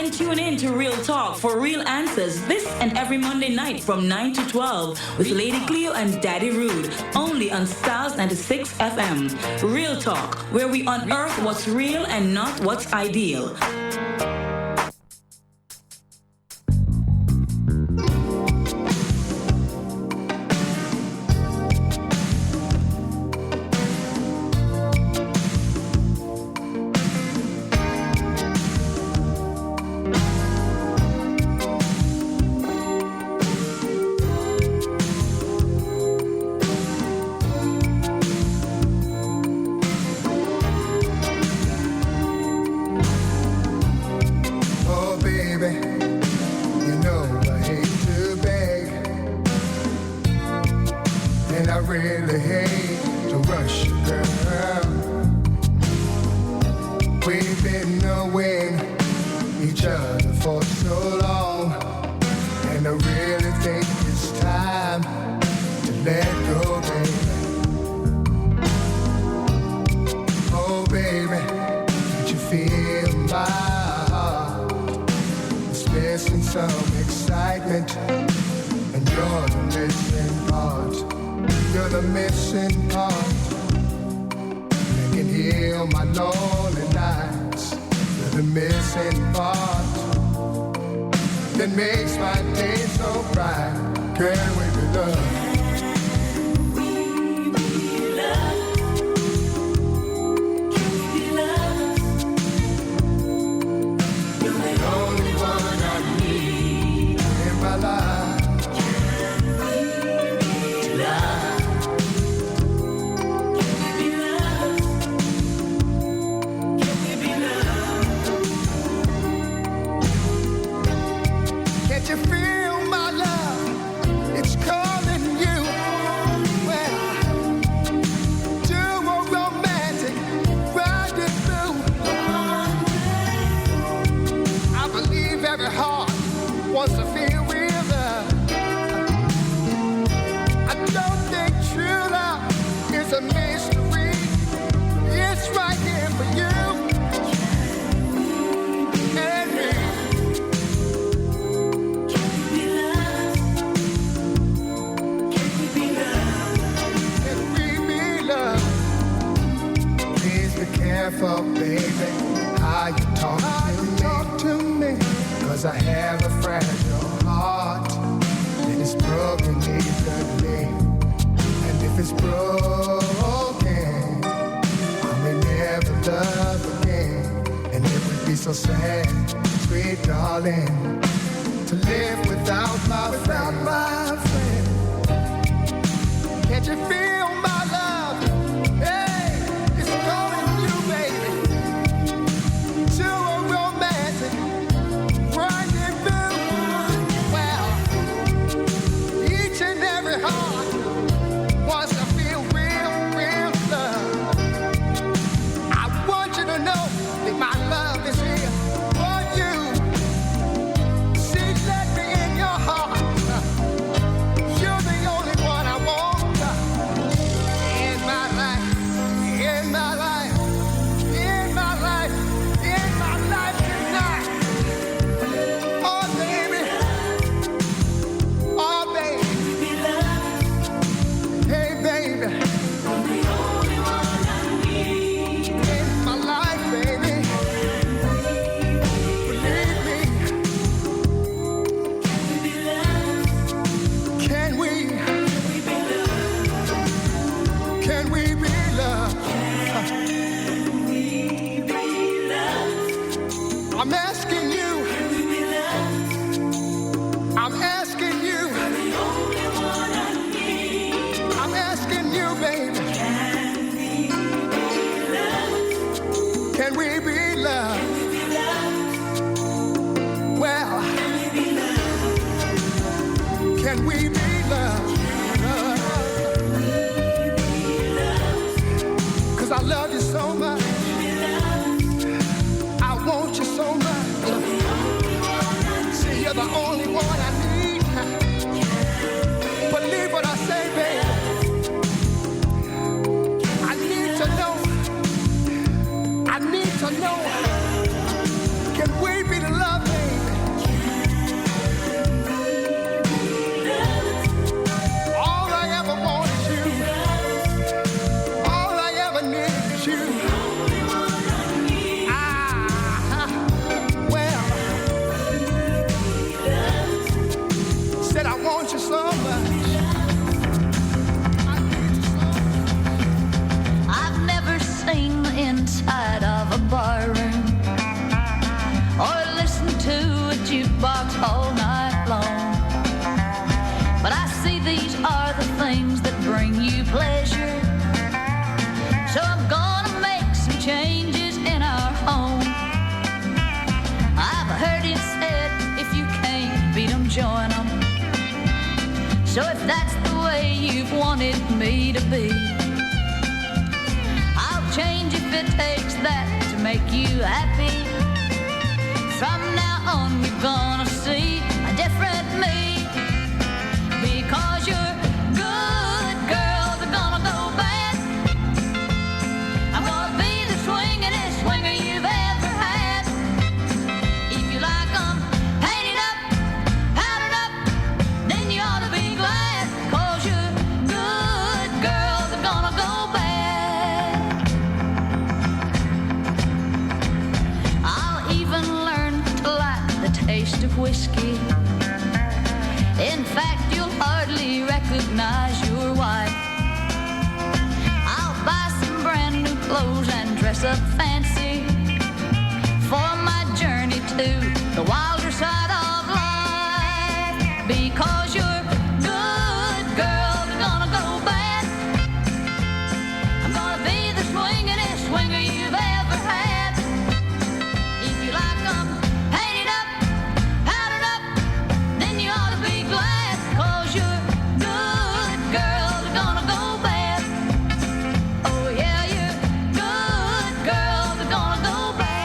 and tune in to Real Talk for real answers this and every Monday night from 9 to 12 with Lady Cleo and Daddy Rude, only on Styles 96 FM. Real Talk, where we unearth what's real and not what's ideal. I want you so much. See, you're the only one I need. So if that's the way you've wanted me to be, I'll change if it takes that to make you happy. From now on you're gonna see a different me, because you're good girls are gonna go bad. I'm gonna be the swingin'est swinger you've ever had. If you like 'em painted up, powdered up, then you ought to be glad, 'cause your good girls are gonna go bad. I'll even learn to like the taste of whiskey. In fact, you'll hardly recognize your wife. I'll buy some brand new clothes and dress up fancy for my journey to the wilder side of life, because your good girls are gonna go bad. I'm gonna be the swingin'est swinger you've ever had. If you like 'em painted up, powdered up, then you ought to be glad, 'cause your good girls are gonna go bad. Oh yeah, your good girls are gonna go bad.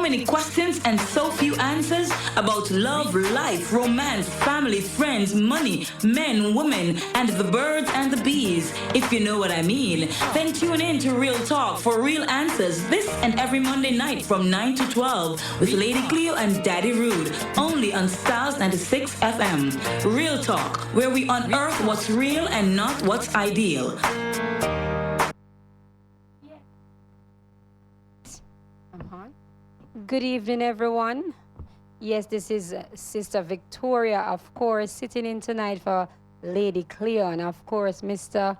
many questions and so few answers about love, life, romance, family, friends, money, men, women, and the birds and the bees. If you know what I mean, then tune in to Real Talk for real answers this and every Monday night from 9 to 12 with Lady Cleo and Daddy Rude, only on Styles 96 FM. Real Talk, where we unearth what's real and not what's ideal. Good evening, everyone. Yes, this is Sister Victoria, of course, sitting in tonight for Lady Cleo, and of course, Mr.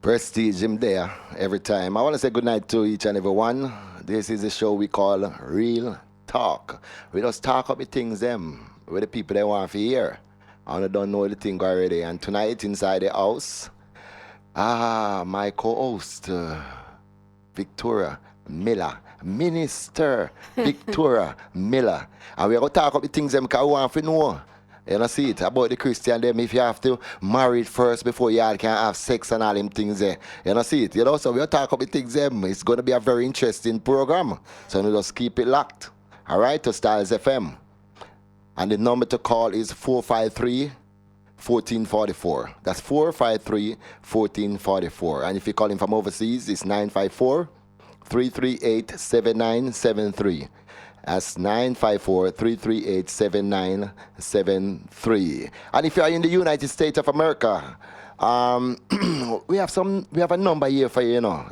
Prestige, him there every time. I want to say good night to each and every one. This is the show we call Real Talk. We just talk up the things them with the people they want to hear. And I don't know the thing already. And tonight inside the house, my co-host, Victoria Miller. Minister Victoria Miller. And we're going to talk about the things them because we want to know. You know, see it about the Christian them. If you have to marry first before you can have sex and all them things there. You know, see it. You know, so we'll talk about the things them. It's going to be a very interesting program. So we just keep it locked. All right, to Styles FM. And the number to call is 453-1444. That's 453-1444. And if you're calling from overseas, it's 954-338-7973. That's 954-338-7973. And if you are in the United States of America, we have a number here for you, you know.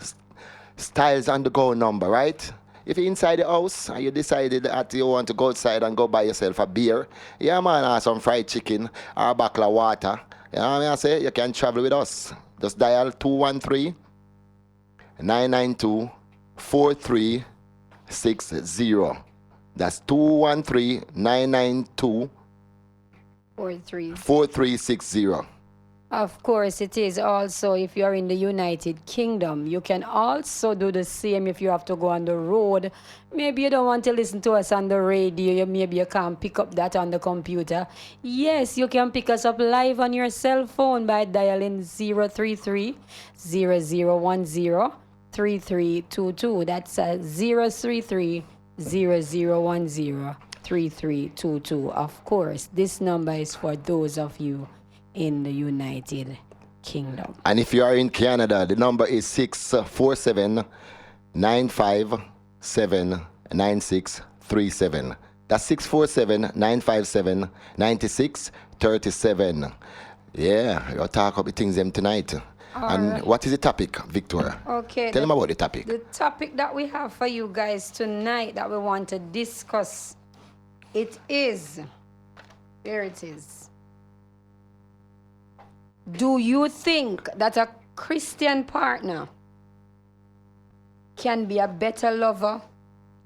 Styles on the go number, right? If you're inside the house and you decided that you want to go outside and go buy yourself a beer, yeah man, or some fried chicken or a bottle of water, you know what I say? You can travel with us. Just dial 213-992-4360. That's 213-992 4360. Of course, it is also if you're in the United Kingdom. You can also do the same if you have to go on the road. Maybe you don't want to listen to us on the radio. Maybe you can't pick up that on the computer. Yes, you can pick us up live on your cell phone by dialing 033-0010-3322. That's 033-0010-3322. Of course, this number is for those of you in the United Kingdom. And if you are in Canada, the number is 647-957-9637. That's 647-957-9637. Yeah, we'll talk about things them tonight. And what is the topic, Victoria? Okay. Tell them about the topic. The topic that we have for you guys tonight that we want to discuss, here it is. Do you think that a Christian partner can be a better lover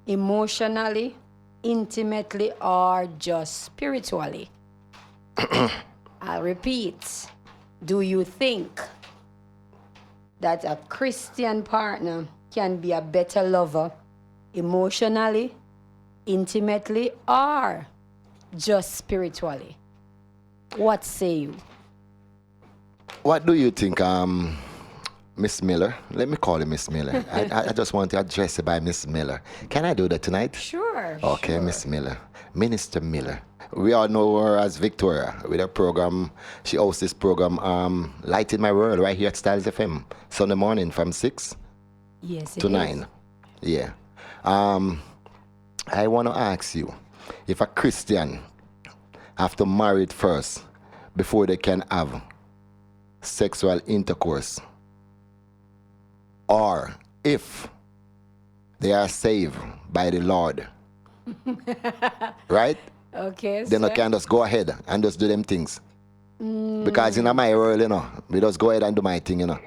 emotionally, intimately, or just spiritually? I'll repeat. Do you think that a Christian partner can be a better lover emotionally, intimately, or just spiritually? What say you? What do you think, Miss Miller? Let me call you Miss Miller. I just want to address you by Miss Miller. Can I do that tonight? Sure. Okay, sure. Miss Miller. Minister Miller. We all know her as Victoria with her program. She hosts this program, Light in My World, right here at Styles FM. Sunday morning from 6 to 9. Yeah. I want to ask you, if a Christian have to marry first before they can have sexual intercourse, or if they are saved by the Lord, right? Okay. Then I can just go ahead and just do them things. Because in my world, you know, we just go ahead and do my thing, you know,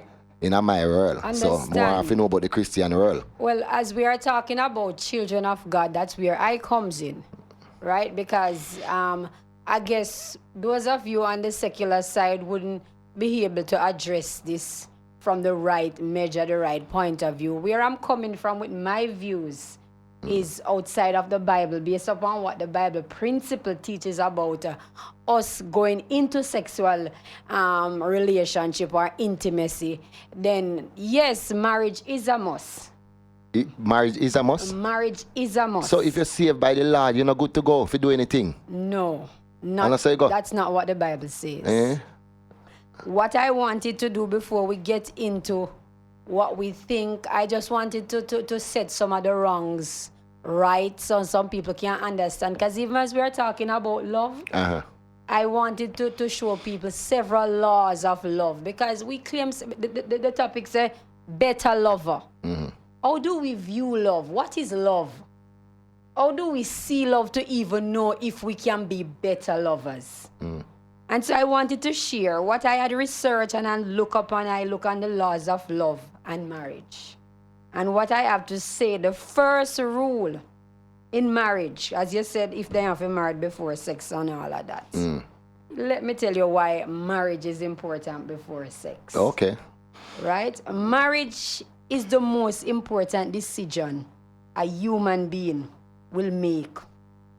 in my world. So more have to know about the Christian world. Well, as we are talking about children of God, that's where I comes in, right? Because I guess those of you on the secular side wouldn't be able to address this from the right measure, the right point of view. Where I'm coming from with my views is outside of the Bible, based upon what the Bible principle teaches about us going into sexual relationship or intimacy. Then yes, marriage is a must. Marriage is a must? Marriage is a must. So if you're saved by the Lord, you're not good to go if you do anything? No. That's not what the Bible says. Eh? What I wanted to do before we get into what we think, I just wanted to set some of the wrongs right so some people can understand. Because even as we are talking about love, I wanted to show people several laws of love. Because we claim, the topic say, better lover. How do we view love? What is love? How do we see love to even know if we can be better lovers? And so I wanted to share what I had researched and I look on the laws of love and marriage. And what I have to say, the first rule in marriage, as you said, if they have been married before sex and all of that. Let me tell you why marriage is important before sex. Okay. Right? Marriage is the most important decision a human being will make.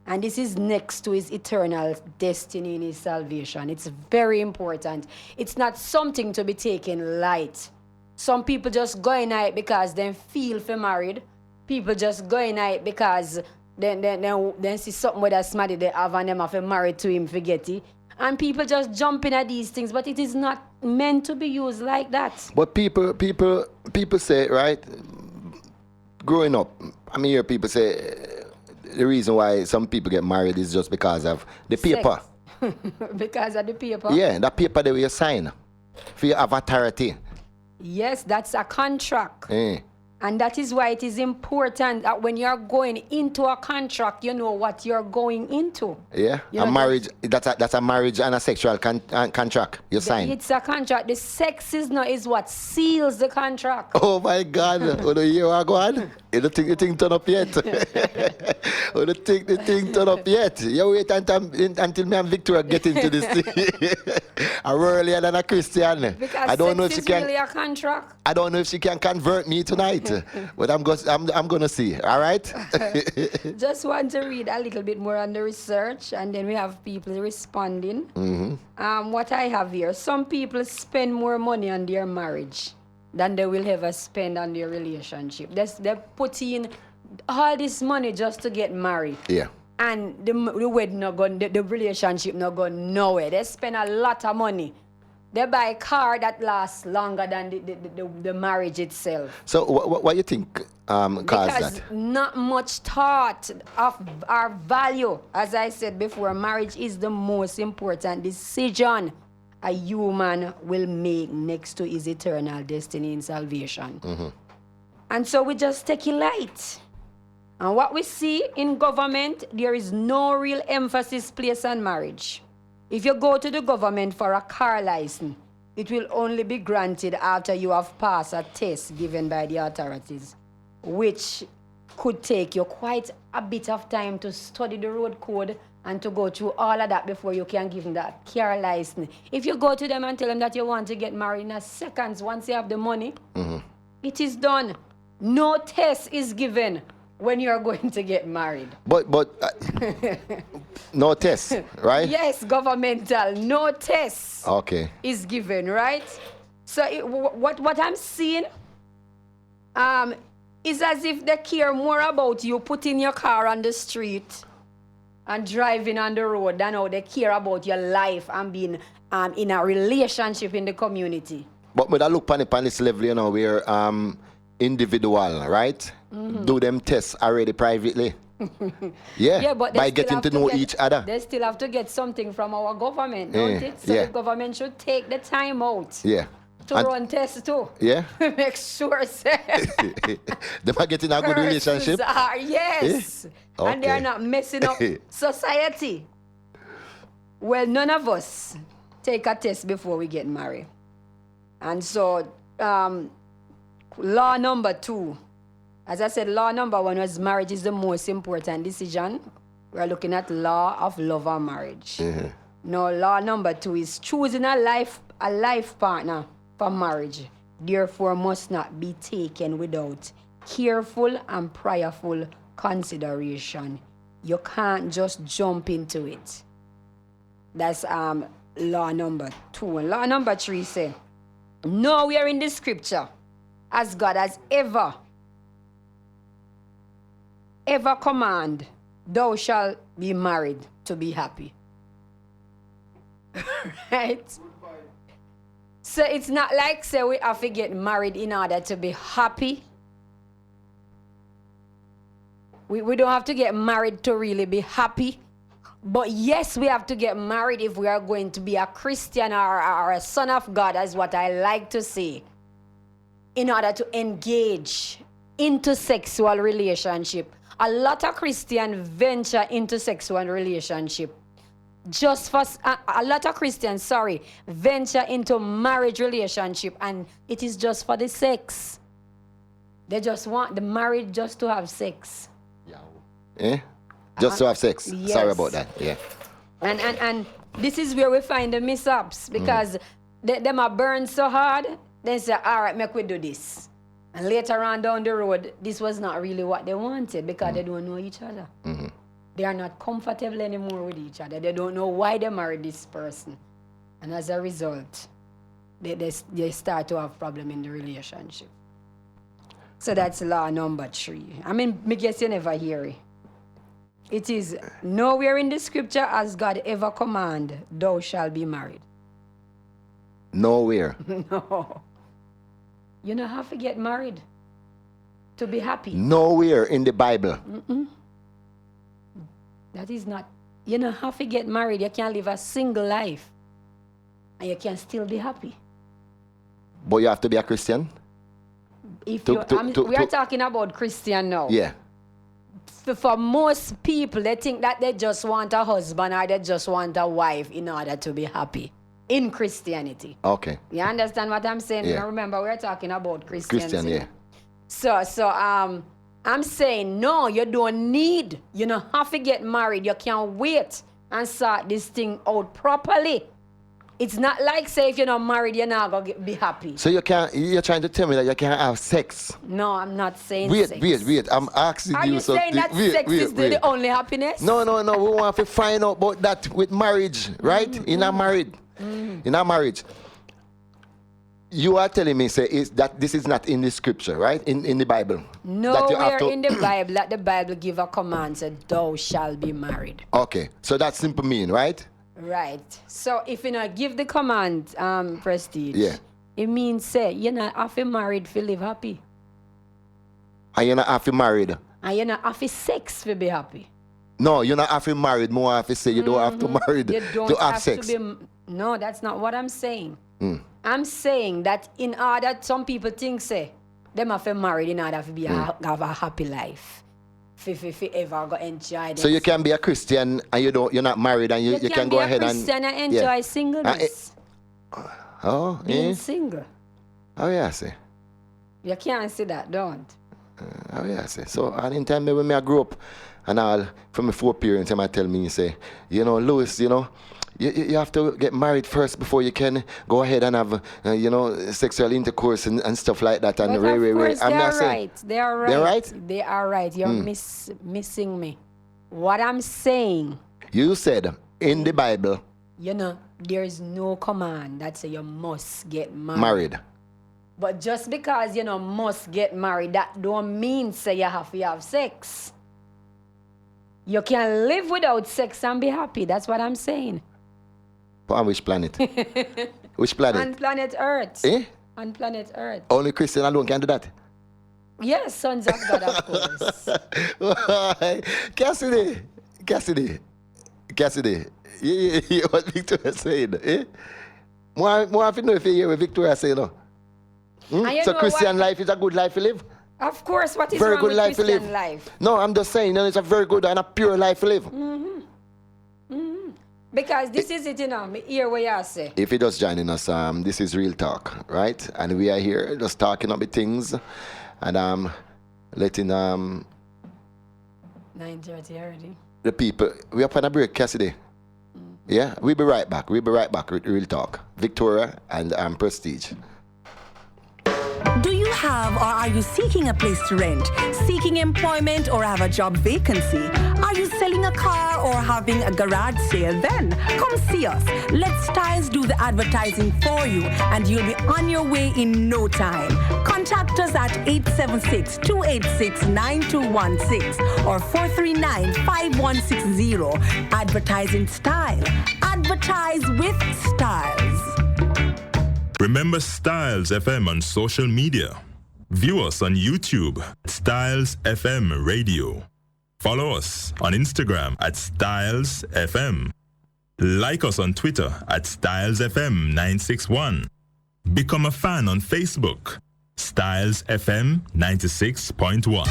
And this is next to his eternal destiny and his salvation. It's very important. It's not something to be taken light. Some people just go in it because they feel for married. People just go in it because then see something with a somebody they have and them have to married to him, forget it. And people just jump in at these things, but it is not meant to be used like that. But people say, right, growing up, I mean, hear people say the reason why some people get married is just because of the paper. Because of the paper? Yeah, that paper that we sign for your authority. Yes, that's a contract. Eh. And that is why it is important that when you're going into a contract, you know what you're going into. Yeah, a marriage, that's a marriage and a sexual contract you sign. It's a contract. The sex is what seals the contract. Oh my God, you don't hear what going? You don't think the thing turn up yet? You don't think the thing turn up yet? You wait until me and Victoria get into this thing. I'm earlier than a Christian. Because I don't know if sex she is can. really a contract. I don't know if she can convert me tonight, but I'm gonna see. All right. Just want to read a little bit more on the research, and then we have people responding. What I have here: some people spend more money on their marriage than they will ever spend on their relationship. They put in all this money just to get married. Yeah. And the wedding not going, the relationship not going nowhere. They spend a lot of money. They buy a car that lasts longer than the marriage itself. So what you think caused because that? Not much thought of our value. As I said before, marriage is the most important decision a human will make next to his eternal destiny and salvation. And so we just take it light. And what we see in government, there is no real emphasis placed on marriage. If you go to the government for a car license, it will only be granted after you have passed a test given by the authorities, which could take you quite a bit of time to study the road code and to go through all of that before you can give them that car license. If you go to them and tell them that you want to get married in a seconds, once you have the money, it is done. No test is given when you're going to get married. But no test, right? Yes, governmental, no test is given, right? So what I'm seeing is as if they care more about you putting your car on the street and driving on the road than how they care about your life and being in a relationship in the community. But when I look on this level, you know, we're individual, right? Do them tests already privately. Yeah, but by getting to know each other. They still have to get something from our government, don't it? So the government should take the time out to run tests too. Yeah. Make sure they are getting a good relationship. Yes. Okay. And they are not messing up society. Well, none of us take a test before we get married. And so law number 2, as I said, law number 1 was marriage is the most important decision. We're looking at law of love and marriage. Now, law number 2 is choosing a life partner for marriage, therefore must not be taken without careful and prayerful consideration. You can't just jump into it. That's law number 2. And law number 3 say, nowhere in the scripture as God has ever ever command, thou shalt be married to be happy. Right? So it's not like say we have to get married in order to be happy. We don't have to get married to really be happy. But yes, we have to get married if we are going to be a Christian or a son of God, as what I like to say, in order to engage into sexual relationship. A lot of Christians venture into sexual relationship. Just for a lot of Christians, venture into marriage relationship, and it is just for the sex. They just want the marriage just to have sex. Eh? Just to have sex. Yes. Sorry about that. Yeah. And this is where we find the mishaps, because them are burned so hard, they say, all right, make we do this. And later on down the road, this was not really what they wanted, because they don't know each other. Mm-hmm. They are not comfortable anymore with each other. They don't know why they married this person. And as a result, they start to have problem in the relationship. So that's law number 3. I mean, me guess you never hear it. It is nowhere in the scripture as God ever command, thou shalt be married. Nowhere. No. You don't have to get married to be happy. Nowhere in the Bible. That is not. You don't have to get married. You can live a single life. And you can still be happy. But you have to be a Christian? We are talking about Christian now. Yeah. For most people, they think that they just want a husband or they just want a wife in order to be happy in Christianity. Okay. You understand what I'm saying? Yeah. Remember, we're talking about Christians. Christian, yeah. So I'm saying, no, you don't need, you don't have to get married. You can wait and sort this thing out properly. It's not like, say, if you're not married, you're not going to be happy. So you're trying to tell me that you can't have sex? No, I'm not saying wait, sex. Wait. I'm asking you. Are you saying that sex is the only happiness? No. We want to find out about that with marriage, right? You're not married. You're not married. You are telling me, say, is that this is not in the scripture, right? In the Bible. Nowhere in the Bible that the Bible give a command, said, thou shalt be married. Okay, so that's simple mean, right? Right. So if you not give the command, Prestige, yeah, it means, say, you're not have to married to live happy. And you're not have to married. And you're not have to sex to be happy. No, you're not have to married. More have to say you don't have to married to have sex. No, that's not what I'm saying. I'm saying that in order, some people think, say, them have to married in order to be have a happy life. If ever go enjoy them. So you can be a Christian and you're not married and you can go ahead and... You can be a Christian and enjoy singleness. Being single. Oh, yeah, I see. You can't see that, don't. Oh, yeah, I see. So, and in time when I grew up, and all, from my 4 parents, they tell me, say, Louis, you have to get married first before you can go ahead and have, sexual intercourse and stuff like that. And but of course, I'm they not are saying, right. They are right. They're right? They are right. You're missing me. What I'm saying. You said in the Bible. There is no command that say you must get married. But just because you must get married, that don't mean say you have to have sex. You can live without sex and be happy. That's what I'm saying. On which planet? Which planet? On planet Earth. Eh? On planet Earth. Only Christian alone can do that? Yes, sons of God, of course. Cassidy. You hear what Victoria saying? Eh? More have to know if you hear what Victoria saying. No? So Christian life is a good life to live? Of course, what is very wrong good with life Christian to live. life? No, I'm just saying, it's a very good and a pure life to live. Because this is it, me hear what you say. If you're just joining us, this is Real Talk, right? And we are here just talking about things and letting 9:30 already. The people, we're up on a break, Cassidy. Yeah, we'll be right back. We'll be right back with Real Talk. Victoria and Prestige. Do you have or are you seeking a place to rent, seeking employment or have a job vacancy? Are you selling a car or having a garage sale? Then come see us. Let Styles do the advertising for you and you'll be on your way in no time. Contact Contact us at 876-286-9216 or 439-5160. Advertising style. Advertise with Styles. Remember Styles FM on social media. View us on YouTube, Styles FM Radio. Follow us on Instagram at Styles FM. Like us on Twitter at Styles FM 961. Become a fan on Facebook, Styles FM 96.1.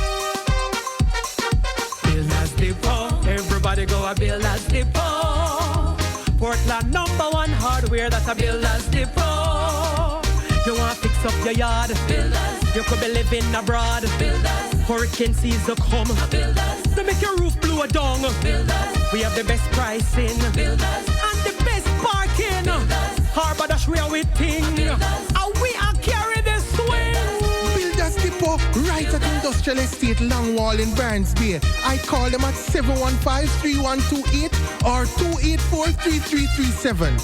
Builders Depot, everybody go a Builders Depot. Portland #1 hardware, that's a Builders Depot. You want to fix up your yard? Builders. You could be living abroad? Builders. Hurricane season come? Builders. To make your roof blow a dong? Builders. We have the best pricing? Builders. And the best parking? Builders. Harbor Dash where we think? And we are carrying the swing. Builders Depot, right at Industrial Estate Longwall in Barnes Bay. I call them at 715-3128 or 284-3337.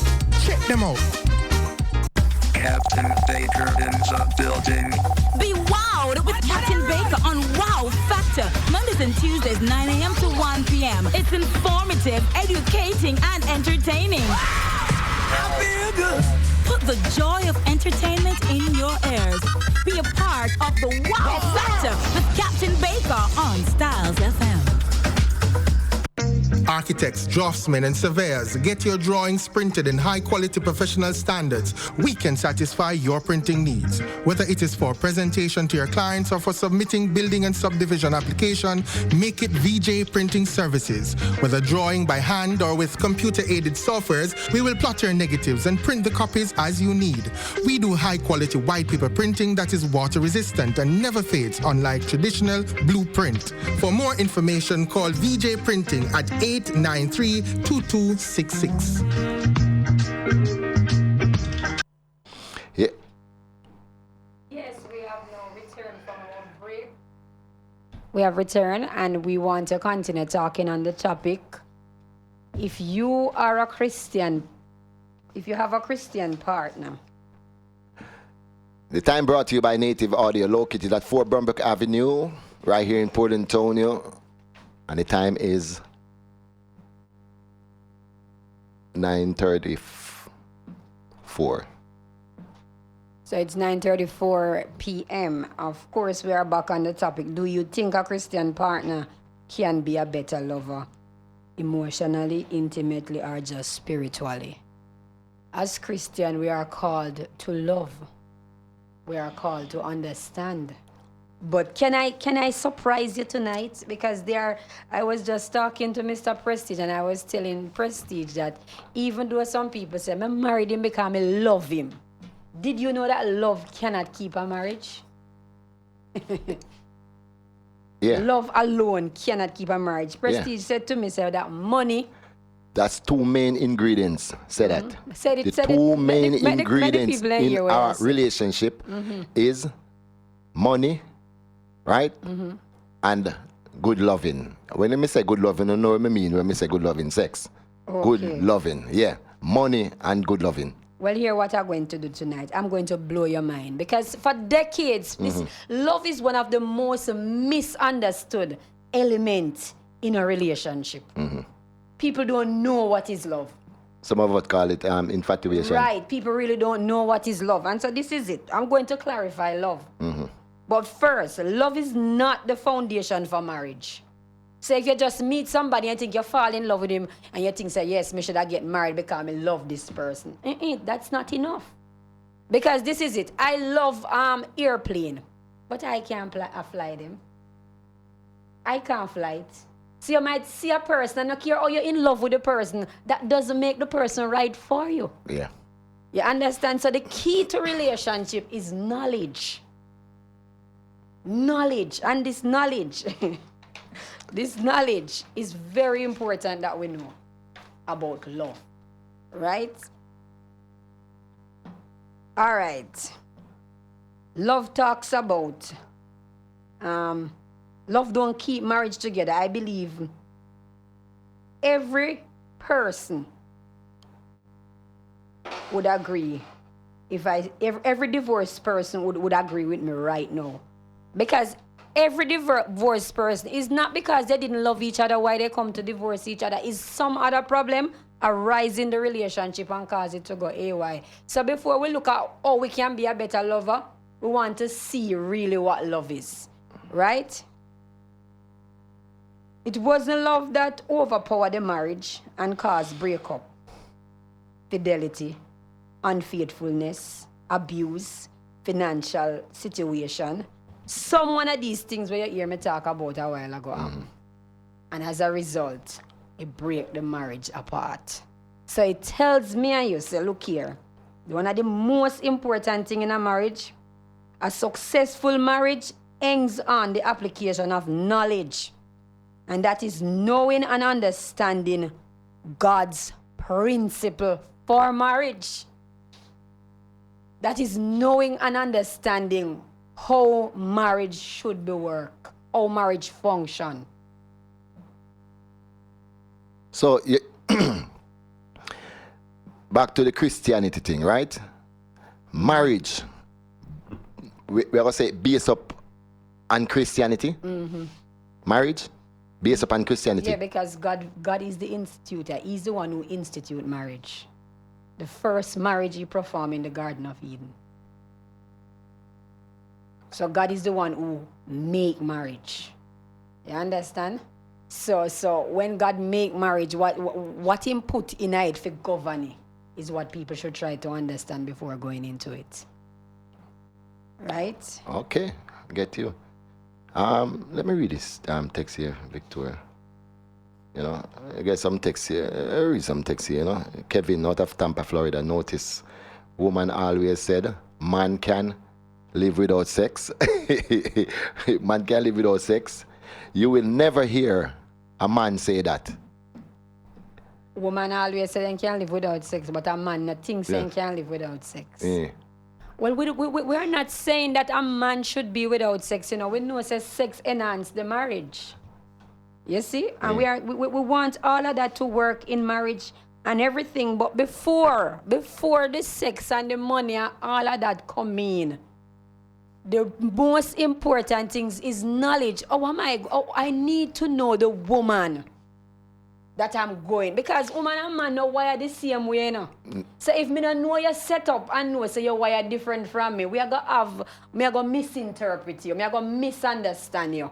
Check them out. Captain Baker in the building. Be wowed with Captain Baker on Wow Factor. Mondays and Tuesdays, 9 a.m. to 1 p.m. It's informative, educating, and entertaining. Put the joy of entertainment in your ears. Be a part of the Wow Factor with Captain Baker on Styles FM. Architects, draftsmen, and surveyors, get your drawings printed in high-quality professional standards. We can satisfy your printing needs. Whether it is for presentation to your clients or for submitting building and subdivision application, make it VJ Printing Services. Whether drawing by hand or with computer-aided softwares, we will plot your negatives and print the copies as you need. We do high-quality white paper printing that is water-resistant and never fades, unlike traditional blueprint. For more information, call VJ Printing at 893-2266. Yeah. Yes, we have now returned from our break. We have returned and we want to continue talking on the topic. If you are a Christian, if you have a Christian partner. The time brought to you by Native Audio, located at 4 Brumbrook Avenue, right here in Port Antonio. And the time is 9:34. So it's 9:34 p.m. Of course, we are back on the topic. Do you think a Christian partner can be a better lover? Emotionally, intimately, or just spiritually? As Christian, we are called to love. We are called to understand. But can I surprise you tonight? Because I was just talking to Mr. Prestige and I was telling Prestige that even though some people say, I married him because I love him. Did you know that love cannot keep a marriage? Yeah. Love alone cannot keep a marriage. Prestige said to me, that money. That's two main ingredients. Say that. Said it, the said two it. main Let the ingredients people in hear what our I say. relationship is money, right? And good loving. When I say good loving, I know what I mean when I say good loving sex. Okay. Good loving, yeah. Money and good loving. Well, here what I'm going to do tonight. I'm going to blow your mind. Because for decades, this love is one of the most misunderstood elements in a relationship. People don't know what is love. Some of us call it infatuation. Right. People really don't know what is love. And so this is it. I'm going to clarify love. But first, love is not the foundation for marriage. So if you just meet somebody and think you fall in love with him and you think, say, yes, me should I get married because I love this person. That's not enough. Because this is it. I love airplane, but I can't fly them. I can't fly it. So you might see a person and not care how you're in love with the person. That doesn't make the person right for you. Yeah. You understand? So the key to relationship is knowledge. Knowledge. And this knowledge, this knowledge is very important that we know about love. Right? All right. Love talks about love don't keep marriage together. I believe every person would agree if every divorced person would agree with me right now. Because every divorced person is not because they didn't love each other why they come to divorce each other. Is some other problem arise in the relationship and cause it to go AY. So before we look at how we can be a better lover, we want to see really what love is. Right? It wasn't love that overpowered the marriage and caused breakup, fidelity, unfaithfulness, abuse, financial situation. Some one of these things where you hear me talk about a while ago. And as a result, it break the marriage apart. So it tells me and you, say, look here, one of the most important thing in a marriage, a successful marriage hangs on the application of knowledge. And that is knowing and understanding God's principle for marriage. That is knowing and understanding how marriage should be work, how marriage function. So, back to the Christianity thing, right? Marriage, we're going to say based up on Christianity. Marriage, based upon Christianity. Yeah, because God is the institutor. He's the one who instituted marriage. The first marriage he performed in the Garden of Eden. So God is the one who make marriage. You understand? So when God make marriage, what he put in it for governing is what people should try to understand before going into it. Right? Okay, get you. Let me read this text here, Victoria. You know, I get some text here. I read some text here, you know. Kevin out of Tampa, Florida, notice woman always said man can live without sex. Man can live without sex. You will never hear a man say that. Woman always say they can't live without sex, but a man not thinks they can't live without sex. Yeah. Well, we're not saying that a man should be without sex, you know. We know that sex enhances the marriage. You see? And we want all of that to work in marriage and everything. But before the sex and the money and all of that come in, the most important things is knowledge. I need to know the woman that I'm going. Because woman and man no wire the same way, you know. So if me don't know your setup and know so you wire different from me, me are gonna misinterpret you, me are gonna misunderstand you.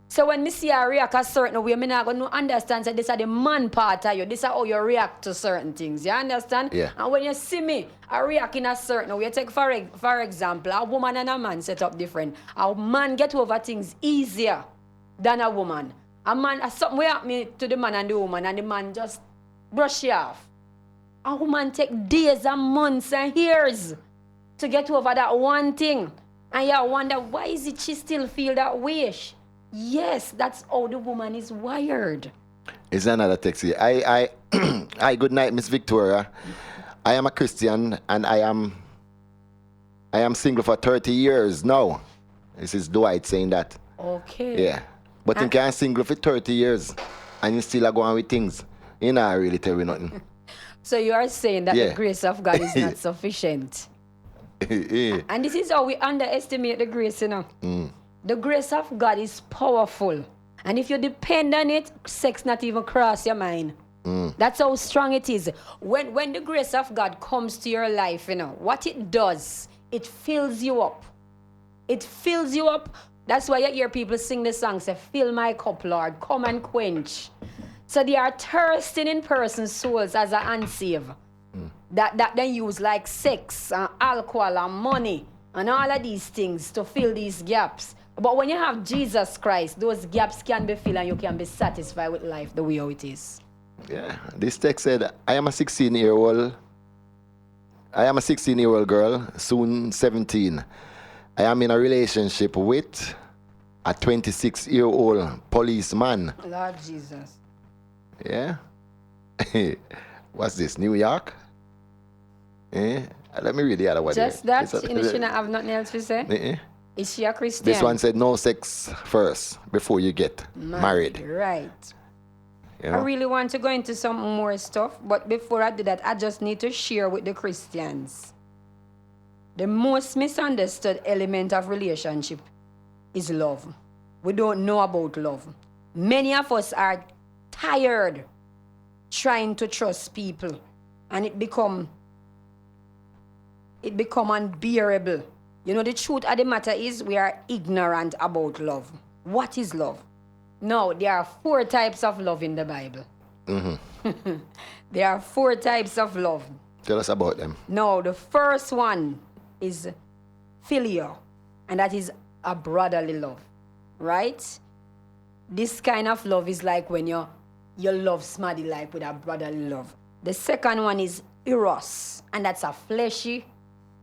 So when me see you react a certain way, me not gonna understand that this is the man part of you. This is how you react to certain things. You understand? Yeah. And when you see me, I react in a certain way. Take for example, a woman and a man set up different. A man get over things easier than a woman. A man, something will happen to the man and the woman, and the man just brush you off. A woman take days and months and years to get over that one thing. And you wonder, why is it she still feel that way? Yes, that's how the woman is wired. It's another text here. I good night, Miss Victoria. I am a Christian and I am single for 30 years now. This is Dwight saying that. Okay. Yeah. But you can't single for 30 years and you still are going with things. You know, I really tell you nothing. So you are saying that the grace of God is not sufficient. And this is how we underestimate the grace, you know. The grace of God is powerful. And if you depend on it, sex not even cross your mind. That's how strong it is. When the grace of God comes to your life, you know, what it does, it fills you up. It fills you up. That's why you hear people sing the song, say, fill my cup, Lord, come and quench. So they are thirsting in person's souls as an unsaved. That they use like sex and alcohol and money and all of these things to fill these gaps. But when you have Jesus Christ, those gaps can be filled and you can be satisfied with life the way how it is. Yeah. This text said, I am a 16-year-old girl, soon 17. I am in a relationship with a 26-year-old policeman. Lord Jesus. Yeah? What's this, New York? Let me read the other one. Just that? You should not have nothing else to say? Is she a Christian? This one said no sex first before you get married. Right. Yeah. I really want to go into some more stuff, but before I do that, I just need to share with the Christians The most misunderstood element of relationship is love. We don't know about love. Many of us are tired trying to trust people, and it become unbearable. You know, the truth of the matter is we are ignorant about love. What is love? No, there are 4 types of love in the Bible. Mm-hmm. There are 4 types of love. Tell us about them. No, the first one is filial, and that is a brotherly love, right? This kind of love is like when you love somebody like with a brotherly love. The second one is eros, and that's a fleshy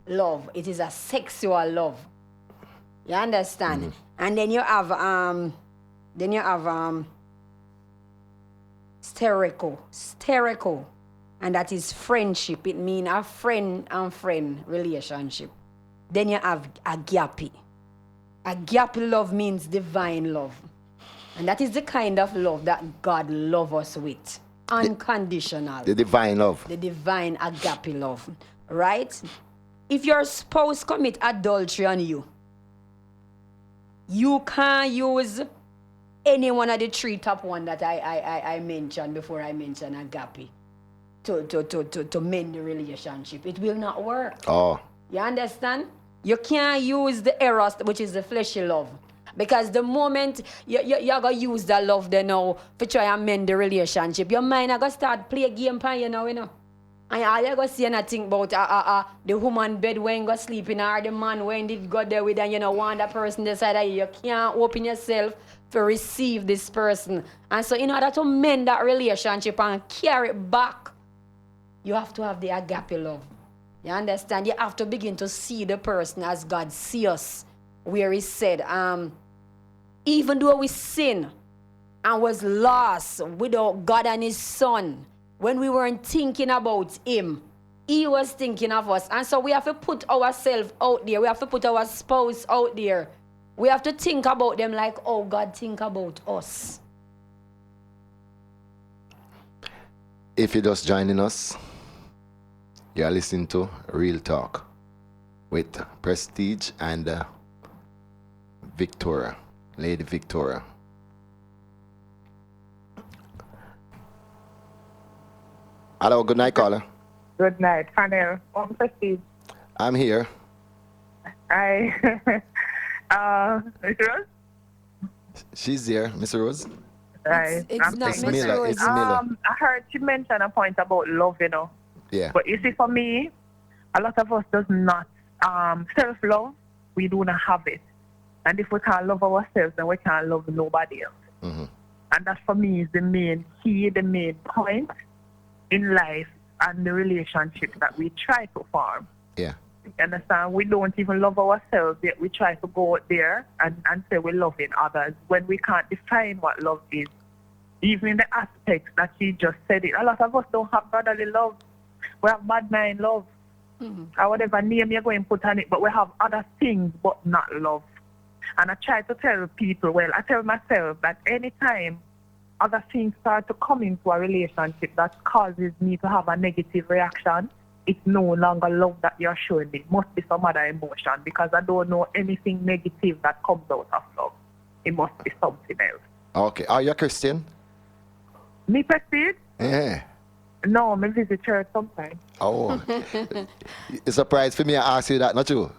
love. It is a sexual love. You understand? Mm-hmm. And then you have stereo, and that is friendship. It means a friend and friend relationship. Then you have agape. Agape love means divine love. And that is the kind of love that God loves us with. Unconditional. The divine love. The divine agape love. Right? If your spouse commit adultery on you, you can't use any one of the 3 top one that I mentioned before I mentioned agape to mend the relationship. It will not work. Oh. You understand? You can't use the eros, which is the fleshy love. Because the moment you're going to use that love there now to try and mend the relationship, your mind is going to start play a game pan, you know. And all you're going to see and think about the woman bed when you go sleeping or the man when did go there with and you know want that person decide that you can't open yourself to receive this person. And so in order to mend that relationship and carry it back, you have to have the agape love. You understand? You have to begin to see the person as God sees us. Where he said, even though we sin and was lost without God and his son, when we weren't thinking about him, he was thinking of us. And so we have to put ourselves out there. We have to put our spouse out there. We have to think about them like, oh, God think about us. If you're just joining us, you're listening to Real Talk with Prestige and Victoria, Lady Victoria. Hello, good night, caller. Good night, Fanel. On Prestige. I'm here. Hi. Miss Rose? She's there, Miss Rose. Right. It's not It's Miss Miller, Rose. it's Miller. I heard you mention a point about love, you know. Yeah. But you see, for me, a lot of us does not self-love. We do not have it. And if we can't love ourselves, then we can't love nobody else. Mm-hmm. And that for me is the main key, the main point in life and the relationship that we try to form. Yeah. You understand? We don't even love ourselves, yet we try to go out there and say we're loving others when we can't define what love is. Even in the aspects that she just said it. A lot of us don't have brotherly love. We have bad mind love. Mm-hmm. Or whatever name you're going to put on it, but we have other things but not love. And I try to tell people, well, I tell myself that anytime other things start to come into a relationship that causes me to have a negative reaction, it's no longer love that you're showing me. It must be some other emotion because I don't know anything negative that comes out of love. It must be something else. Okay. Are you a Christian? Me, Prestige? Yeah. No, I visit church sometimes. Oh. It's a surprise for me to ask you that, not you?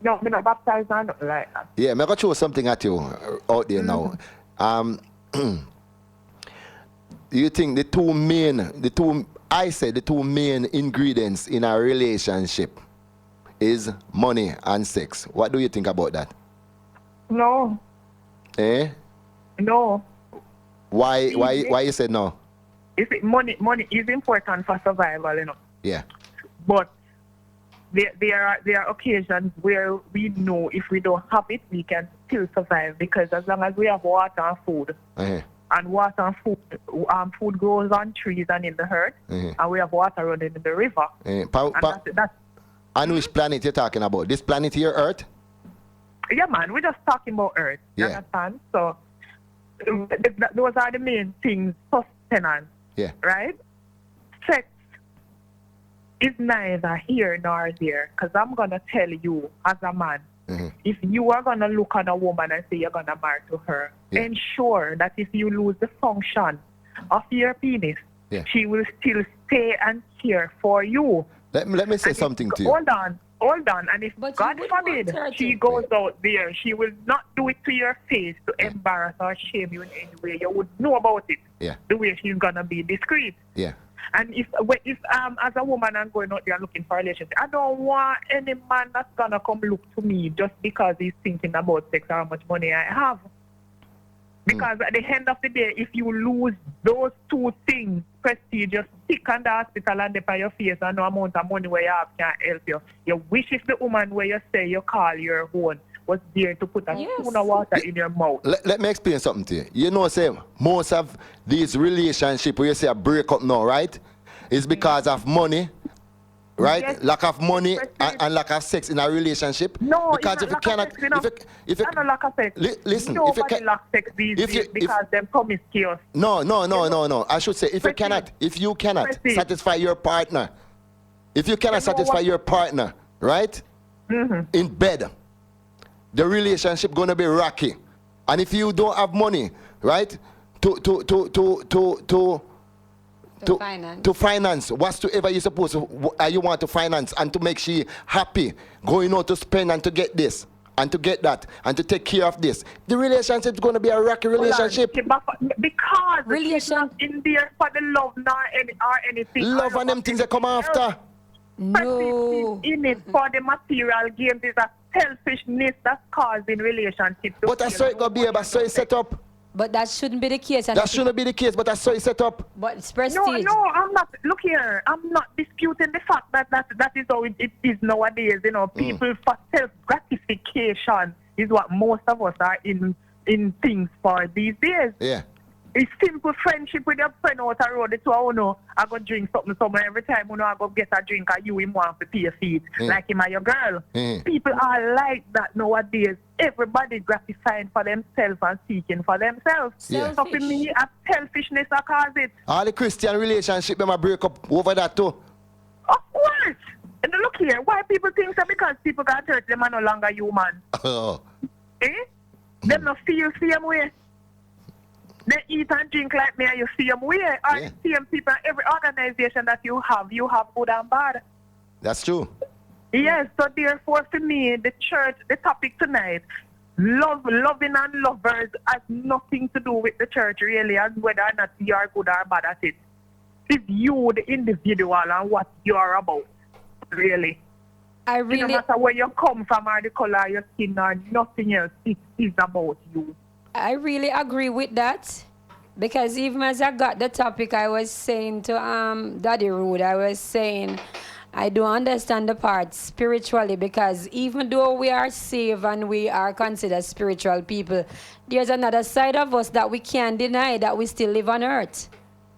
No, I'm not baptized or nothing like that. Yeah, I'm going to throw something at you out there now. Do you think the two main ingredients in a relationship is money and sex? What do you think about that? No. Eh? No. Why you said no? You see, money is important for survival, you know. Yeah. But there are occasions where we know if we don't have it, we can still survive because as long as we have water and food, and water and food grows on trees and in the earth, and we have water running in the river. And which planet you're talking about? This planet here, Earth? Yeah, man, we're just talking about Earth. You understand? So those are the main things, sustenance. Yeah. Right? Sex is neither here nor there. Because I'm going to tell you, as a man, if you are going to look at a woman and say you're going to marry to her, ensure that if you lose the function of your penis, she will still stay and care for you. Let me say something to you. Hold on. And if God forbid she goes out there, she will not do it to your face to embarrass or shame you in any way. You would know about it. Yeah. The way she's going to be discreet. Yeah. And if as a woman I'm going out there looking for a relationship, I don't want any man that's gonna come look to me just because he's thinking about sex or how much money I have. Because at the end of the day, if you lose those two things, prestige, just stick on the hospital and dip on your face and no amount of money where you have can't help you. You wish if the woman where you say you call your own was there to put a spoon of water in your mouth. Let me explain something to you. You know, say most of these relationships where you say a breakup now, right? Is because of money, right? Yes. Lack of money and lack of sex in a relationship. No, because it's if you cannot, if you not lack of sex. Listen, nobody if you can, lack sex these days because they're promiscuous. No. I should say if you cannot satisfy your partner, if you cannot satisfy your partner, right? In bed, the relationship gonna be rocky, and if you don't have money, right, to finance whatsoever you supposed to, you want to finance and to make she happy, going out to spend and to get this and to get that and to take care of this, the relationship is going to be a rocky relationship. Because she's not in there for the love or anything. Love and them things that come after. No. In it for the material games is a selfishness that's causing relationships. But that's so it gonna be, but so it's set up. But that shouldn't be the case. That shouldn't be the case, but that's so it's set up. But it's prestige. No, I'm not. Look here, I'm not disputing the fact that is how it is nowadays. You know, people for self gratification is what most of us are in things for these days. Yeah. It's simple friendship with your friend out the road. It's how you know I go drink something somewhere every time you know I go get a drink and you him want to pay your feet like him and your girl. People are like that nowadays. Everybody gratifying for themselves and seeking for themselves. Yeah. So for me, a selfishness that cause it. All the Christian relationship them a break up over that too. Of course. And look here, why people think that because people got hurt, them are no longer human. Them not feel same way. They eat and drink like me and you see them way. Or the same people, every organization that you have good and bad. That's true. Yes, so therefore for me, the church, the topic tonight, loving and lovers has nothing to do with the church really, and whether or not you are good or bad at it. It's you, the individual, and what you are about, really. No matter where you come from or the color of your skin or nothing else, it is about you. I really agree with that, because even as I got the topic, I was saying to Daddy Rude, I was saying I do understand the part spiritually, because even though we are saved and we are considered spiritual people, there's another side of us that we can't deny, that we still live on earth.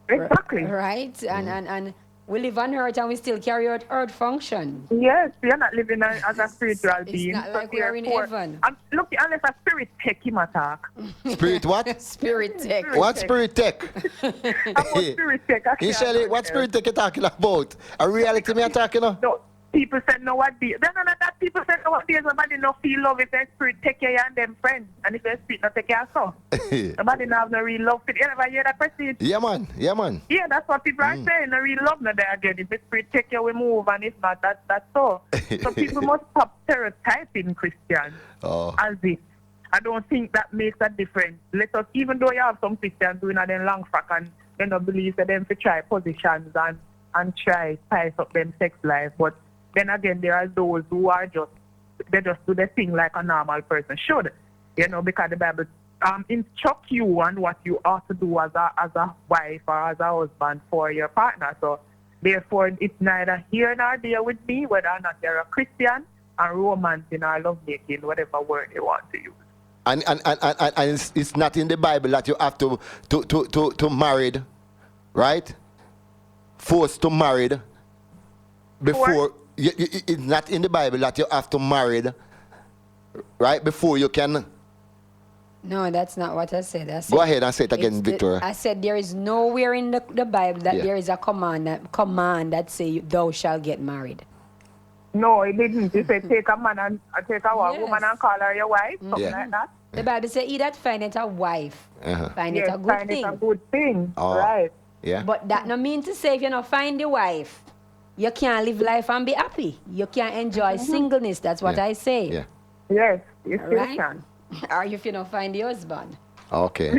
Exactly. Right? And we live on earth and we still carry out earth function. Yes, we are not living as a spiritual being. It's not like we are in heaven. Look, unless a spirit tech him attack. Spirit what? Spirit tech. What spirit tech? About spirit tech. Shelley, what spirit tech you talking about? A reality me you talking about? No, people say nowadays. Then that people say nowadays nobody no feel love if their spirit take care and them friends. And if their spirit not take care so. Nobody not have no real love for it. You never hear that person? Yeah man. Yeah, that's what people are saying. No real love not there again. If the spirit take care we move, and if not, that's so. So people must stop stereotyping Christians as if. I don't think that makes a difference. Let us, even though you have some Christians doing a them long frock and they don't believe that them to try positions and try spice up them sex life, but then again, there are those who are just do the thing like a normal person should, because the Bible instruct you on what you ought to do as a wife or as a husband for your partner. So therefore, it's neither here nor there with me whether or not you're a Christian and romancing or lovemaking, whatever word you want to use. And it's not in the Bible that you have to married, right? Forced to married before. It's not in the Bible that you have to marry, right, before you can No, that's not what I said. I said Go ahead and say it again, Victoria. I said there is nowhere in the Bible that there is a command that say thou shall get married. No, it didn't. It said take a man and take a woman and call her your wife, something like that. The Bible says he that findeth a wife, find it a good thing. It's a good thing, Oh. right? Yeah. But that no mean to say if you not find the wife, you can't live life and be happy. You can't enjoy singleness. That's what I say. Yeah. Yes, you still Right? can. Or if you don't find the husband. Okay.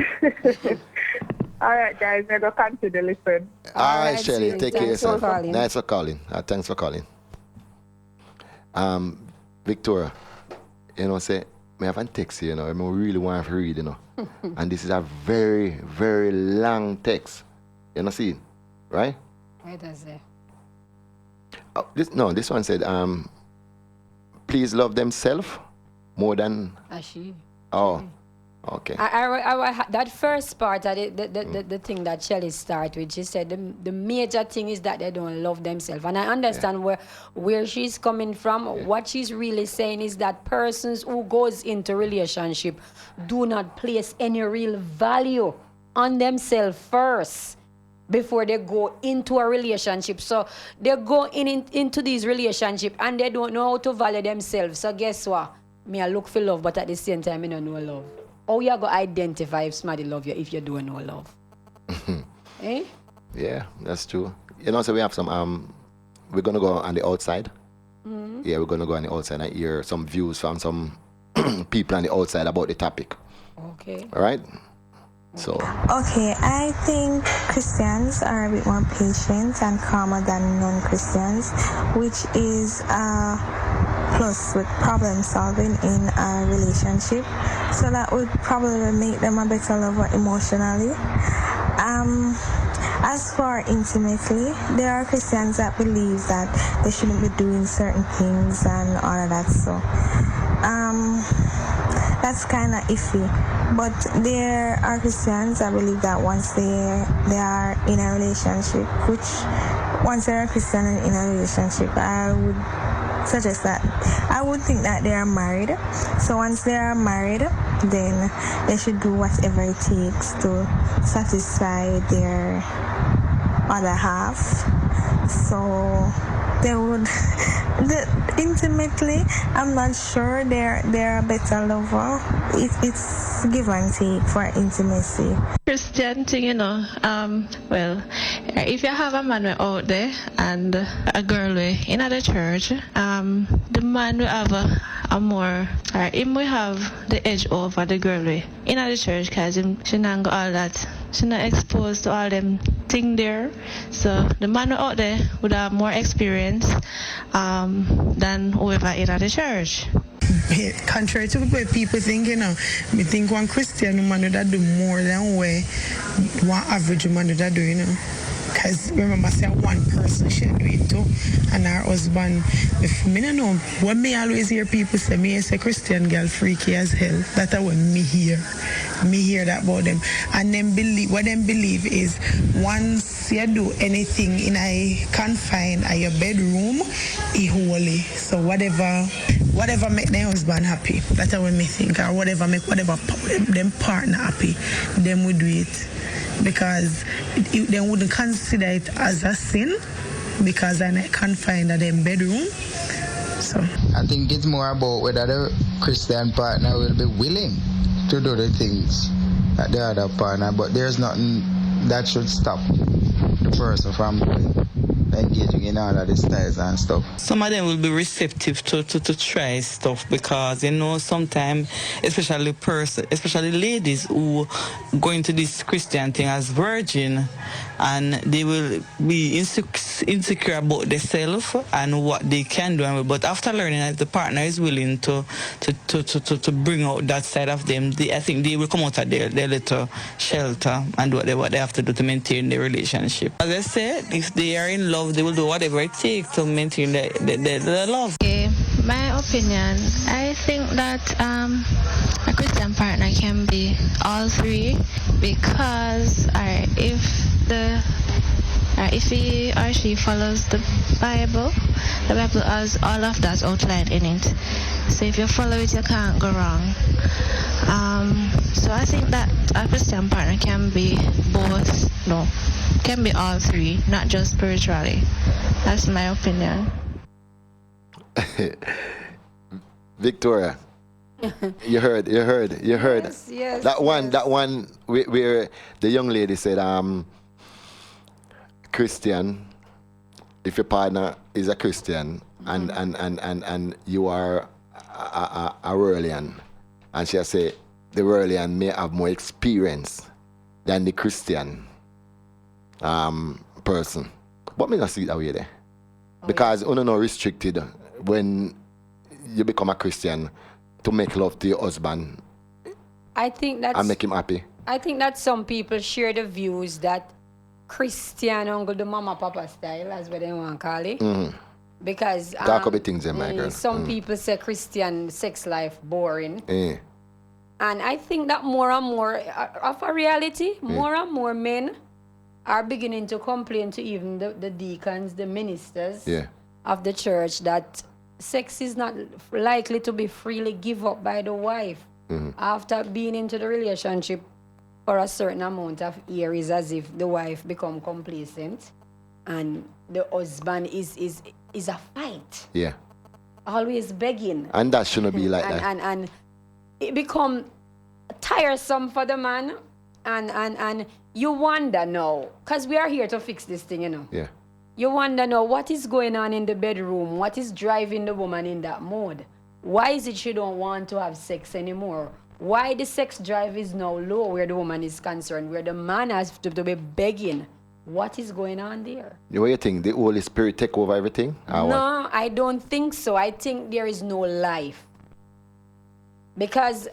All right, guys, we're going to continue to listen. All right, Shelly, sweetie. take care of Thanks for yourself. calling. Nice for calling. Thanks for calling. Victoria, you know, say, me have a text here, you know, I really want to read, you know. And this is a very, very long text. You know, see it, right? What does it? Oh, this one said, please love themselves more than. She. Oh, okay. That first part of the thing that Shelley started with, she said the major thing is that they don't love themselves. And I understand where she's coming from. What she's really saying is that persons who goes into relationship do not place any real value on themselves first before they go into a relationship. So they go into these relationships and they don't know how to value themselves. So guess what? Me, I look for love, but at the same time, I don't know love. How you going to identify if somebody love you if you don't know love? Eh? Yeah, that's true. You know, so we have some, we're going to go on the outside. Mm-hmm. Yeah, we're going to go on the outside and hear some views from some people on the outside about the topic. Okay. All right? So. Okay, I think Christians are a bit more patient and calmer than non-Christians, which is plus with problem solving in a relationship. So that would probably make them a better lover emotionally. As for intimately, there are Christians that believe that they shouldn't be doing certain things and all of that. So that's kind of iffy. But there are Christians that believe that once they are in a relationship, once they're a Christian and in a relationship, I would suggest that I would think that they are married. So once they are married, then they should do whatever it takes to satisfy their other half. So they would intimately, I'm not sure they're a better lover. It's give and take for intimacy. Christian thing, you know, well, if you have a man out there and a girl in the church, the man will have a more, or him will have the edge over the girl in the church, because she not got all that. She not exposed to all them thing there. So the man out there would have more experience than whoever in the church. Contrary to what people think, you know, me think one Christian woman would do more than one average woman would do, you know. Because remember, I said one person should do it too, and her husband. If me don't know, what me always hear people say, me is a Christian girl freaky as hell. That's what me hear. Me hear that about them, and them what them believe is once you do anything in a confine of your bedroom, it's holy. So whatever make their husband happy, that's what me think, or whatever make them partner happy, them would do it. Because they wouldn't consider it as a sin because they're confined in their bedroom. So I think it's more about whether the Christian partner will be willing to do the things that the other partner, but there's nothing that should stop the person from engaging in all of the styles and stuff. Some of them will be receptive to try stuff because, you know, sometimes, especially ladies who go into this Christian thing as virgin, and they will be insecure about themselves and what they can do. But after learning that the partner is willing to bring out that side of them, I think they will come out of their little shelter and do what they have to do to maintain their relationship. As I said, if they are in love, they will do whatever it takes to maintain the love. Okay, my opinion, I think that a Christian partner can be if he or she follows the Bible has all of that outlined in it. So if you follow it, you can't go wrong. So I think that a Christian partner can be can be all three, not just spiritually. That's my opinion. Victoria, you heard. Yes, That one where the young lady said, Christian, if your partner is a Christian and you are a Ruralian, and she say the Ruralian may have more experience than the Christian person. But me not see it that way there. Because you're not restricted when you become a Christian to make love to your husband. I think that's and make him happy. I think that some people share the views that Christian uncle the mama papa style, as what they want to call it. Mm-hmm. Because talk about things, my girl. Some people say Christian sex life boring. Yeah. And I think that more and more of a reality, more and more men are beginning to complain to even the deacons, the ministers of the church, that sex is not likely to be freely given up by the wife after being into the relationship for a certain amount of years, as if the wife become complacent and the husband is a fight. Yeah. Always begging. And that shouldn't be like that. And it become tiresome for the man, and you wonder now, because we are here to fix this thing, you know. Yeah. You wonder now what is going on in the bedroom, what is driving the woman in that mode. Why is it she don't want to have sex anymore? Why the sex drive is now low where the woman is concerned, where the man has to be begging. What is going on there? What do you think? The Holy Spirit take over everything? No, I don't think so. I think there is no life. Because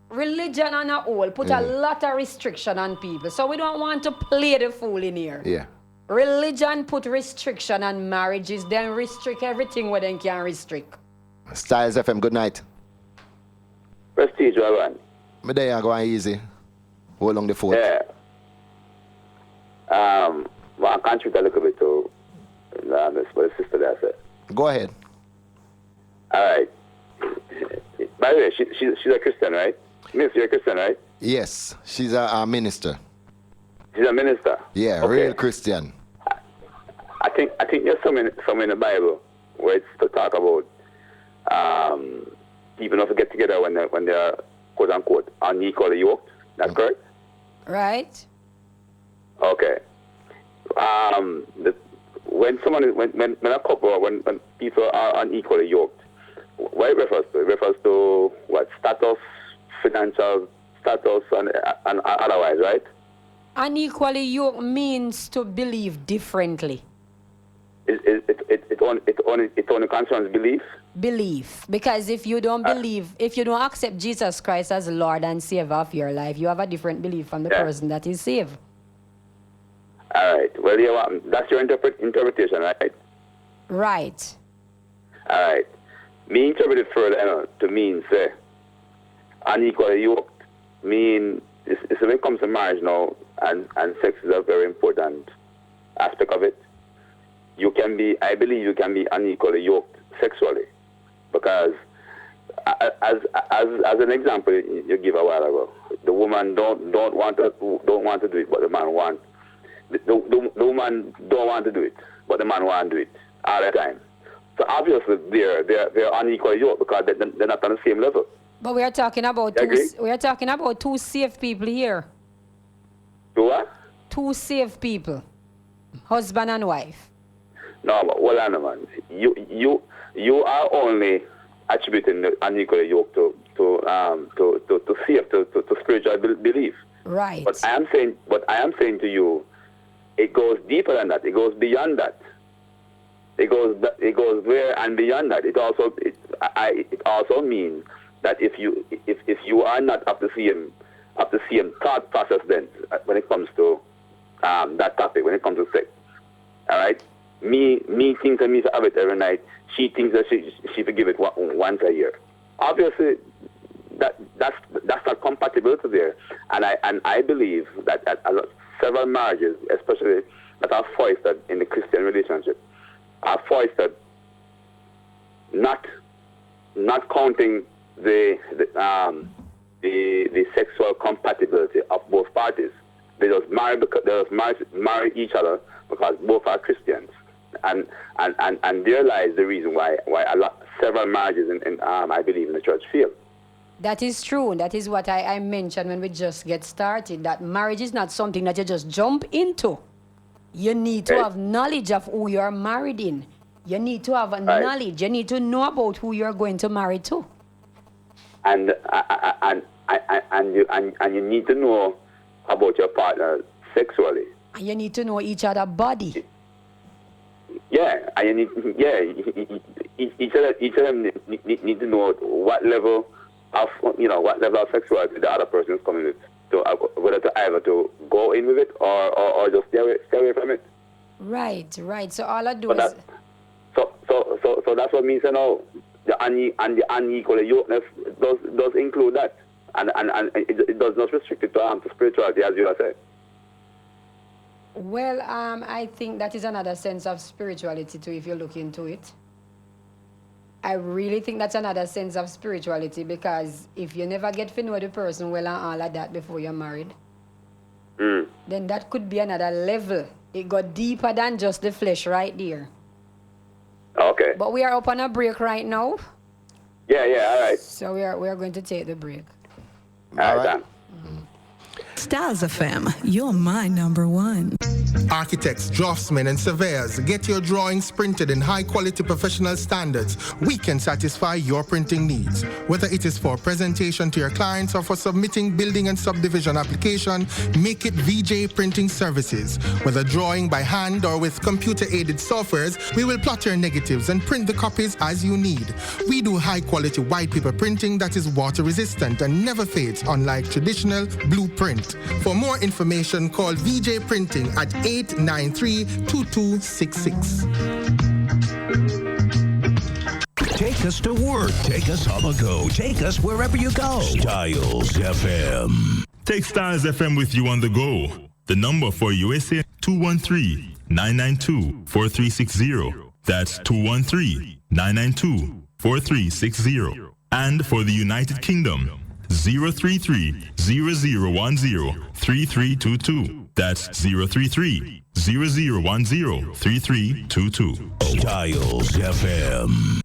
religion on a whole put a lot of restriction on people. So we don't want to play the fool in here. Yeah. Religion put restriction on marriages, then restrict everything where they can restrict. Styles FM, good night. Prestige, Robin. Me there going easy. Hold on the phone. Yeah. I contribute a little bit to what the sister there said. Go ahead. All right. By the way, she's a Christian, right? Miss, you're a Christian, right? Yes, she's a minister. She's a minister? Yeah, okay. Real Christian. I think there's some in the Bible where it's to talk about people not to get together when they're quote unquote unequally yoked. That's correct? Right. Okay. When a couple or when people are unequally yoked, what it refers to? It refers to what? Status, financial status, and otherwise, right? Unequally yoked means to believe differently. It only concerns belief? Belief. Because if you don't believe, if you don't accept Jesus Christ as Lord and Savior of your life, you have a different belief from the person that is saved. All right. Well, that's your interpretation, right? Right. All right. Me interpret it further to mean, say, unequally yoked, mean, it's when it comes to marriage now, and sex is a very important aspect of it. I believe you can be unequally yoked sexually, because as an example you give a while ago, the woman don't want to do it, but the man wants. The woman don't want to do it, but the man want to do it all the time. So obviously they're unequally yoked because they're not on the same level. But we are talking about two safe people here. Two what? Two safe people, husband and wife. No, but hold on, man. You are only attributing the unequally yoked to spiritual belief. Right. But I am saying to you, it goes deeper than that. It goes beyond that. It goes there and beyond that. It also means that if you are not of the same thought process, then when it comes to that topic, when it comes to sex, all right. Me thinks that me to have it every night. She thinks that she forgive it once a year. Obviously, that's not compatibility there. And I believe that several marriages, especially that are fostered in the Christian relationship are fostered not counting the sexual compatibility of both parties. They just marry each other because both are Christians, and there lies the reason why several marriages in I believe in the church fail. That is true. That is what I mentioned when we just get started, that marriage is not something that you just jump into. You need to have knowledge of who you are married in. You need to have a knowledge. You need to know about who you are going to marry to. And you need to know about your partner sexually. And you need to know each other's body. Yeah, and you need each of them need to know what level of sexuality the other person is coming with, to whether to either to go in with it or just stay away from it. Right. So all I do is so that's what means, the unequal yokeness does include that, and it does not restrict it to spirituality, as you have said. Well, I think that is another sense of spirituality too, if you look into it. I really think that's another sense of spirituality, because if you never get to know the person well and all of that before you're married, then that could be another level. It got deeper than just the flesh right there. Okay. But we are up on a break right now. Yeah, all right. So we are going to take the break. All right. Styles FM, you're my number one. Architects, draftsmen, and surveyors, get your drawings printed in high-quality professional standards. We can satisfy your printing needs. Whether it is for presentation to your clients or for submitting building and subdivision application, make it VJ Printing Services. Whether drawing by hand or with computer-aided softwares, we will plot your negatives and print the copies as you need. We do high-quality white paper printing that is water-resistant and never fades, unlike traditional blueprint. For more information, call VJ Printing at 893-2266. Take us to work. Take us on the go. Take us wherever you go. Styles FM. Take Styles FM with you on the go. The number for USA, 213-992-4360. That's 213-992-4360. And for the United Kingdom, 033-0010-3322. That's 033-0010-3322. Styles FM.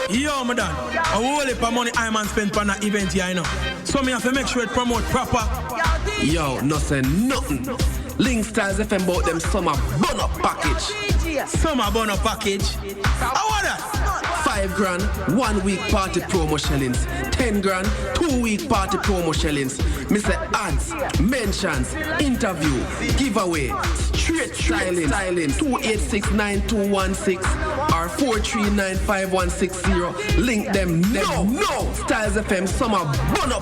Yo, madam, a whole heap of money I man spend on that event here, you know. So me have to make sure it promote proper. Yo, no say nothing. Link Styles FM bought them summer bun-up package. Summer bun-up package? How are that? $5,000, 1 week party promo shellings. $10,000, 2 week party promo shellings. Me say ads, mentions, interview, giveaway, straight styling. 2869216 or 4395160. Link them no. Styles FM summer bun-up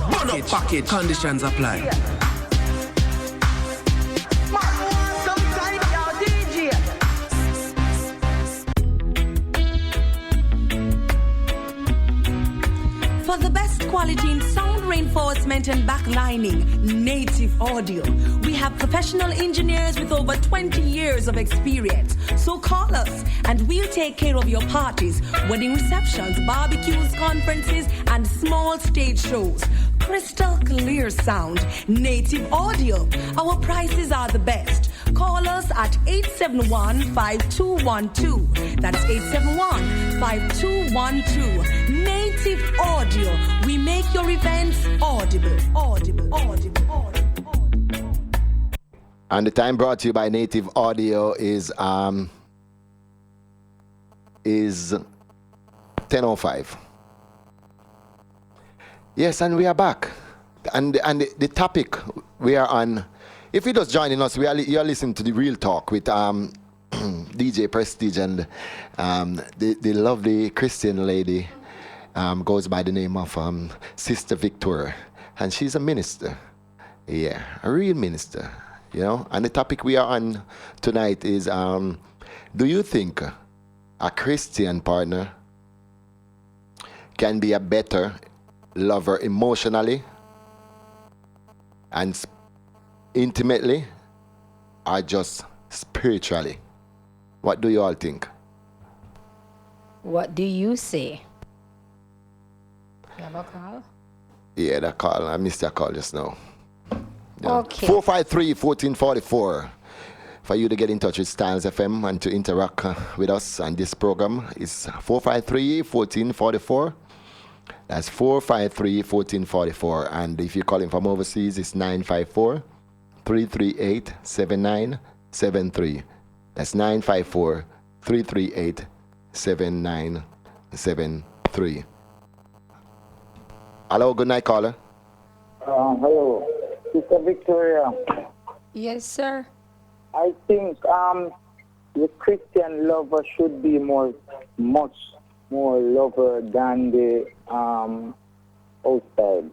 package. Conditions apply. For the best quality in sound reinforcement and backlining, Native Audio. We have professional engineers with over 20 years of experience. So call us and we'll take care of your parties, wedding receptions, barbecues, conferences, and small stage shows. Crystal clear sound, Native Audio. Our prices are the best. Call us at 871-5212. That's 871-5212. Native Audio. We make your events audible. And the time brought to you by Native Audio is 10:05. Yes, and we are back. And the topic we are on, if you're just joining us, you're listening to the Real Talk with DJ Prestige and the lovely Christian lady goes by the name of Sister Victoria. And she's a minister. Yeah, a real minister, you know. And the topic we are on tonight is, do you think a Christian partner can be a better lover emotionally and intimately or just spiritually? What do you all think? What do you say? You have a call? Yeah, that call. I missed that call just now. Yeah. Okay. 453-1444. For you to get in touch with Styles FM and to interact with us on this program is 453-1444. That's 453-1444. And if you're calling from overseas, it's 954-338-7973. That's 954-338-7973. Hello, good night, caller. Hello, Sister Victoria. Yes, sir. I think the Christian lover should be much more lover than the outside.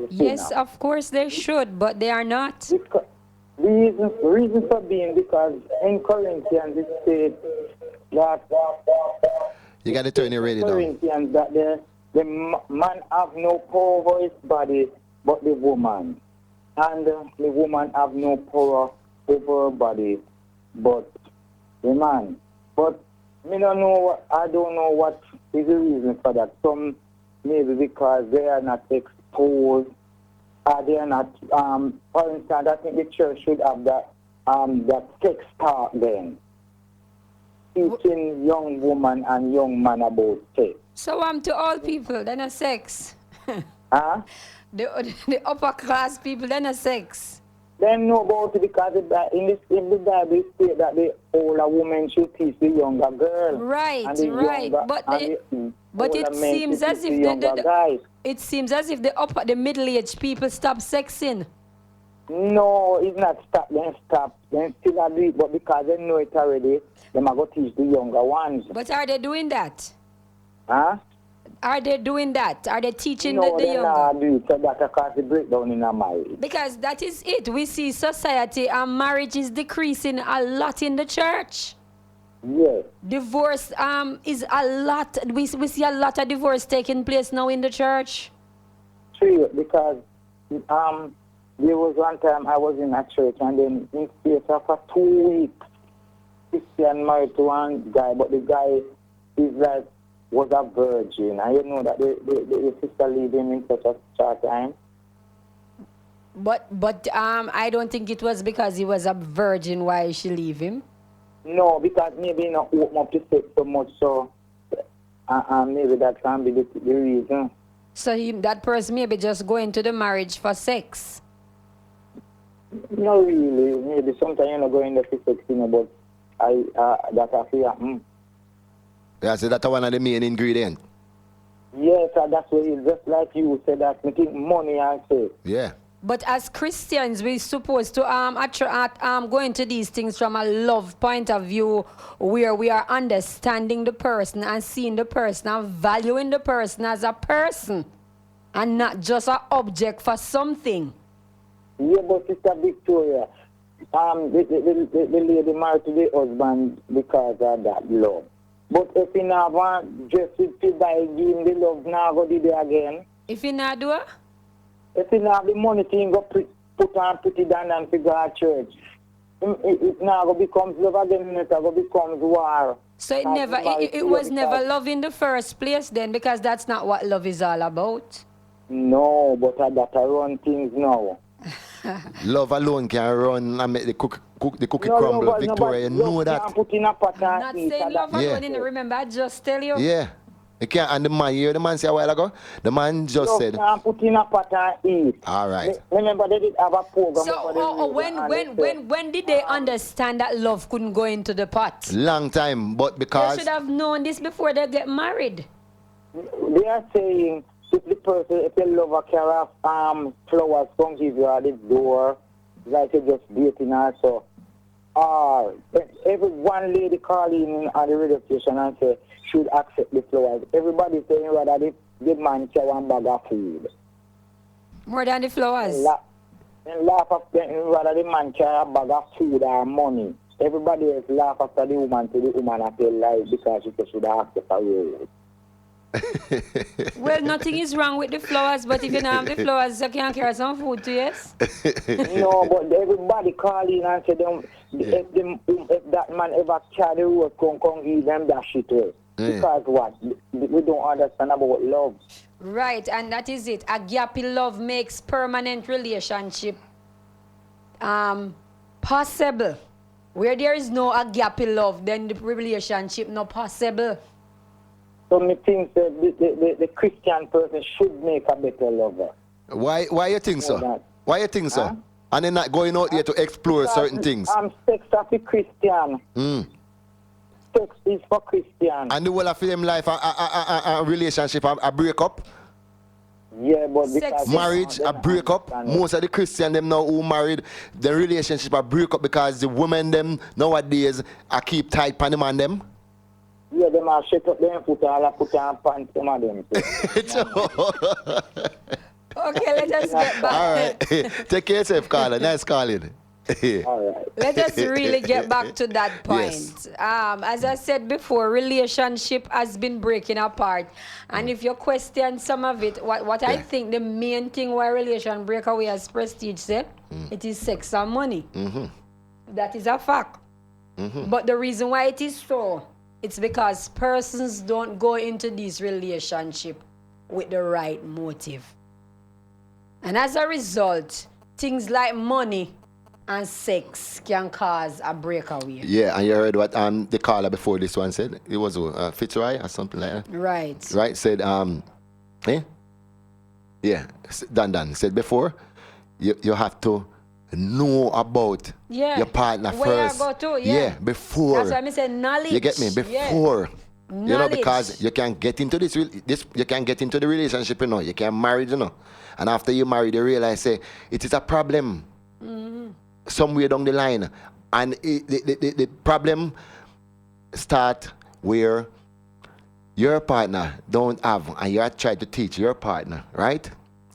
Yes, of course they should, but they are not. The reason for being because in Corinthians it says that you got to turn your radio down. Corinthians that the man have no power over his body but the woman, and the woman have no power over her body but the man. But I don't know what is the reason for that. Some maybe because they are not exposed. They are not. For instance, I think the church should have that sex talk then, teaching young woman and young man about sex. So to all people, then a sex. Huh? The upper class people, then a sex. They know about it because in the Bible it says that the older woman should teach the younger girl. Right, and the right. Younger, but it seems as if it seems as if the middle-aged people stop sexing. No, it's not stop. Then stop. Then still do it, but because they know it already, they might go teach the younger ones. But are they doing that? Huh? Are they doing that? Are they teaching no, the younger? No, they do it. So that cause the breakdown in our marriage. Because that is it. We see society and marriage is decreasing a lot in the church. Yes. Divorce is a lot. We see a lot of divorce taking place now in the church. True, because there was one time I was in a church and then in theater for 2 weeks, Christian married to one guy, but the guy was a virgin. And you know that the sister leave him in such a short time. But I don't think it was because he was a virgin why she leave him. No, because maybe not open up to sex so much, so maybe that can be the reason. So that person maybe just go into the marriage for sex. No, really. Maybe sometimes you're not going there for sex, but that I feel. Yeah, so that's one of the main ingredients. Yes, that's what it is. Just like you said that, making money and sex. Yeah. But as Christians, we're supposed to go into these things from a love point of view where we are understanding the person and seeing the person and valuing the person as a person and not just an object for something. Yeah, but Sister Victoria, the lady married to the husband because of that love. But if he not want just to buy him the love, now go do it again. If he not do it? If he not have the money to go put it down and figure out church, it now go becomes love again, it go becomes war. So it was never love in the first place then, because that's not what love is all about. No, but that I run things now. Love alone can run and make the cookie crumble. Victoria, you know that. Put in a pot and not saying love alone, you remember, I just tell you. Yeah. You can't, and the man, you hear the man say a while ago? The man just said. Put in a pot and eat. All right. Remember, they did have a program. So, when did they understand that love couldn't go into the pot? Long time, but because. They should have known this before they get married. They are saying, if the lover carry flowers from you at the door, like you just dating her, so. Every one lady call in on the radio station and say, should accept the flowers. Everybody saying rather the man carry one bag of food. More than the flowers? And laugh after rather the man carry a bag of food or money. Everybody else laugh after the woman to the woman and tell lies because she should have accepted a role. Well, nothing is wrong with the flowers, but if you don't have the flowers, you can carry some food too, yes? No, but everybody call in and say them, if that man ever carry the road, come give them that shit away. Because what? We don't understand about love. Right, and that is it. Agape love makes permanent relationship possible. Where there is no agape love, then the relationship not possible. So me think that the Christian person should make a better lover. Why you think so? Why you think so? And they're not going out there to explore certain things. Sex of a Christian. Sex is for Christian. And the whole of them life a relationship a break up. Yeah, but because marriage a break up. Most of the Christian them now who married, the relationship a break up because the women them nowadays are keep tight on the man them. Yeah, them are shake up them foot and put on pants some of them. Okay, let us get back. All right. Take care of yourself, caller. Nice calling. All right. Let us really get back to that point. Yes. As I said before, relationship has been breaking apart. And if you question some of it, what I think the main thing why relation break away, as Prestige said, it is sex and money. That is a fact. But the reason why it is so, it's because persons don't go into this relationship with the right motive. And as a result, things like money and sex can cause a breakaway. Yeah, and you heard what the caller before this one said? It was Fitzroy or something like that. Right. Right, said, yeah, Dan said before, you have to know about your partner where first. You go to, yeah, before. That's why I say knowledge. You get me? Before. Yeah. You know, because you can get into this, you can get into the relationship, you know, you can marry, you know. And after you marry, you realize, say, it is a problem somewhere down the line. And the problem start where your partner don't have, and you are trying to teach your partner, right,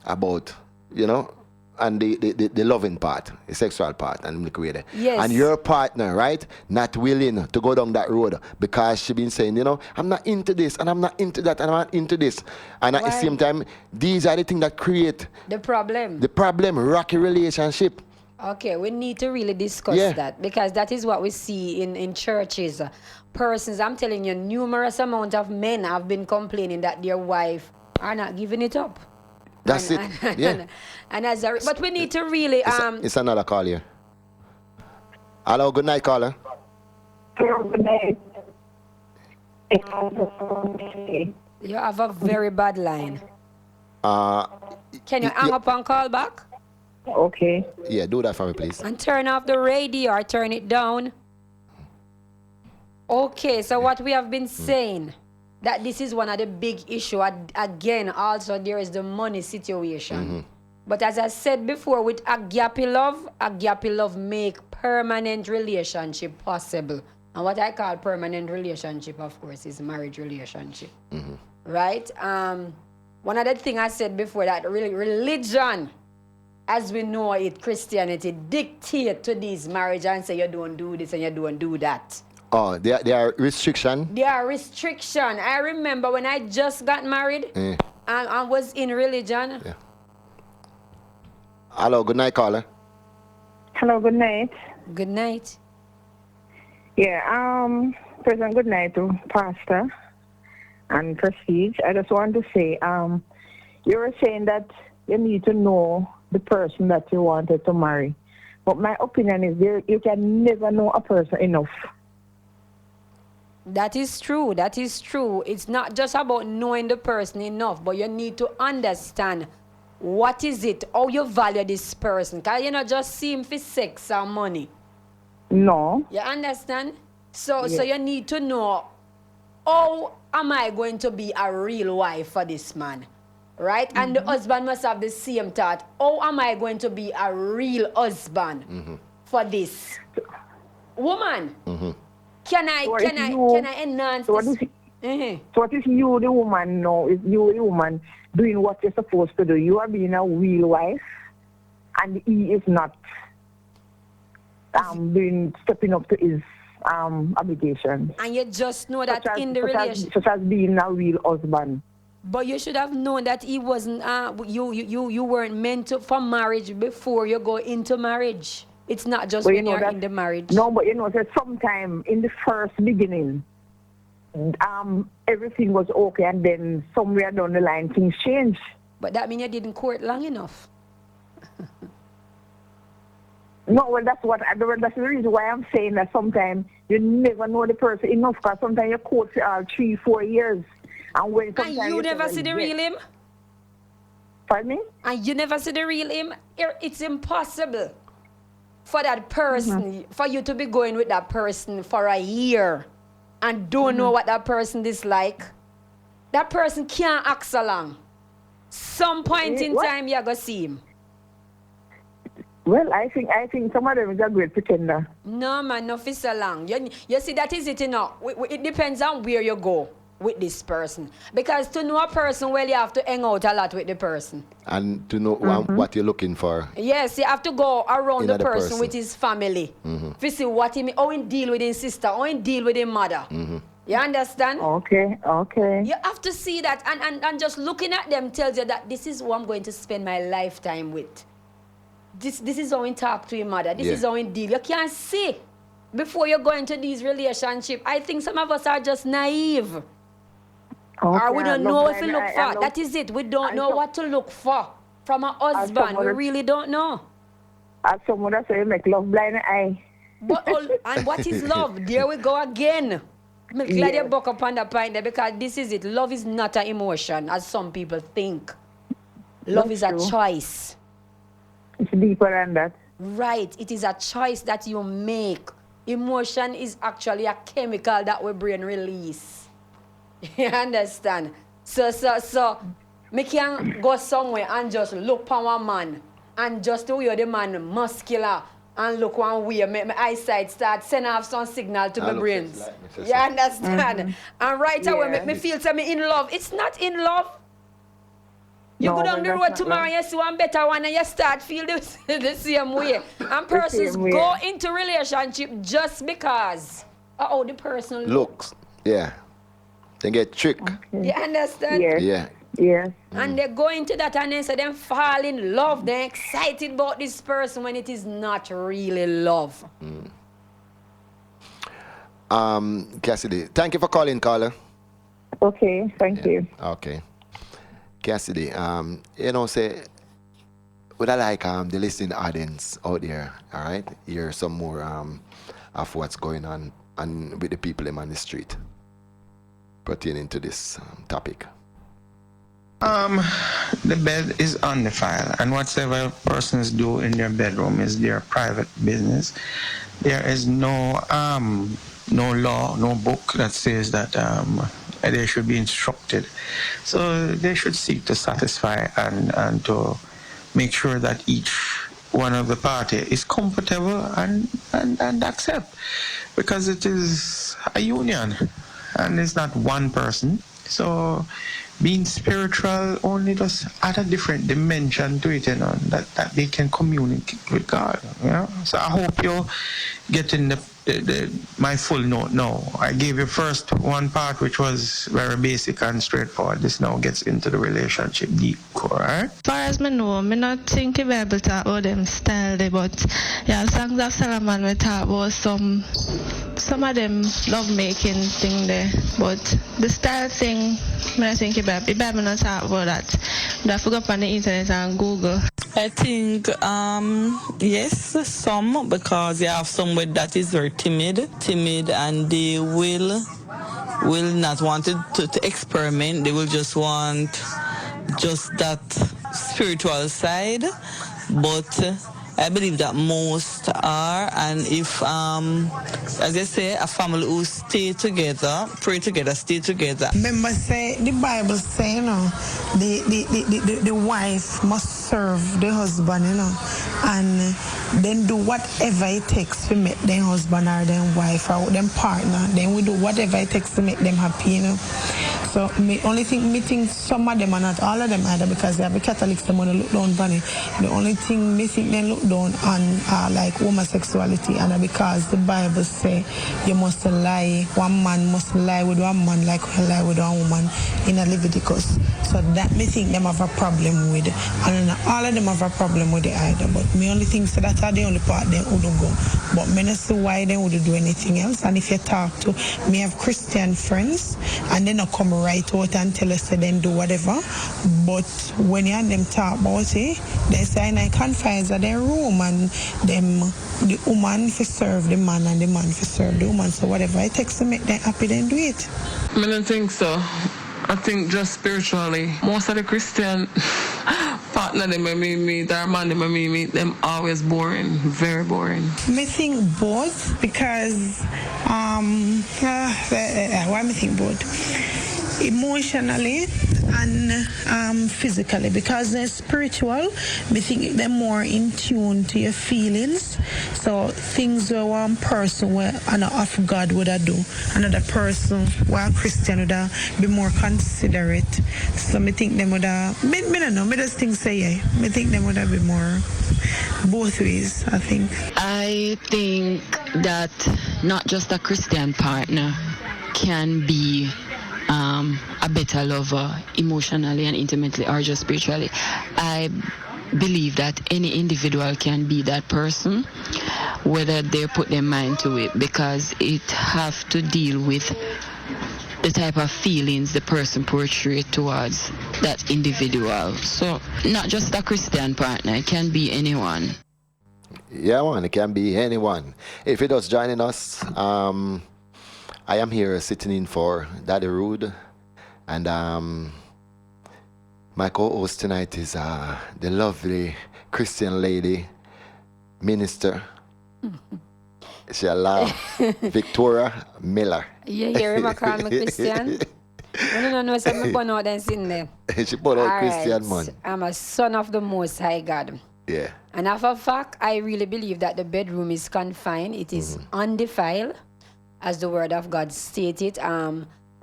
about, you know, and the loving part, the sexual part, and liquid. Yes. And your partner, right, not willing to go down that road because she been saying, you know, I'm not into this, and I'm not into that, and I'm not into this. And at the same time, these are the things that create the problem. The problem, rocky relationship. Okay, we need to really discuss that, because that is what we see in churches. Persons, I'm telling you, numerous amount of men have been complaining that their wife are not giving it up. That's it. Yeah. And as but we need to really it's another call here. Hello, good night, caller. Hello, good night. You have a very bad line. Can you hang up and call back? Okay. Yeah, do that for me, please. And turn off the radio or turn it down. Okay, so what we have been saying, that this is one of the big issues. Again, also there is the money situation. But as I said before, with agape love make permanent relationship possible. And what I call permanent relationship, of course, is marriage relationship. Right? One of the things I said before, that really religion, as we know it, Christianity, dictate to these marriage and say you don't do this and you don't do that. Oh, there are restrictions? There are restrictions. I remember when I just got married and I was in religion. Yeah. Hello, good night, caller. Hello, good night. Good night. Yeah, President, good night to Pastor and Prestige. I just want to say, you were saying that you need to know the person that you wanted to marry. But my opinion is you can never know a person enough. That is true. That is true. It's not just about knowing the person enough, but you need to understand what is it, how you value this person. Because you not just see him for sex or money. No. You understand? So you need to know, how am I going to be a real wife for this man? Right? And the husband must have the same thought. How am I going to be a real husband for this woman? Can I enhance this? So what if you, the woman, know, is you, the woman, doing what you're supposed to do? You are being a real wife, and he is not stepping up to his obligations. And you just know that in the relationship. Such as being a real husband. But you should have known that he wasn't. You weren't meant to, for marriage before you go into marriage. It's not just when you're in the marriage. No, but that sometime in the first beginning, everything was okay, and then somewhere down the line things changed. But that means you didn't court long enough. No, well, that's the reason why I'm saying that sometimes you never know the person enough, because sometimes you court 3-4 years. And you never see the real him? Pardon me? And you never see the real him? It's impossible for that person, for you to be going with that person for a year and don't know what that person is like. That person can't act along. Some point in time, you're going to see him. Well, I think some of them is a great pretender. No, man, no for so long. You see, that is it, It depends on where you go with this person. Because to know a person, well, you have to hang out a lot with the person. And to know what you're looking for. Yes, you have to go around the person with his family. To see how he deal with his sister, how he deal with his mother. You understand? Okay. You have to see that, and just looking at them tells you that this is who I'm going to spend my lifetime with. This is how he talk to your mother. This is how he deal. You can't see before you go into these relationships. I think some of us are just naive. Or we don't know what to look for. That is it. We don't know what to look for from a husband. We really don't know. As someone that say you make love blind eye. And what is love? There we go again. I'm glad you buck up on that point there, because this is it. Love is not an emotion, as some people think. Love is a choice. It's deeper than that. Right. It is a choice that you make. Emotion is actually a chemical that we brain release. You understand? So, me can go somewhere and just look for one man and just to hear the man muscular and look one way, my eyesight start send off some signal to my brains. You understand? And right away make me feel to me in love. It's not in love. You go down the road tomorrow, you see one better one, and you start feel the same way. And persons go into relationship just because the person looks. Yeah. They get tricked. Okay. You understand? Yes. And they go into that and then they fall in love. They're excited about this person when it is not really love. Cassidy, thank you for calling, caller. Okay, thank you. Okay. Cassidy, say, would I like the listening audience out there, all right, hear some more of what's going on and with the people on the street pertaining to this topic? The bed is undefiled, and whatever persons do in their bedroom is their private business. There is no law, no book that says that they should be instructed. So they should seek to satisfy and to make sure that each one of the party is comfortable and accept, because it is a union and it's not one person. So being spiritual only just add a different dimension to it, that they can communicate with God. So I hope you're getting my full note now. I gave you first one part which was very basic and straightforward. This now gets into the relationship deep core, right? As far as I know, I not think the Bible talk about them style there, but Songs of Solomon we talk about some of them love making thing there. But the style thing, I think the Bible not talk about that. I forgot on the internet and Google. I think yes, some, because you have some that is very timid, and they will not want to experiment. They will just want just that spiritual side. But I believe that most are, and if, as I say, a family who stay together, pray together, stay together. Remember, say the Bible say, the wife must serve the husband, and then do whatever it takes to make their husband or their wife or their partner. Then we do whatever it takes to make them happy, So only thing me think some of them are not all of them either, because they have the Catholics them wanna look down on it. The only thing me think they look down on like homosexuality, and because the Bible say you must lie, one man must lie with one man like we lie with one woman in a Leviticus. So that me think them have a problem with, and all of them have a problem with it either. But me only think so that are the only part they would go. But me not see why they would do anything else. And if you talk to me, have Christian friends, and they not come right out and tell us that they do whatever. But when you and them talk about it, they say in a confines of their room, and the woman for serve the man and the man for serve the woman. So whatever it takes to make them happy, then do it. I don't think so. I think just spiritually, most of the Christian partner them I meet, or man them I meet, them always boring, very boring. I think both, because why I think both? Emotionally and physically, because they're spiritual, I think they're more in tune to your feelings. So things where one person where an of God would do, another person where a Christian would be more considerate. So I think them would me don't know, I just think say yeah. I think them would be more both ways, I think. I think that not just a Christian partner can be a better lover emotionally and intimately or just spiritually. I believe that any individual can be that person, whether they put their mind to it, because it have to deal with the type of feelings the person portrays towards that individual. So not just a Christian partner, it can be anyone. Yeah, man, it can be anyone. If you're just joining us, I am here sitting in for Daddy Rude, and my co-host tonight is the lovely Christian lady, minister. She laugh, Victoria Miller. You hear him call me Christian? No, so I'm born out and sin there. She put out Christian, man. I'm a son of the Most High God. Yeah. And as a fact, I really believe that the bedroom is confined. It is undefiled, as the word of God stated.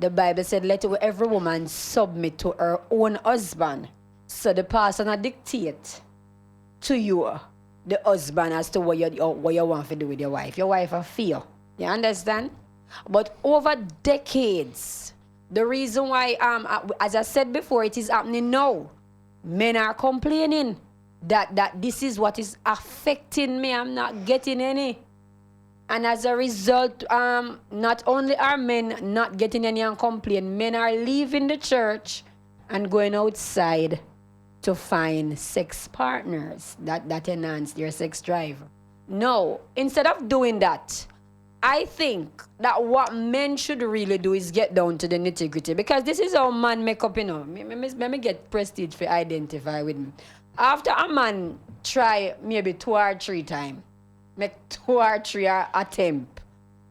The Bible said, let every woman submit to her own husband. So the pastor not dictate to you, the husband, as to what you want to do with your wife. Your wife a fear. You understand? But over decades, the reason why, as I said before, it is happening now. Men are complaining that this is what is affecting me. I'm not getting any. And as a result, not only are men not getting any and complain, men are leaving the church and going outside to find sex partners that enhance their sex drive. No, instead of doing that, I think that what men should really do is get down to the nitty-gritty, because this is how man make up, Let me get prestige to identify with me. After a man try maybe 2 or 3 times, make 2 or 3 attempt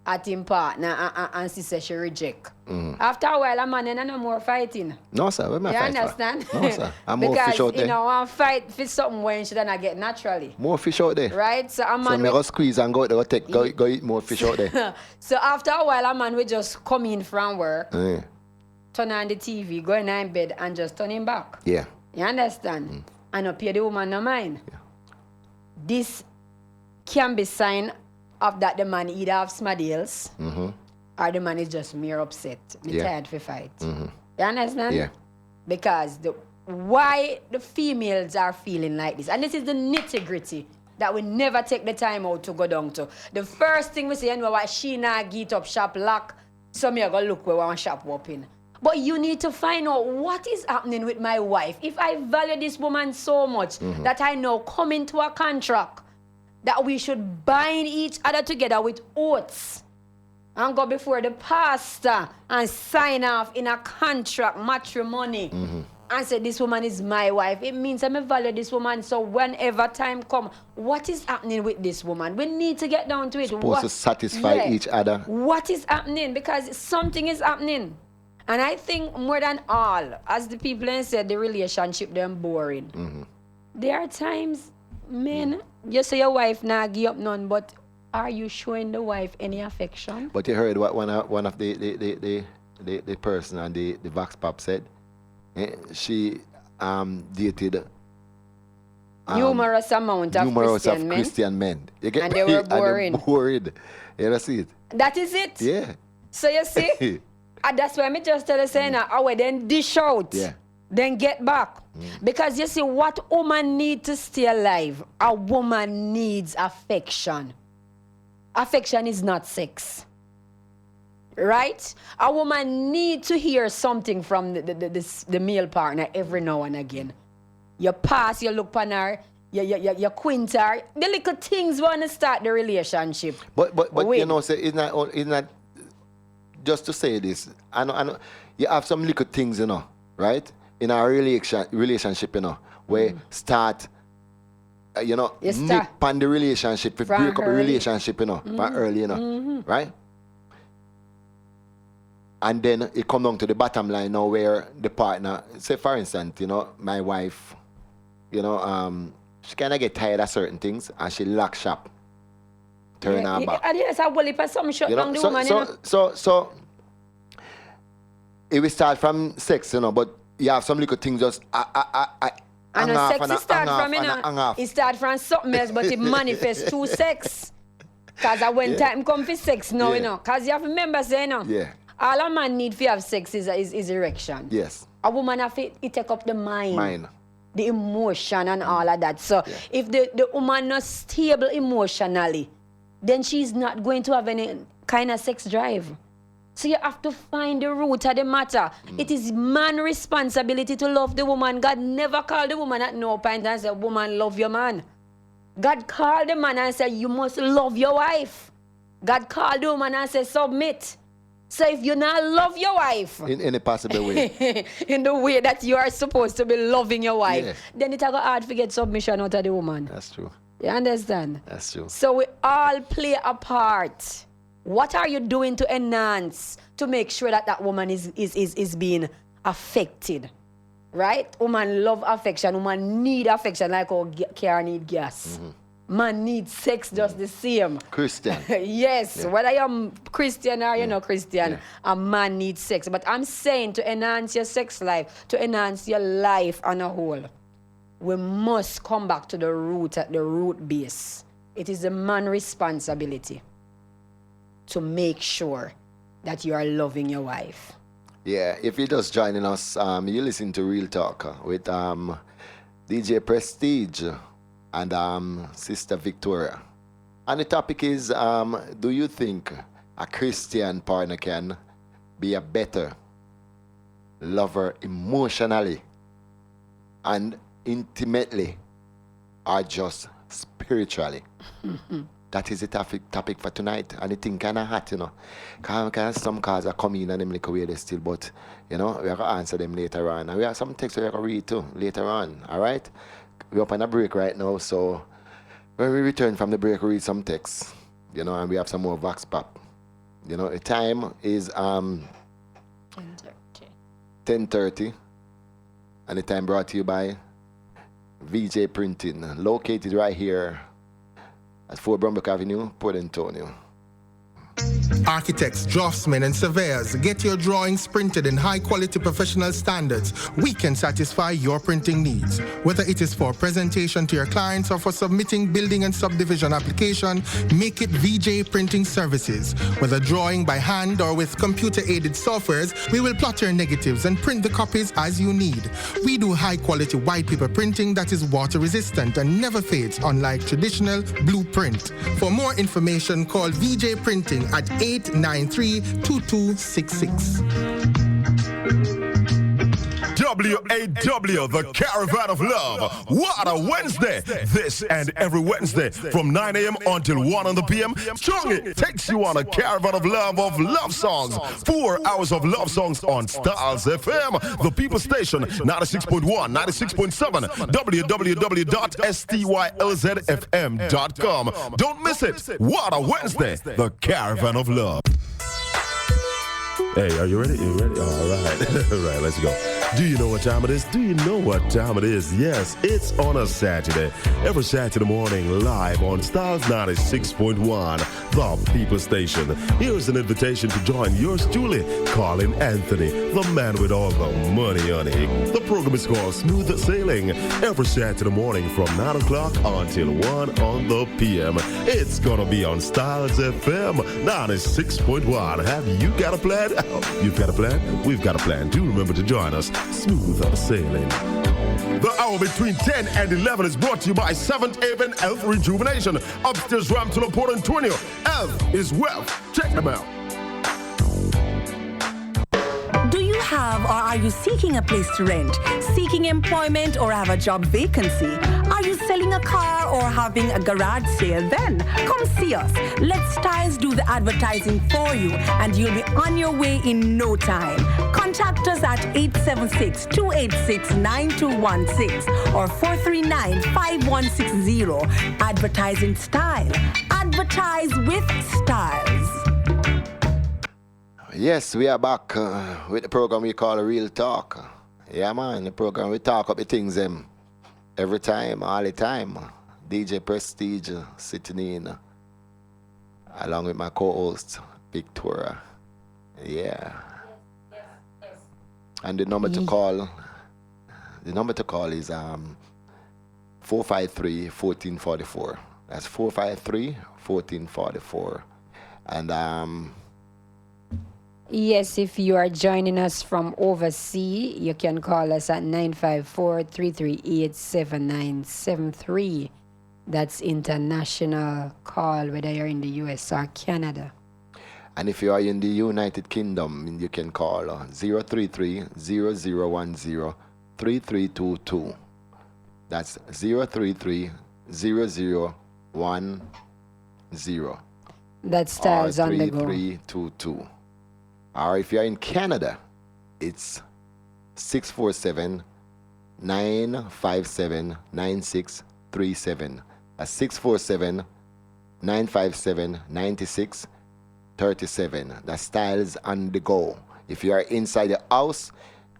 at him partner and she says she reject. After a while, a man ain't no more fighting. No, sir. Where you understand? For? No, sir. I'm more fish out there. Because, one fight for something when she don't get naturally. More fish out there. Right? So a man... So, go squeeze and go eat more fish out there. So after a while, a man will just come in from work, turn on the TV, go in bed and just turn him back. Yeah. You understand? And not pay the woman no mind. Yeah. This can be sign of that the man either have smadales or the man is just mere upset, tired for fight. You understand? Yeah. Because why the females are feeling like this, and this is the nitty-gritty that we never take the time out to go down to. The first thing we say, why she not get up shop lock, so me go look where one shop open. But you need to find out what is happening with my wife. If I value this woman so much that I know come into a contract that we should bind each other together with oaths and go before the pastor and sign off in a contract, matrimony, and say this woman is my wife. It means I value this woman. So whenever time come, what is happening with this woman? We need to get down to it. Supposed to satisfy each other. What is happening? Because something is happening. And I think more than all, as the people said, the relationship them boring. There are times, men, you say your wife not give up none, but are you showing the wife any affection? But you heard what one of the the person and the Vox Pop said, she dated numerous amount of Christian men. You get and they were boring. And bored. You know, see it? That is it? Yeah. So you see, that's why me just tell you saying, then dish out. Yeah. Then get back. Because you see, what woman need to stay alive, a woman needs affection. Affection is not sex. Right? A woman needs to hear something from the male partner every now and again. You pass, you look on her, you quint her. The little things want to start the relationship. But you know, say it's not just to say this. I know you have some little things, you know, right? In our relationship, you know, where start, nip on the relationship, if break up the relationship, you know, from early, you know, right? And then it come down to the bottom line now where the partner, say for instance, you know, my wife, you know, she kind of get tired of certain things and she lock shop, turn her back. Yes, I will if some shut down the woman, So it will start from sex, you know, but you have some little things just and sex it start from something else, but it manifests through sex. Because when time come for sex now, you know, because you have to remember saying, you know, all a man need to have sex is erection. Yes. A woman have to take up the mind. The emotion and all of that. So if the woman not stable emotionally, then she's not going to have any kind of sex drive. So you have to find the root of the matter. It is man's responsibility to love the woman. God never called the woman at no point and said, woman, love your man. God called the man and said, you must love your wife. God called the woman and said, submit. So if you not love your wife in any possible way, in the way that you are supposed to be loving your wife, then it's hard to get submission out of the woman. That's true. You understand? That's true. So we all play a part. What are you doing to enhance, to make sure that that woman is being affected? Right? Woman love affection. Woman need affection like how car need gas. Man needs sex just the same. Christian. Yes. Whether you're Christian or you're not Christian, a man needs sex. But I'm saying to enhance your sex life, to enhance your life on a whole, we must come back to the root, at the root base. It is a man's responsibility to make sure that you are loving your wife. Yeah, if you're just joining us, you listen to Real Talk with DJ Prestige and Sister Victoria. And the topic is, do you think a Christian partner can be a better lover emotionally and intimately or just spiritually? That is the topic for tonight. And the thing kind of hot, you know. Because some cars are coming and them like away they still, but, you know, we are going to answer them later on. And we have some texts we are going to read too later on, all right? We're up on a break right now, so when we return from the break, we read some texts, you know, and we have some more Vox Pop. You know, the time is 10:30, and the time brought to you by VJ Printing, located right here at 4 Brumbrook Avenue, Port Antonio. Architects, draftsmen, and surveyors, get your drawings printed in high-quality professional standards. We can satisfy your printing needs. Whether it is for presentation to your clients or for submitting building and subdivision application, make it VJ Printing Services. Whether drawing by hand or with computer-aided softwares, we will plot your negatives and print the copies as you need. We do high-quality white paper printing that is water-resistant and never fades, unlike traditional blueprint. For more information, call VJ Printing at 893-2266. WAW, the Caravan of Love. What a Wednesday! This and every Wednesday from 9 a.m. until 1 p.m. Strong takes you on a caravan of love songs. 4 hours of love songs on Styles FM, the People Station, 96.1, 96.7, www.stylzfm.com. Don't miss it. What a Wednesday! The Caravan of Love. Hey, are you ready? You ready? All right. All right, let's go. Do you know what time it is? Do you know what time it is? Yes, it's on a Saturday. Every Saturday morning, live on Styles 96.1, the People Station. Here's an invitation to join yours truly, Colin Anthony, the man with all the money, honey. The program is called Smooth Sailing. Every Saturday morning from 9 o'clock until 1 on the PM. It's gonna be on Styles FM 96.1. Have you got a plan? Oh, you've got a plan? We've got a plan. Do remember to join us. Smooth Sailing. The hour between 10 and 11 is brought to you by 7th Haven Health Rejuvenation. Upstairs Ramton, Port Antonio. Health is wealth. Check them out. Do you have or are you seeking a place to rent, seeking employment or have a job vacancy? Are you selling a car or having a garage sale? Then come see us. Let Styles do the advertising for you and you'll be on your way in no time. Contact us at 876-286-9216 or 439-5160. Advertising Style. Advertise with Styles. Yes, we are back with the program we call Real Talk. Yeah, man, the program we talk up the things every time, all the time. DJ Prestige sitting in along with my co-host Victoria. Yeah. And the number to call is 453-1444. That's 453-1444. And yes, if you are joining us from overseas, you can call us at 954-338-7973. That's international call, whether you're in the US or Canada. And if you are in the United Kingdom, you can call 033-0010-3322. That's 033-0010. That Styles on the go. 3322. Or if you're in Canada, it's 647-957-9637. That's 647-957-9637. That's Styles on the go. If you are inside the house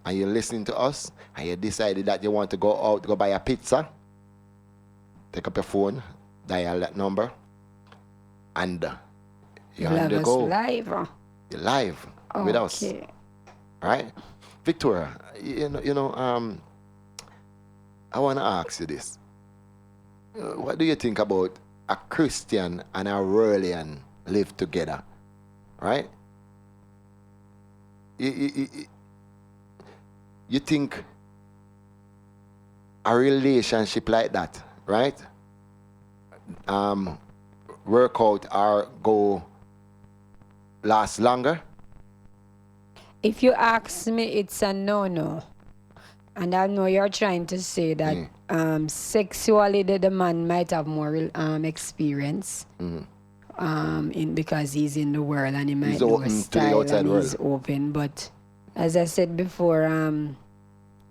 and you're listening to us and you decided that you want to go out, go buy a pizza, take up your phone, dial that number, and you're on the go. Live. You're live. With us, right? Victoria, I want to ask you this. What do you think about a Christian and a Ruralian live together, right? You think a relationship like that, right? Work out or go last longer? If you ask me, it's a no-no. And I know you're trying to say that sexually the man might have more experience because he's in the world and he might know a style and he's open. But as I said before,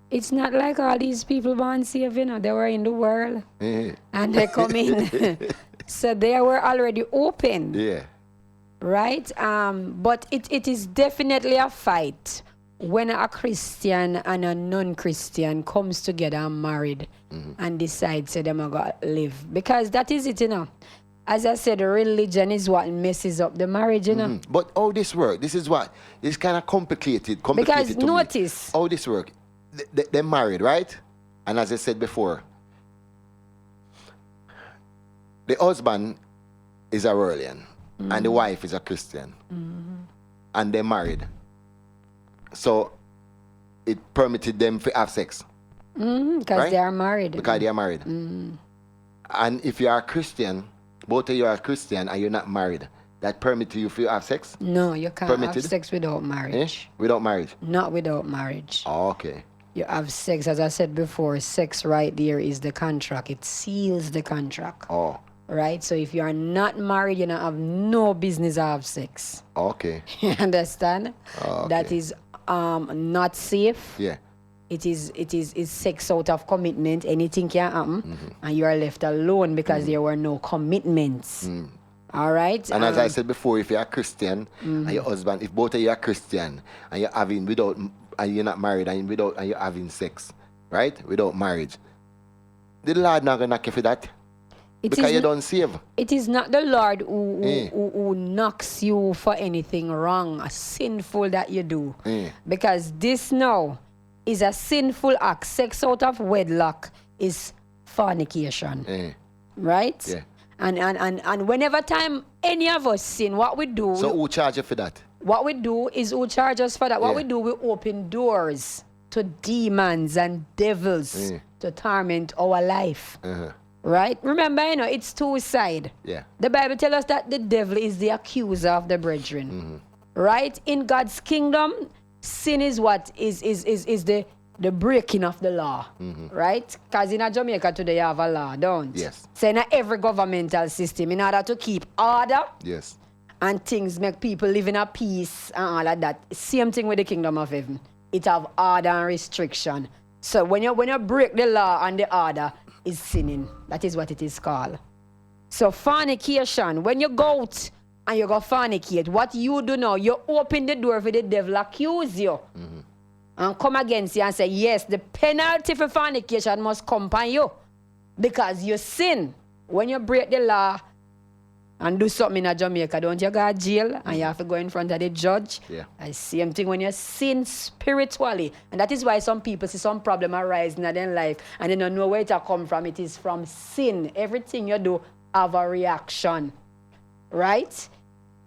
it's not like all these people born safe, they were in the world and they come in. So they were already open. Yeah. Right? But it is definitely a fight when a Christian and a non-Christian comes together and married and decides they're going to live. Because that is it, As I said, religion is what messes up the marriage, But how this work? This is what? It's kind of complicated because notice. How this work? They're married, right? And as I said before, the husband is a Ruralian. And the wife is a Christian. And they're married. So it permitted them to have sex. Because they are married. Because they are married. And if you are a Christian, both of you are Christian and you're not married, that permits you to have sex? No, you can't have sex without marriage. Without marriage? Not without marriage. Oh, okay. You have sex, as I said before, sex right there is the contract. It seals the contract. Oh. Right? So if you are not married, you don't have no business to have sex. Okay. You understand? Okay. That is not safe. Yeah. It is sex out of commitment. Anything can happen. And you are left alone because there were no commitments. All right? And as I said before, if you're a Christian and your husband, if both of you are Christian and you're having without you're not married and you're having sex, right? Without marriage. The Lord not gonna knock you for that. Because you don't save. It is not the Lord who knocks you for anything wrong, sinful that you do. Because this now is a sinful act. Sex out of wedlock is fornication. Right? Yeah. And whenever time any of us sin, what we do... So who charge you for that? What we do is who charge us for that. What we do, we open doors to demons and devils to torment our life. Right? Remember, it's two sides. Yeah. The Bible tells us that the devil is the accuser of the brethren. Right? In God's kingdom, sin is what is the breaking of the law. Right? Because in Jamaica today you have a law, don't? Yes. So in every governmental system, in order to keep order, yes, and things make people live in a peace and all of that. Same thing with the kingdom of heaven. It have order and restriction. So when you break the law and the order, is sinning. That is what it is called. So fornication, when you go out and you go fornicate, what you do now, you open the door for the devil accuse you and come against you and say, yes, the penalty for fornication must come upon you because you sin. When you break the law and do something in Jamaica, don't you go to jail and you have to go in front of the judge? Yeah. The same thing when you sin spiritually. And that is why some people see some problem arising in their life and they don't know where it come from. It is from sin. Everything you do have a reaction. Right?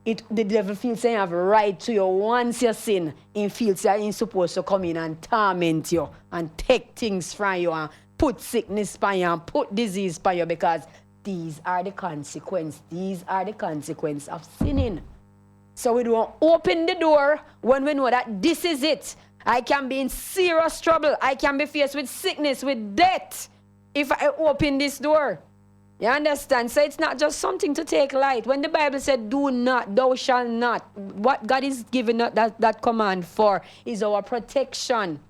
The devil feels you have a right to you once you sin. He feels that he's supposed to come in and torment you and take things from you and put sickness upon you and put disease upon you because these are the consequences. These are the consequences of sinning. So we don't open the door when we know that this is it. I can be in serious trouble. I can be faced with sickness, with death, if I open this door. You understand? So it's not just something to take light. When the Bible said, do not, thou shalt not, what God is giving that command for is our protection.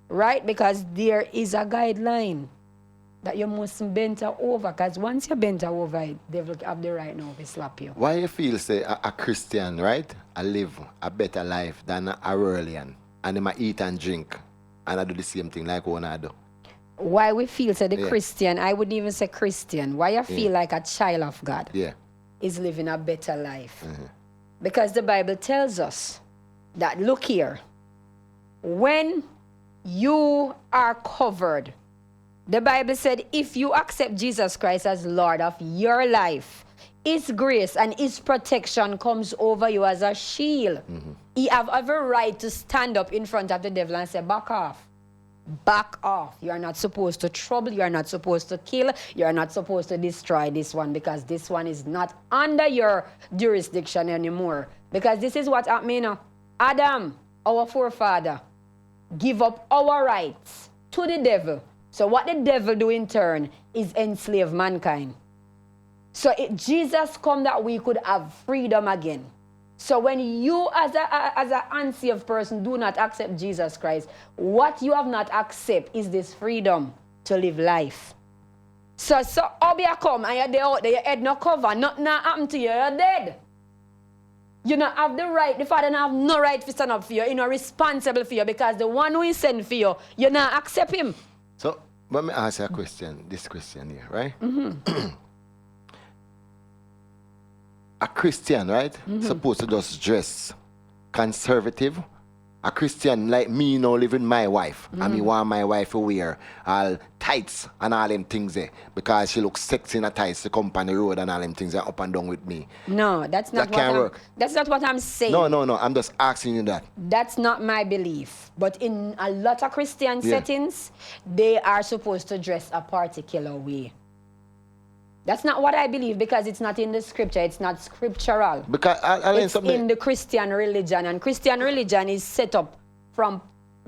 Right? Because there is a guideline that you mustn't bend over, because once you bend over, the devil have the right now to slap you. Why you feel say a Christian, right? I live a better life than a Aurelian, and them I eat and drink, and I do the same thing like one I do. Why we feel say the Christian, I wouldn't even say Christian. Why you feel like a child of God is living a better life? Because the Bible tells us that, look here, when you are covered, the Bible said, if you accept Jesus Christ as Lord of your life, His grace and His protection comes over you as a shield. He have every right to stand up in front of the devil and say, back off. Back off. You are not supposed to trouble. You are not supposed to kill. You are not supposed to destroy this one because this one is not under your jurisdiction anymore. Because this is what happened. Adam, our forefather, give up our rights to the devil. So what the devil do in turn is enslave mankind. So Jesus come that we could have freedom again. So when you as an unsaved person do not accept Jesus Christ, what you have not accept is this freedom to live life. So Obia come and you're there out there, your head no cover, nothing happen to you, you're dead. You don't have the right, the Father don't have no right to stand up for you, you're not responsible for you because the one who is sent for you, you not accept him. So let me ask you a question, this question here, right? A Christian, right, supposed to just dress conservative. A Christian like me now live with my wife. And me want my wife to wear all tights and all them things there because she looks sexy in a tights to come on the road and all them things there up and down with me. No, that's not that's not what I'm saying. No, I'm just asking you that. That's not my belief. But in a lot of Christian settings, they are supposed to dress a particular way. That's not what I believe because it's not in the scripture. It's not scriptural. Because it's in the Christian religion. And Christian religion is set up from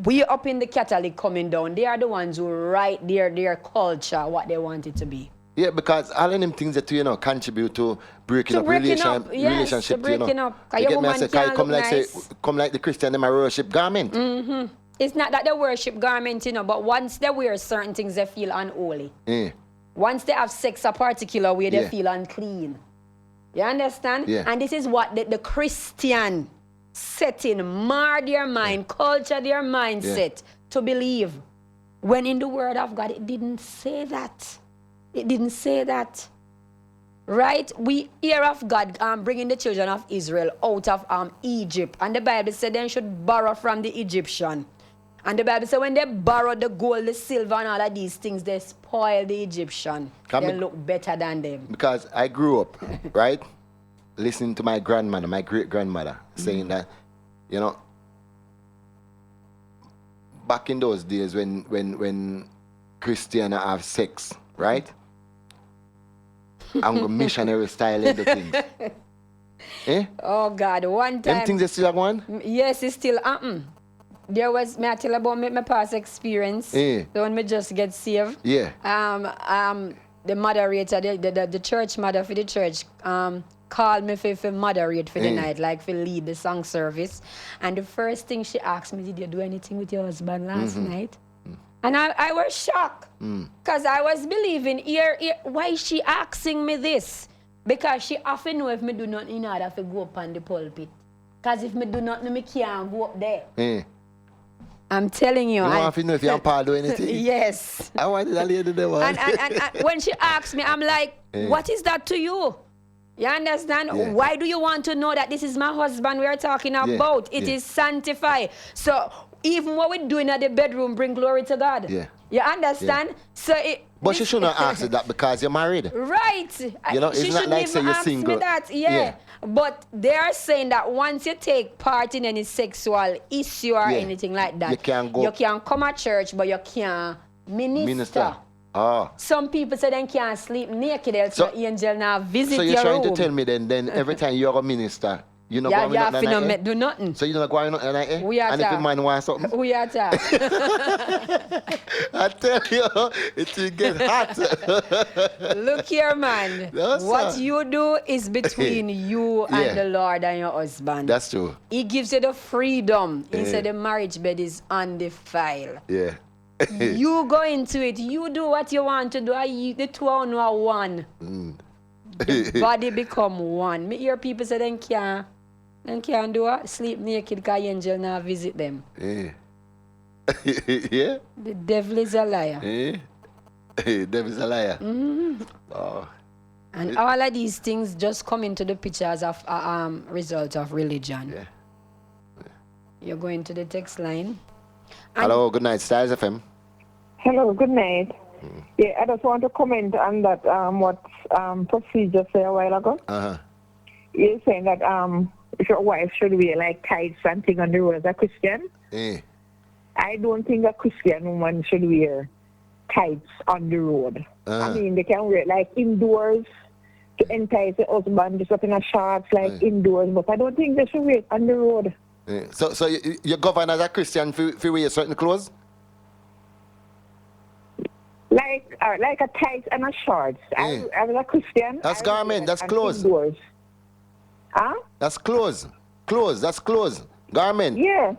way up in the Catholic coming down. They are the ones who write their culture, what they want it to be. Yeah, because all of them things that contribute to breaking up relationship. To breaking up. You get me? I say, come like the Christian, them a worship garment. It's not that they worship garment, but once they wear certain things, they feel unholy. Once they have sex a particular way, they feel unclean. You understand? Yeah. And this is what the Christian setting, mar their mind, culture their mindset to believe. When in the Word of God, it didn't say that. It didn't say that. Right? We hear of God bringing the children of Israel out of Egypt. And the Bible said they should borrow from the Egyptian. And the Bible said when they borrowed the gold, the silver, and all of these things, they spoil the Egyptian. They look better than them. Because I grew up, right, listening to my grandmother, my great-grandmother, saying that, you know, back in those days when Christians have sex, right? I'm going missionary style of the things. Eh? Oh, God. One time. Them things they still have one? Yes, it's still, There was, may I tell about my past experience? The when me just get saved. Yeah. The moderator, the church mother for the church, called me for moderate for the night, like for lead the song service. And the first thing she asked me, did you do anything with your husband last night? And I was shocked. Because I was believing, why is she asking me this? Because she often know if me do nothing in order to go up on the pulpit. Because if me do nothing, me can't go up there. I'm telling you. You don't have to know if you're Paul do anything? Yes. I wanted that lady there. And when she asked me, I'm like, what is that to you? You understand? Yeah. Why do you want to know that this is my husband we are talking about? It is sanctified. So even what we're doing at the bedroom bring glory to God. Yeah. You understand? So but she shouldn't have asked that because you're married. Right. You know, it's she not like say you're ask single. me that. Yeah. But they are saying that once you take part in any sexual issue or anything like that, you can go. You can come at church, but you can't minister. Oh. Some people say they can't sleep naked, else the angel now visit your room. So you're trying to tell me then every time you're a minister, you know you have to do nothing. So you're not going on like We are and if a man wants something? We are I tell you, it will get hot. Look here, man. No, what you do is between you and the Lord and your husband. That's true. He gives you the freedom. He said the marriage bed is undefiled. Yeah. You go into it. You do what you want to do. The two are one. The body become one. Me hear people say they can't do it. Sleep naked because angel now visit them. Yeah. Yeah. The devil is a liar. Yeah. The devil is a liar. Oh. And all of these things just come into the picture as a result of religion. Yeah. You're going to the text line. Hello, good night, Styles FM. Hello, good night. Yeah, I just want to comment on that, what Procedure said a while ago. You're saying that if your wife should wear like tights and things on the road as a Christian. I don't think a Christian woman should wear tights on the road. I mean, they can wear like indoors to entice the husband, just up in a shorts like indoors, but I don't think they should wear it on the road. So you govern as a Christian if you wear certain clothes? Like a tights and a shorts. As a Christian. That's garment, that's clothes. Indoors. Huh? That's clothes. That's clothes. Garment. Yeah.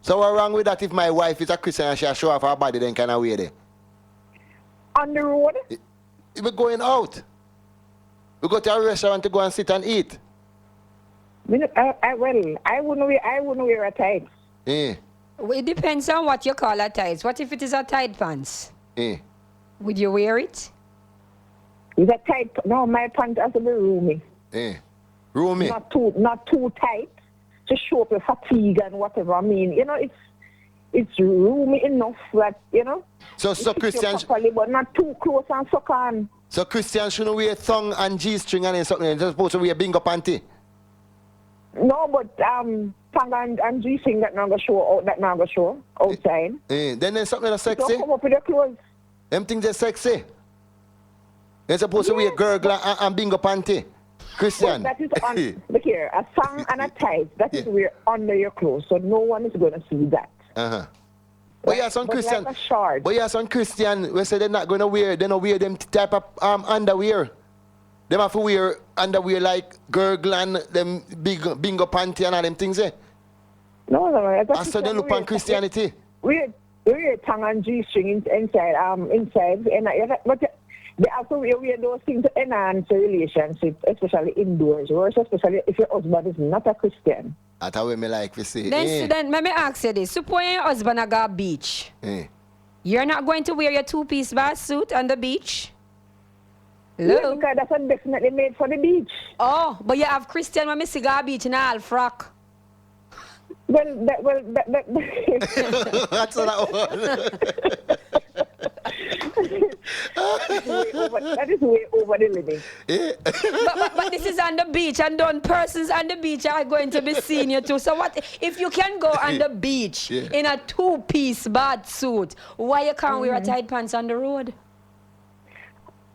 So what's wrong with that if my wife is a Christian and she show off her body, then can I wear it? On the road? If we're going out. We go to a restaurant to go and sit and eat. I wouldn't wear a tights. Well, it depends on what you call a tights. What if it is a tight pants? Would you wear it? Is a tight? No, my pants has to be roomy. Roomy? Not too tight to show up your fatigue and whatever. I mean, you know, it's roomy enough that, you know. So Christians, properly, but not too close and suck on. So Christians shouldn't wear thong and G-string and something. They're supposed to wear bingo panty. No, but tongue and G-string that not gonna show outside. Then there's something that's sexy. Don't come up with your clothes. Them things are sexy. They're supposed to wear gurgler and bingo panty. Christian. But that is on. Look here, a thong and a tie. That is wear under your clothes, so no one is gonna see that. But yeah, some Christian. Like a short. But yeah, some Christian we say they're not gonna wear. They don't wear them type of underwear. Them have to wear underwear like gurgle and them big bingo panty and all them things. No. And so they look on Christianity. Wear tongue and G-string inside, and but they also to wear those things to enhance a relationship, especially indoors, or especially if your husband is not a Christian. That's how me like to see. Then let me ask you this. Suppose your husband go to beach. You're not going to wear your two-piece bath suit on the beach? Hello? Yeah, because that's definitely made for the beach. Oh, but you have Christian when me see go beach in a half frock. That's what that was. That is way over the limit. But this is on the beach, and done persons on the beach are going to be seeing you too. So what if you can go on the beach in a two-piece bath suit? Why you can't wear a tight pants on the road?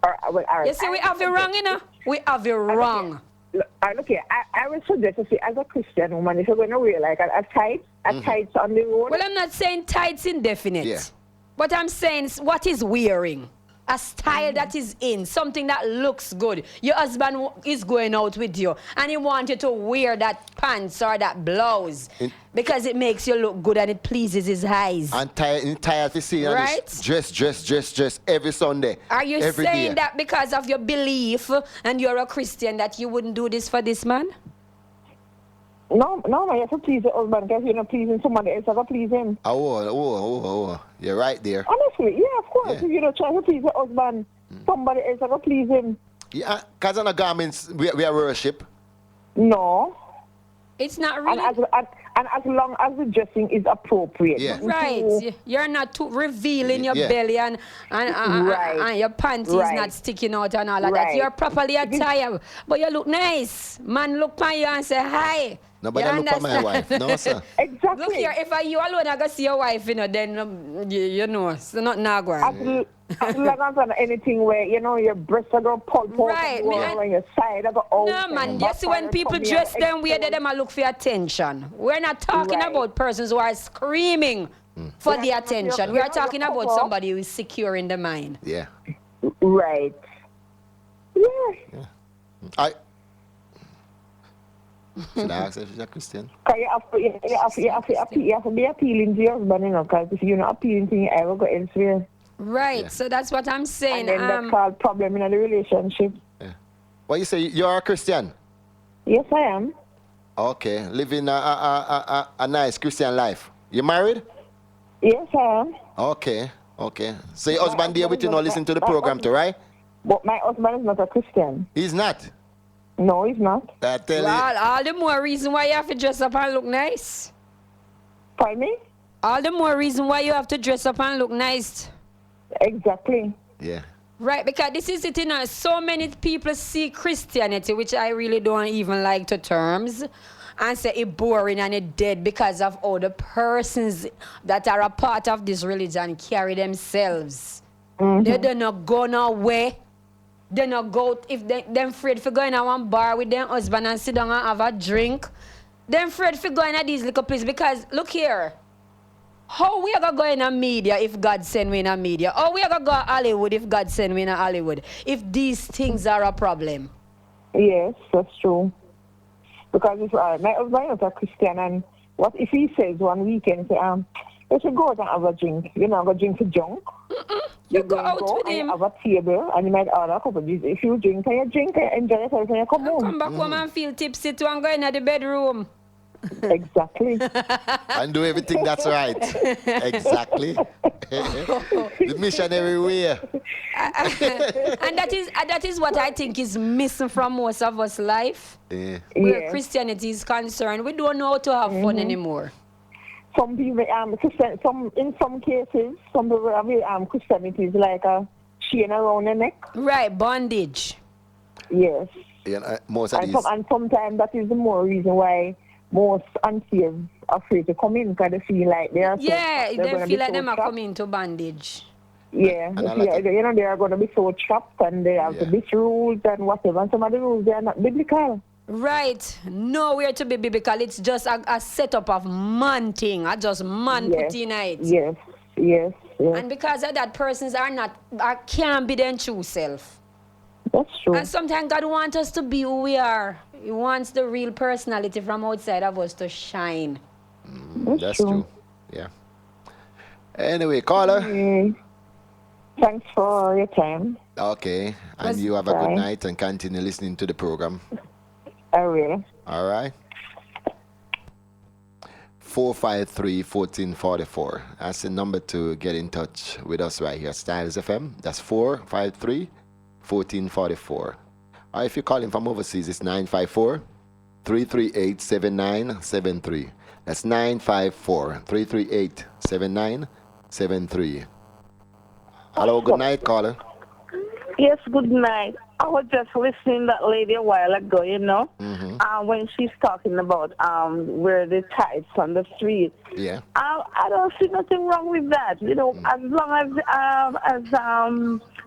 All right. You see, we have you wrong, you know. We have you wrong. Look here, I would suggest to see, as a Christian woman, if you're going to wear like a tights on the road. Well, I'm not saying tights indefinite. But I'm saying what is wearing. A style that is in, something that looks good. Your husband is going out with you, and he wants you to wear that pants or that blouse because it makes you look good and it pleases his eyes. And tired to see, right? Dress every Sunday. Are you saying that because of your belief and you're a Christian that you wouldn't do this for this man? No, you have to please the husband because you're not pleasing somebody else, you have to please him. Oh. You're right there. Honestly, yeah, of course. If you're not trying to please the husband, somebody else, you have to please him. Yeah, because on the garments, we are worship. No. It's not really. And as long as the dressing is appropriate. Yeah. Right. You're not too revealing your belly and your panties not sticking out and all of that. You're properly attired. But you look nice. Man look at you and say, hi. Nobody look at my wife. No, sir. Exactly. Look here, if you alone I go see your wife, then you know, it's not nagwa. As long as anything where, your breasts are going to pulp out on your side, are go no, man, you see when people dress them weird, them I look for attention. We're not talking about persons who are screaming for the attention. We are talking about somebody who is secure in the mind. Yeah. Right. Yeah. Should I ask if she's a Christian? You have to be appealing to your husband, because if you're not appealing to him, I will go elsewhere. Right, so that's what I'm saying. And then that's called problem in the relationship. Yeah. What you say, you're a Christian? Yes, I am. Okay, living a nice Christian life. You married? Yes, I am. Okay. So your husband there with you now listen to the program too, right? But my husband is not a Christian. He's not? No, he's not. All the more reason why you have to dress up and look nice. Pardon me? All the more reason why you have to dress up and look nice. Exactly. Yeah. Right, because this is it, so many people see Christianity, which I really don't even like to terms, and say it's boring and it's dead because of all the persons that are a part of this religion carry themselves. They do not go nowhere. They not go, if they're afraid for going to one bar with their husband and sit down and have a drink, they're afraid for going to these little places because, look here, how we are going to go in a media if God send me in a media? How we are going to go to Hollywood if God send me in a Hollywood? If these things are a problem? Yes, that's true. Because if, my husband is a Christian, and what if he says one weekend, you should go out and have a drink. You're not going to drink for junk. You go out with him. Have a table, and you might order a couple of drinks. If you drink, you enjoy yourself, and you come home. Come back home and feel tipsy too and go in the bedroom. Exactly. And do everything that's right. Exactly. The missionary way. And that is what I think is missing from most of us life. Where Christianity is concerned. We don't know how to have fun anymore. Some people, in some cases, some people, Christianity is like a chain around the neck. Right, bondage. Yes. Yeah, most of and sometimes that is the more reason why most unsaved are afraid to come in because they feel like they are they feel like they are coming into bondage. Yeah, they are going to be so trapped and they have these rules and whatever. And some of the rules, they are not biblical. Right. Nowhere to be biblical. It's just a setup of man thing. Just man put in it. Yes. And because of that, persons can't be their true self. That's true. And sometimes God wants us to be who we are. He wants the real personality from outside of us to shine. That's true. Yeah. Anyway, caller. Thanks for your time. Okay. And you have a good night and continue listening to the program. I will. All right. 453-1444. That's the number to get in touch with us right here, Styles FM. That's 453-1444. Or if you're calling from overseas, it's 954-338-7973. That's 954-338-7973. Hello, good night, caller. Yes, good night. I was just listening to that lady a while ago, you know, when she's talking about where the tithes on the street. Yeah. I don't see nothing wrong with that, you know, as long as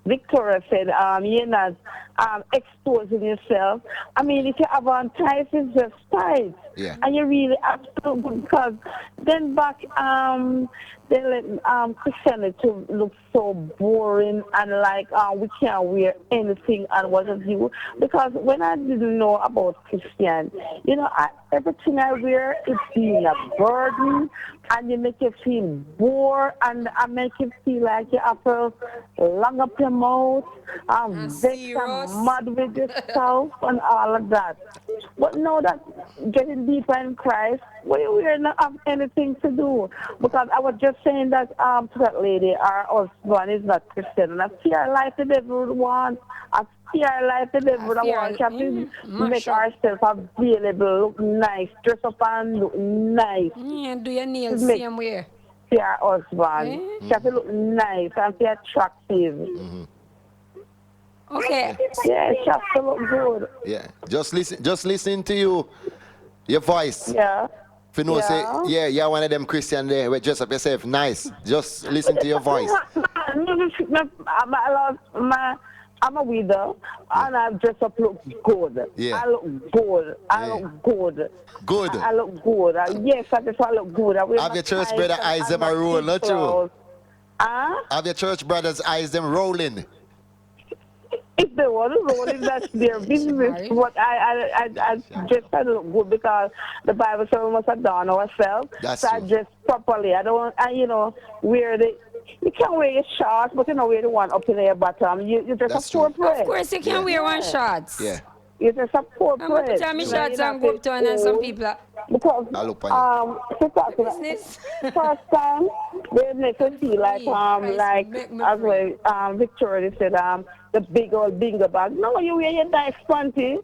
Victoria said, you're not exposing yourself. I mean, if you have on tithes, it's just tithes. Yeah. And you really have to, because then back, they let Christianity look so boring and like we can't wear anything and what have you. Because when I didn't know about Christian, you know, everything I wear is being a burden, and you make you feel bored, and I make you feel like you have to long up your mouth, vex and mad with yourself and all of that. But now that getting deeper in Christ, we don't have anything to do. Because I was just saying that to that lady, our husband is not Christian, and I see our life the devil would want. I see our life the devil would want. We have to make ourselves available, look nice, dress up and look nice. Yeah, do your nails same way. See our husband. She have to look nice and be attractive. Okay. Yeah, she has to look good. Yeah. Just listen to your voice. Yeah. If you know, say, you're one of them Christian there, we dress up yourself nice. Just listen to your voice. I'm a widow, and I dress up look good. Yeah. I look good. I look good. Good. I look good. Yes, I just look good. Have your church brother eyes them a roll, not you? Have your church brothers eyes them rolling? If they want to roll it, that's their business. But I just try to look good because the Bible says we must adorn ourselves. So I dress properly. I don't, wear the. You can wear your shorts, but you don't wear the one up in your bottom. You just appropriate. Of course, you can wear one shorts. Yeah. You just appropriate. I'm going to put on my shorts and go up to and some people. Because business. First time they make us feel like as well Victoria said the big old bingo bag. No, you wear your nice panty.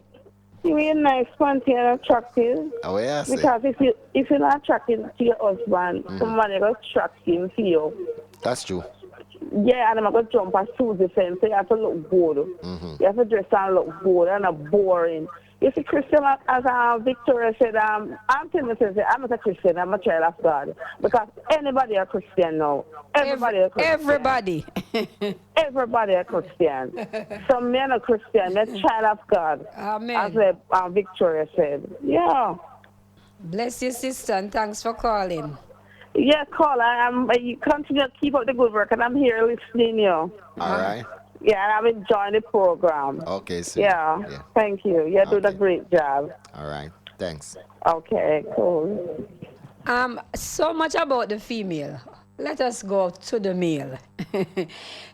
You wear nice panty and attractive. Oh yeah. Because if you're not attractive to your husband, somebody will attract him to you. That's true. Yeah, and I'm going to jump as Susie said, so you have to look good. You have to dress and look good and not boring. You see, Christian, as Victoria said, I'm telling you, I'm not a Christian, I'm a child of God. Because anybody a Christian now. Everybody a Christian. Everybody. Everybody a Christian. So me a Christian, I'm a child of God. Amen. As Victoria said. Yeah. Bless you, sister, and thanks for calling. Yeah, call. You continue to keep up the good work, and I'm here listening you. All right. Yeah, and I'm enjoying the program. Okay, so yeah. Thank you. You do a great job. All right. Thanks. Okay, cool. So much about the female. Let us go to the male.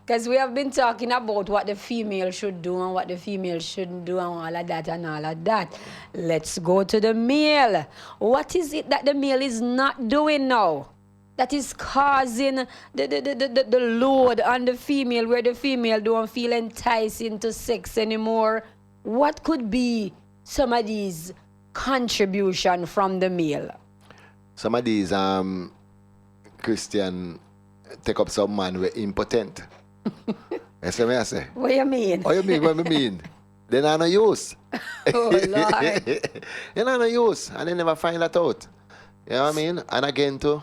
Because we have been talking about what the female should do and what the female shouldn't do and all of that and all of that. Let's go to the male. What is it that the male is not doing now that is causing the load on the female, where the female don't feel enticing to sex anymore? What could be some of these contributions from the male? Some of these Christian take up some man were impotent. That's what I say. What you mean? What you mean? What I mean? They're not no use. Oh, Lord. They're not no use. And they never find that out. You know what I mean? And again too.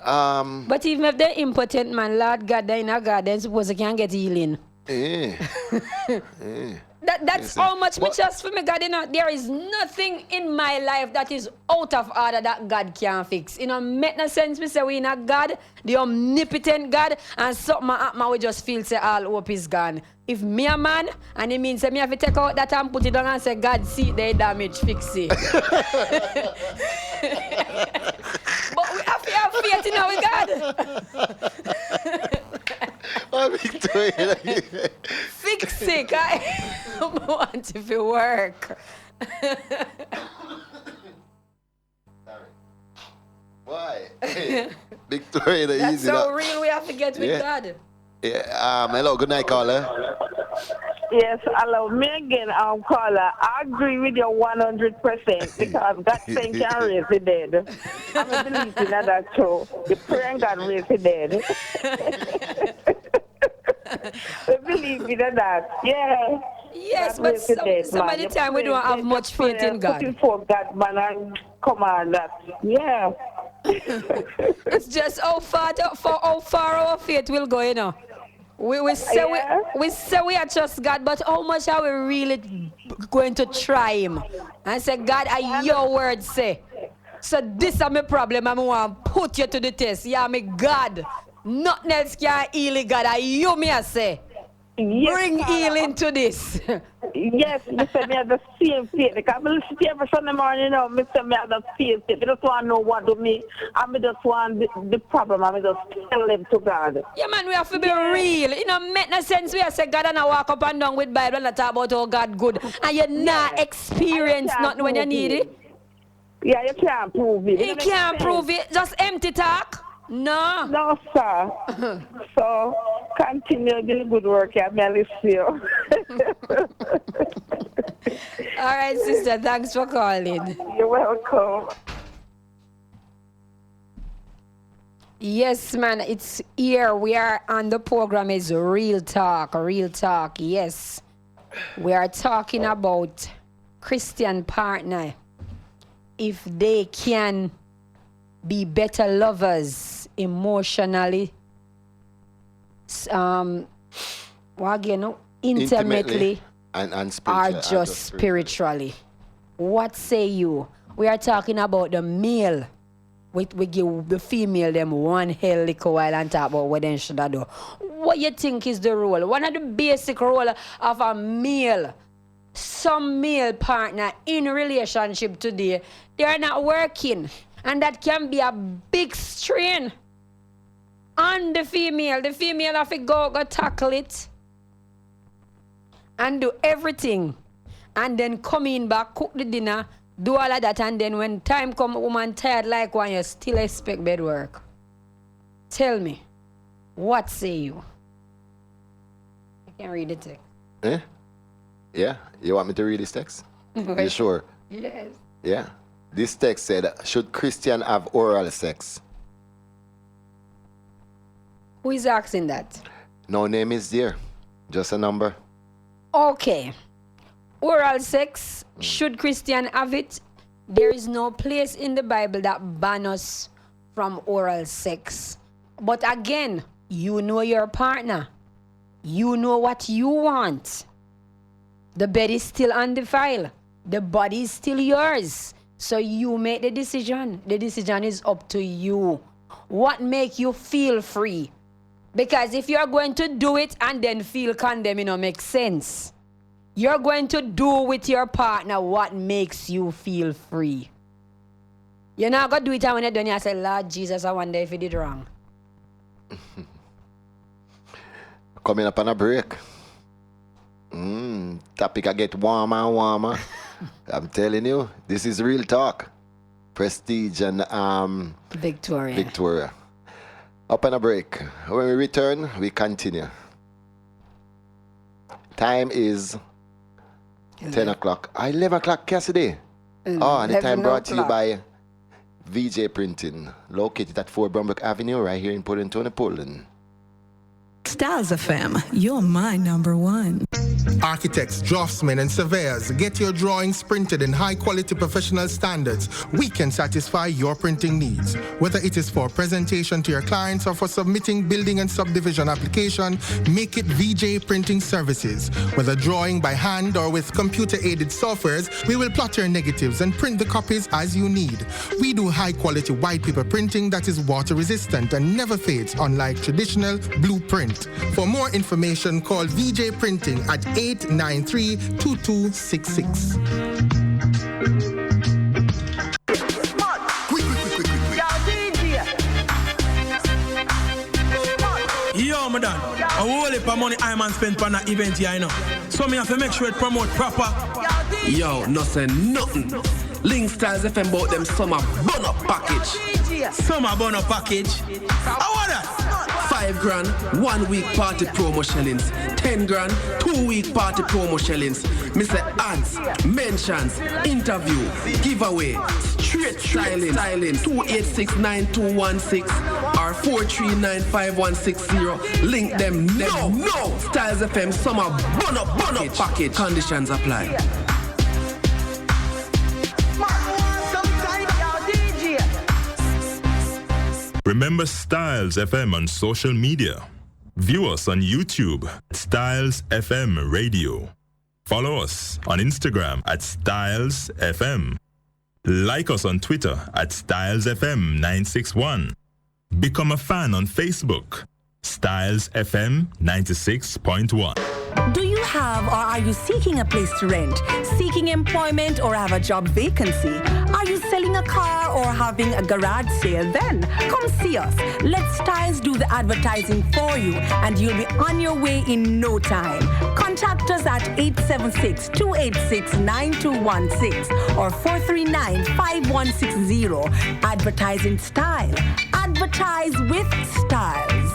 But even if they're impotent, man, Lord God, they're in a God, then suppose they can't get healing. That's how much me trust for me, God. You know, there is nothing in my life that is out of order that God can fix. You know, make no sense. We say we in a God, the omnipotent God, and something happen, we just feel say all hope is gone. If me a man, and it means that me have to take out that and put it on and say, God, see the damage, fix it. But we have to have faith faith in our God. Oh, Victoria. Fix it. I want it to work. Why? Victoria, That's easy. so real we have to get with Yeah. God. Yeah. Hello, good night, caller. Yes, hello. Me again, caller. I agree with you 100% because God saying can raise the dead. I believe in that too. The prayer God raise the dead. We believe in that. Yeah. Yes, God but raise the dead, some of man. the You time we pray, don't have you much pray, faith in God. Put it for God, man, and come on, that. Yeah. It's just how far our faith will go, you know. We say we are trust God, but how much are we really going to try Him? And say, God, your word say. So this is my problem. I want to put you to the test. Yeah, me God. Nothing else can heal it, God. You me I say. Yes, bring healing to this. Yes, Mr. Me have the same faith. Because I listen to every Sunday morning, you know, Mr. Me have the same faith. I just want to know what to me. I just want the problem. I just tell them to God. Yeah, man, we have to be real. You know, make no sense. We have say God and I walk up and down with Bible and talk about how God good. And you not experience nothing when you need it. Yeah, you can't prove it. You can't prove it. Just empty talk. No. No, sir. So, continue the good work. I may you. All right, sister. Thanks for calling. You're welcome. Yes, man. It's here. We are on the program. Is Real Talk. Real Talk. Yes. We are talking about Christian partner. If they can be better lovers emotionally, intimately and or just spiritually. What say you? We are talking about the male. We give the female them one hell little while and talk about what they should do. What you think is the role? One of the basic role of a male. Some male partner in relationship today, they are not working. And that can be a big strain on the female. The female have to go tackle it and do everything. And then come in back, cook the dinner, do all of that. And then when time come, woman tired like one, you still expect bed work. Tell me, what say you? I can read the text. Eh? Yeah? You want me to read this text? You sure? Yes. Yeah? This text said, should Christian have oral sex? Who is asking that? No name is there. Just a number. Okay. Oral sex, should Christian have it? There is no place in the Bible that bans us from oral sex. But again, you know your partner. You know what you want. The bed is still undefiled. The body is still yours. So you make the decision. The decision is up to you. What makes you feel free? Because if you're going to do it and then feel condemned, it don't make sense. You're going to do with your partner what makes you feel free. You're not going to do it and when you're done, you say, Lord Jesus, I wonder if you did wrong. Coming up on a break. Topic I get warmer and warmer. I'm telling you, this is Real Talk. Prestige and Victoria. Up on a break. When we return, we continue. Time is 10 o'clock. 11 o'clock, Cassidy. And the time brought to you by VJ Printing, located at 4 Bromwick Avenue, right here in Port Antonio, Poland. Styles FM, you're my number one. Architects, draftsmen, and surveyors, get your drawings printed in high-quality professional standards. We can satisfy your printing needs. Whether it is for presentation to your clients or for submitting building and subdivision application, make it VJ Printing Services. Whether drawing by hand or with computer-aided softwares, we will plot your negatives and print the copies as you need. We do high-quality white paper printing that is water-resistant and never fades, unlike traditional blueprint. For more information, call VJ Printing at 893-2266. money I man spend on an event here, you know. So me have to make sure it promote proper. Yo, no say nothing. Link Styles FM bought them summer bonus package. Summer bonus package? How are that? 5 grand, 1 week party promo shellings. 10 grand, 2 week party promo shellings. Mr. Ads, mentions, interview, giveaway, straight styling, 2869216 or 4395160. Link them no. Styles FM summer bonus package. Conditions apply. Remember Styles FM on social media. View us on YouTube, Styles FM Radio. Follow us on Instagram at Styles FM. Like us on Twitter at Styles FM 961. Become a fan on Facebook, Styles FM 96.1. Do you have or are you seeking a place to rent, seeking employment or have a job vacancy? Are you selling a car or having a garage sale? Then come see us. Let Styles do the advertising for you and you'll be on your way in no time. Contact us at 876-286-9216 or 439-5160. Advertising Style. Advertise with Styles.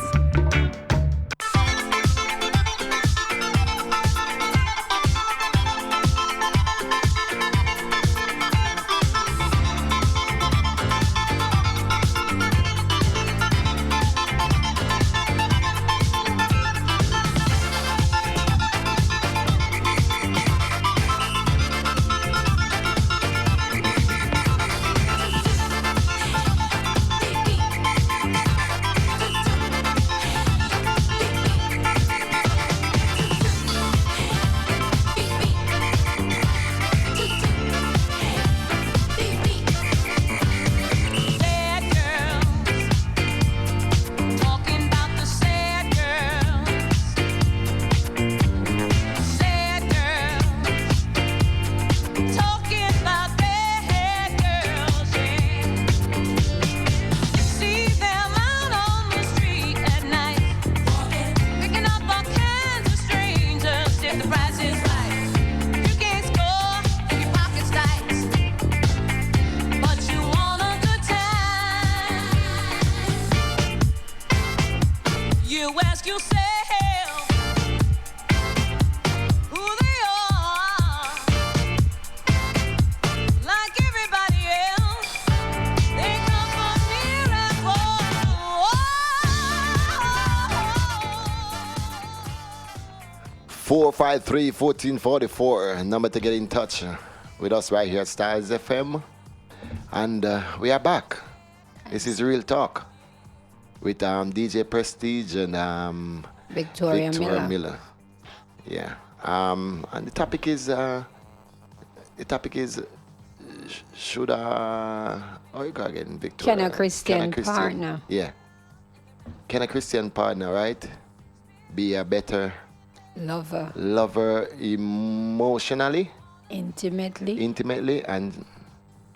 Like everybody else, they come from near and far. 453-1444, number to get in touch with us right here at Styles FM. And we are back. This is Real Talk with DJ Prestige and Victoria Miller. Yeah. And the topic is should you go again, Victoria? Can a Christian partner? Yeah. Can a Christian partner, right, be a better lover emotionally, intimately, and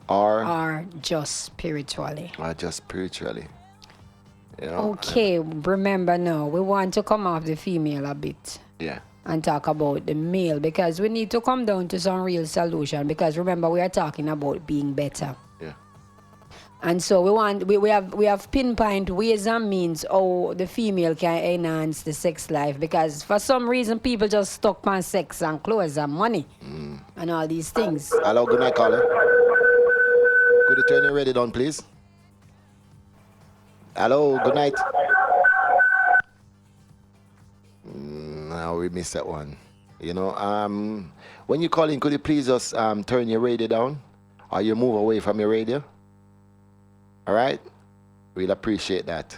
or just spiritually? You know, okay, remember now, we want to come off the female a bit. Yeah. And talk about the male, because we need to come down to some real solution, because remember we are talking about being better. Yeah. And so we have pinpoint ways and means how the female can enhance the sex life, because for some reason people just stuck on sex and clothes and money and all these things. Hello, good night, caller. Could you turn your radio down, please? Hello, good night. Now we missed that one. You know, when you call in, could you please just turn your radio down, or you move away from your radio? All right, we'll appreciate that.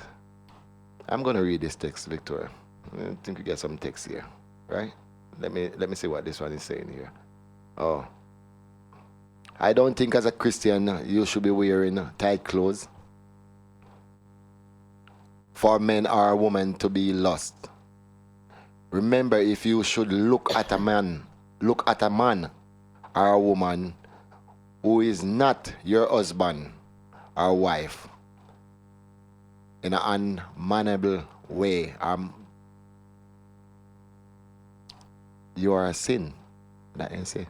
I'm gonna read this text, Victoria. I think we get some text here, right? Let me see what this one is saying here. Oh, I don't think as a Christian you should be wearing tight clothes for men or a woman to be lust. Remember, if you should look at a man or a woman who is not your husband or wife in an unmannerable way, you are a sin. That you say.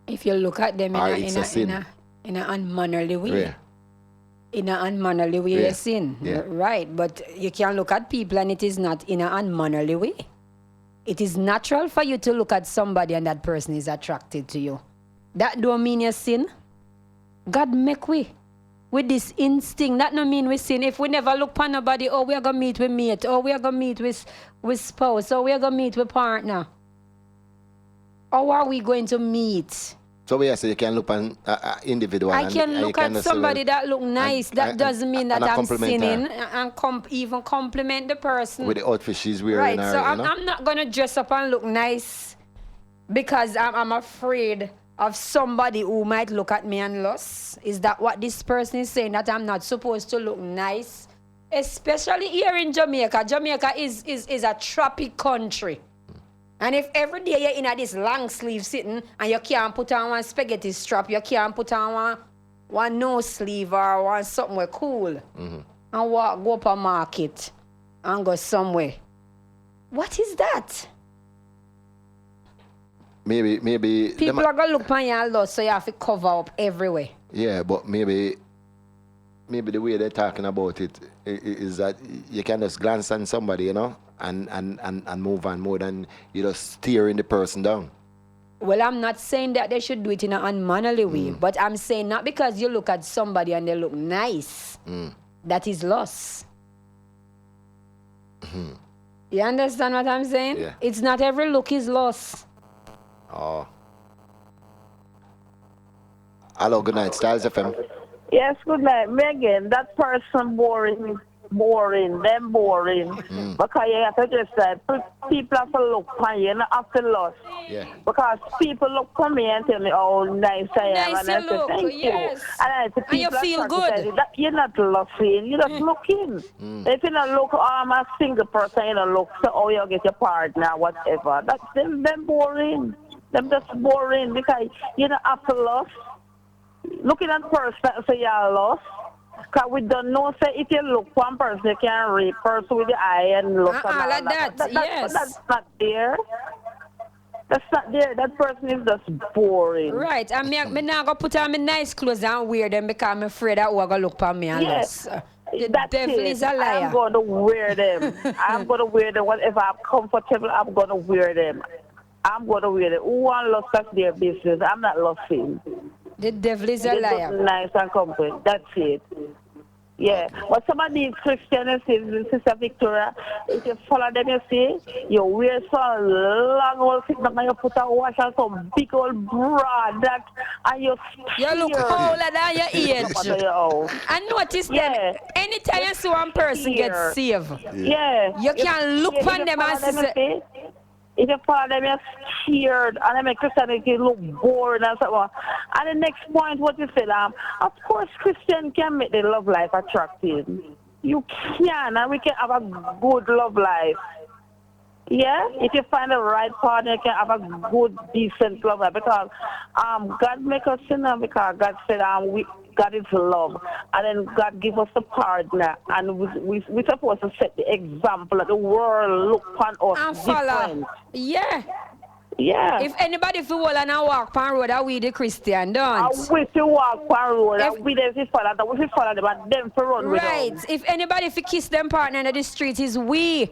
If you look at them Or it's a sin. in an unmannerly way. Yeah. In an unmannerly way, Yeah. a sin. Yeah. Right. But you can look at people and it is not in an unmannerly way. It is natural for you to look at somebody and that person is attracted to you. That don't mean you sin. God make we with this instinct. That don't mean we sin. If we never look upon nobody, oh, we are going to meet with mate, or we are going to meet with spouse, or we are going to meet with partner. How are we going to meet? So we say you can look on individual. I and can you look at just somebody that look nice. That doesn't mean that and a I'm compliment her. sinning and even compliment the person. with the outfit she's wearing. Right, her, so you know? I'm not going to dress up and look nice because I'm afraid of somebody who might look at me and lust. Is that what this person is saying, that I'm not supposed to look nice? Especially here in Jamaica. Jamaica is a tropic country. And if every day you're in this long sleeve sitting and you can't put on one spaghetti strap, you can't put on one no sleeve or one something cool and go up a market and go somewhere. What is that? Maybe People are going to look on you a lot, so you have to cover up everywhere. Yeah, but maybe the way they're talking about it is that you can just glance on somebody, you know, and move on more than you just steering the person down. Well, I'm not saying that they should do it in an unmannerly way, but I'm saying not because you look at somebody and they look nice, that is loss. You understand what I'm saying? Yeah. It's not every look is loss. Oh. Hello, good night, Styles FM. Yes, good night. Megan, that person boring. Them boring. Because you have to just say, people have to look on you, not have to look. Yeah. Because people look on me and tell me, oh, nice I am. Nice and I you say, look, thank yes. you. And I say, And you people are feel trying to good. say that you're not looking, you're just looking. If you don't look, oh, I'm a single person, you don't look, so oh, you get your partner, whatever. That's them boring. Them just boring because you don't have to look. Looking at person, so you're lost. Because we don't know, say, if you look one person, you can read person with the eye and look and all like that, yes. That's not there. That's not there. That person is just boring. Right, and me now go put on my nice clothes and wear them because I'm afraid that we're going to look at me and Yes. lust. The That's devil it. is a liar. I'm going to wear them. I'm going to wear them. Whatever I'm comfortable, I'm going to wear them. I'm going to wear them. Who want lust, that's their business. I'm not lusting. The devil is a They liar. look nice and comfort. That's it. Yeah. But some of these Christians, Sister Victoria, if you follow them, you see, you wear some long old thing and you put a wash on some big old bra that and you look older than your age. Oh. And notice them, anytime you see one person get saved, Yeah. you can look on them and say, if you follow them, you're scared, and they make Christianity look boring and so on. And the next point, what you said, of course, Christian can make the love life attractive. You can, and we can have a good love life. Yeah, if you find the right partner, you can have a good, decent love life. Because God make us sinner, because God said God is love. And then God give us a partner. And we're supposed to set the example that the world look on us and follow. different. Yeah. Yeah. If anybody feel well and I walk on road, I we the Christian, don't. I wish you walk on road, and we them follow them, we follow them, and them for run with Right. us. If anybody fi kiss them partner in the street, is we.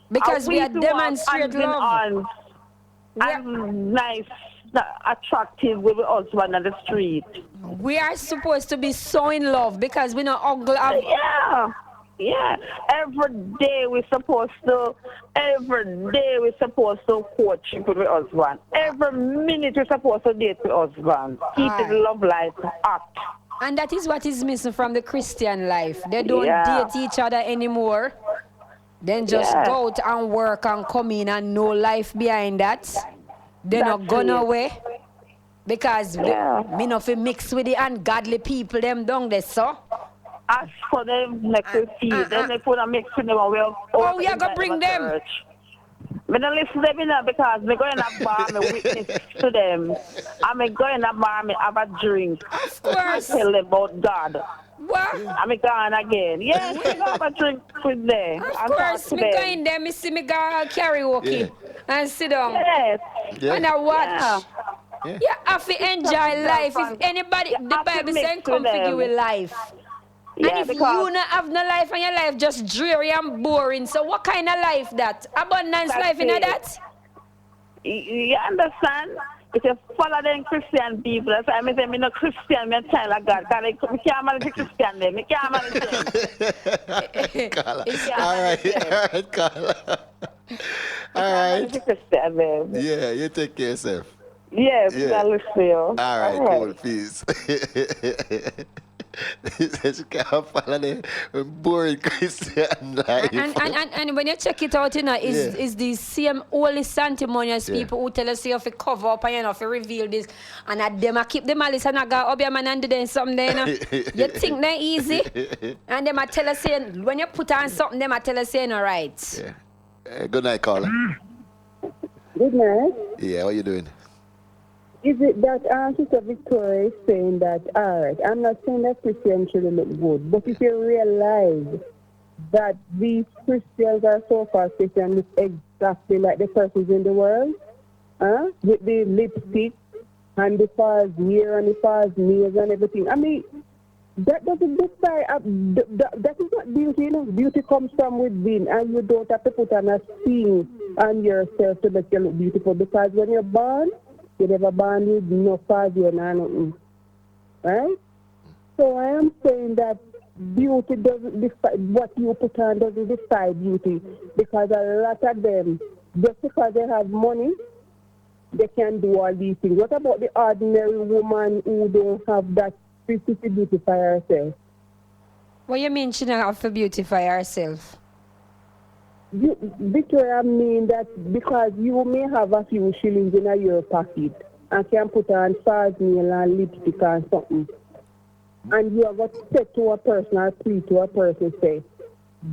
Because we are demonstrate love. And nice, attractive with the husband on the street. We are supposed to be so in love because we not ugly. Yeah. Every day we're supposed to courtship with the husband. Every minute we're supposed to date with the husband. Keep the love life up. And that is what is missing from the Christian life. They don't date each other anymore. Then just go out and work and come in and no life behind that. They're not gone away. Because me not fi mix with the ungodly people them down there, so. As for them next to see, then they put a mix with them and we'll we are gonna bring them. Me don't listen to them enough because me going to bar, me witness to them. And me going to bar, me have a drink. Of course. Tell them about God. What? And me gone again. Yes, me go have a drink with them. Of course, me going there, me see me go karaoke. and sit down. Yes. Yeah. And I watch. Yeah. Yeah. You have to enjoy life. If anybody, the Bible says, come figure with life. Yeah, and if because- you not have no life and your life just dreary and boring, so what kind of life that? Abundance That's life in it. that? You understand? If you follow them Christian people, that's why I say I'm not Christian, I'm a child of God. Because I can't manage Christian them. I can't manage them. Carla. Yeah. All right, Carla. All right. Christian them. Yeah, you take care of yourself. Yes, Yeah. I listen to you. All right, cool, peace. He says you can't follow the boring Christian life. And when you check it out, you know, is these same holy sanctimonious Yeah. people who tell us you have to cover up and you know, to reveal this, and at them I keep the malice and I go up your man and do them something there, you know. You think they're easy, and them I tell us saying when you put on something, them I tell us saying all right. Yeah. Good night, Carla. Good night. Yeah, what you doing? Is it that Sister Victoria is saying that, all right, I'm not saying that Christians shouldn't look good, but if you realize that these Christians are so far Christian look exactly like the persons in the world, with the lipstick and the false hair and the false nails and everything. I mean, that doesn't define, that is not beauty, you know. Beauty comes from within, and you don't have to put on a thing on yourself to make you look beautiful, because when you're born, you never born with no father or nothing, right? So I am saying that beauty doesn't define, what you put on doesn't decide beauty, because a lot of them, just because they have money, they can do all these things. What about the ordinary woman who don't have that to beautify herself? What you mean she don't have to beautify herself? Victoria, I mean that because you may have a few shillings in your pocket and can put on false nail and lipstick and something, and you are going to say to a person or plead to a person, say,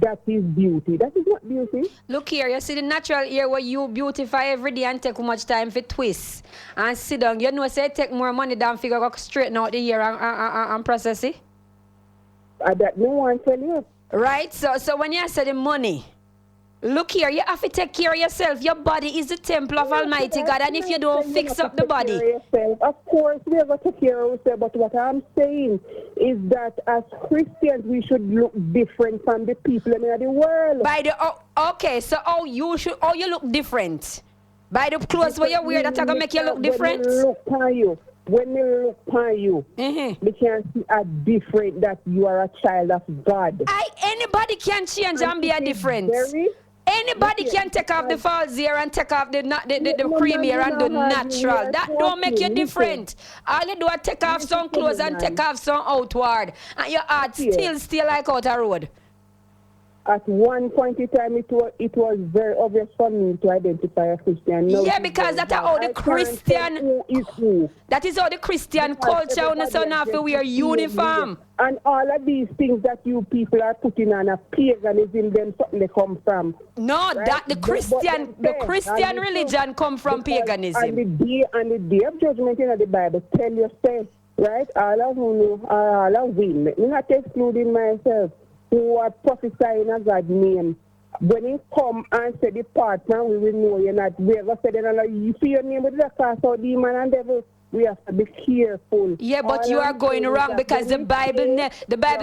that is beauty. That is not beauty. Look here, you see the natural hair where you beautify every day and take much time for twist and sit down. You know, say take more money than figure out straighten out the hair and process it. That no one tell you. Right, so when you say the money, look here, you have to take care of yourself. Your body is the temple of Almighty God, and if you don't fix up the body. Of course, we have to take care of ourselves, but what I'm saying is that as Christians, we should look different from the people in the world. By the okay, so you look different. By the clothes where you wear, that's going to make you look different. When we look upon you, we can see a different that you are a child of God. Anybody can change and be a difference. Anybody can take off the false hair and take off the cream hair and do natural. That don't make you different. All you do is take off some clothes and take off some outward, and your heart still like out a road. At one point in time, it was very obvious for me to identify a Christian. No, yeah, because that's how the Christian. Who is who. That is how the Christian culture on the son have to wear uniform. And all of these things that you people are putting on a paganism, them something they come from. No, right? That the Christian religion come from paganism. And the day of judgment in the Bible tell you say, right? All of who know, all of them. I'm not excluding myself. Who are prophesying a God's name. When he come and say the partner, we will know you're not. We ever said, you see your name with the cast out demon and devil. We have to be careful. Yeah, but you are going wrong because the Bible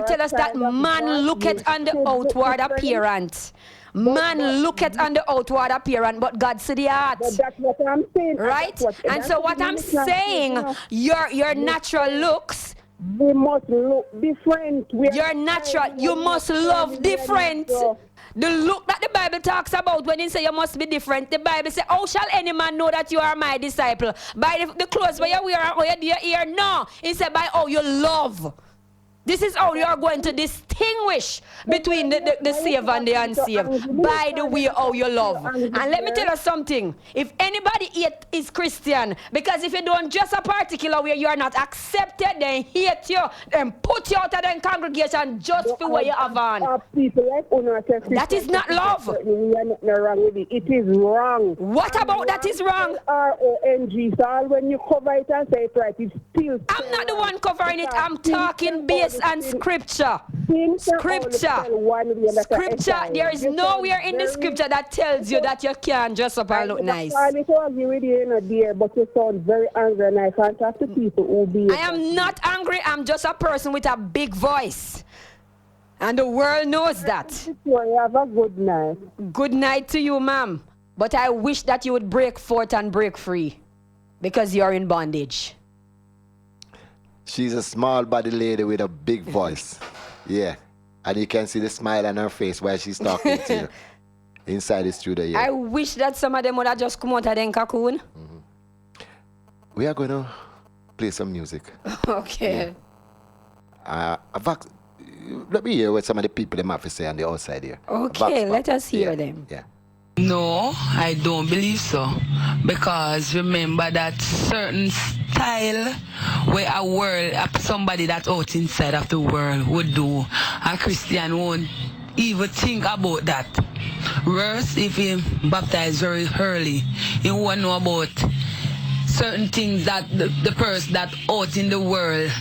tells us that man looketh on the outward appearance. Man looketh on the outward appearance, but God see the heart. But that's what I'm saying. Right? And so what I'm saying, your natural looks. We must look different. You're natural. You must love different. The look that the Bible talks about when it says you must be different. The Bible says, how shall any man know that you are my disciple? By the clothes where you wear and how you do your ear? No. It said by how you love. This is how you are going to distinguish between the saved and the unsaved. By the way how you love. And let me tell you something. If anybody is Christian, because if you don't dress a particular way, you are not accepted, then hate you, then put you out of the congregation just for what you have on. That is not love. It is wrong. What about that is wrong? RONG. So when you cover it and say it right, it's still. I'm not the one covering it. I'm talking based Yes, and scripture. Scripture. Scripture. There is nowhere in the scripture that tells you that you can't dress up and look nice. I agree with you, dear, but you sound very angry and I can't talk to people who be. I am not angry. I'm just a person with a big voice. And the world knows that. You have a good night. Good night to you, ma'am. But I wish that you would break forth and break free because you're in bondage. She's a small body lady with a big voice. Yeah. And you can see the smile on her face while she's talking to you inside the studio. Yeah. I wish that some of them would have just come out of the cocoon. We are going to play some music. Okay. Yeah. Let me hear what some of the people them have to say on the outside here. Okay, let us hear them. Yeah. No, I don't believe so. Because remember that certain style where somebody that's out inside of the world would do, a Christian won't even think about that. Worse, if he baptized very early, he won't know about certain things that the person that out in the world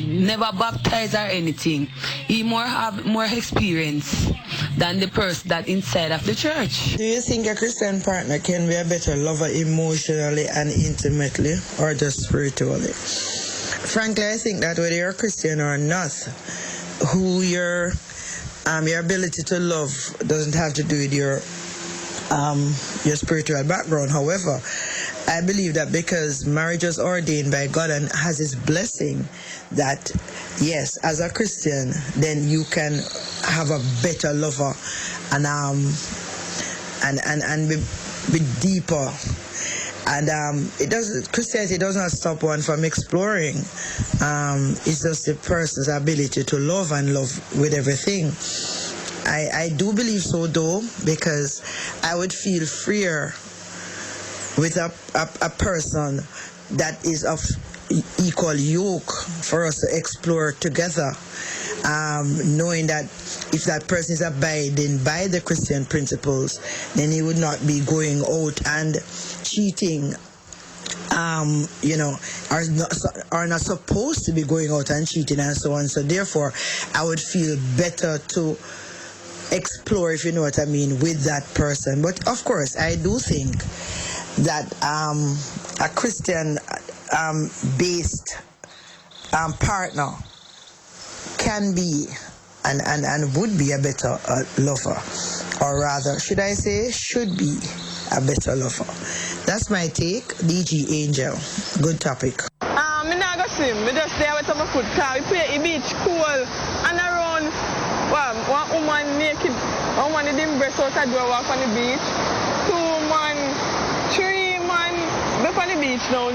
never baptized or anything. He have more experience than the person that inside of the church. Do you think a Christian partner can be a better lover emotionally and intimately or just spiritually? Frankly, I think that whether you're a Christian or not, who your ability to love doesn't have to do with your spiritual background. However, I believe that because marriage was ordained by God and has His blessing, that yes, as a Christian, then you can have a better lover and be deeper. And Christianity does not stop one from exploring. It's just the person's ability to love and love with everything. I do believe so though, because I would feel freer with a person that is of equal yoke for us to explore together, knowing that if that person is abiding by the Christian principles, then he would not be going out and cheating, are not supposed to be going out and cheating and so on. So therefore, I would feel better to explore, if you know what I mean, with that person. But of course, I do think that a Christian based partner can be and would be a better lover, or rather, should I say, should be a better lover. That's my take. DG Angel. Good topic. Me not go swim. Me just stay with my foot car. We play the beach cool and around. Well, one woman naked. One woman didn't breast out a door walk on the beach. 2 man, 3 man, they're on the beach now.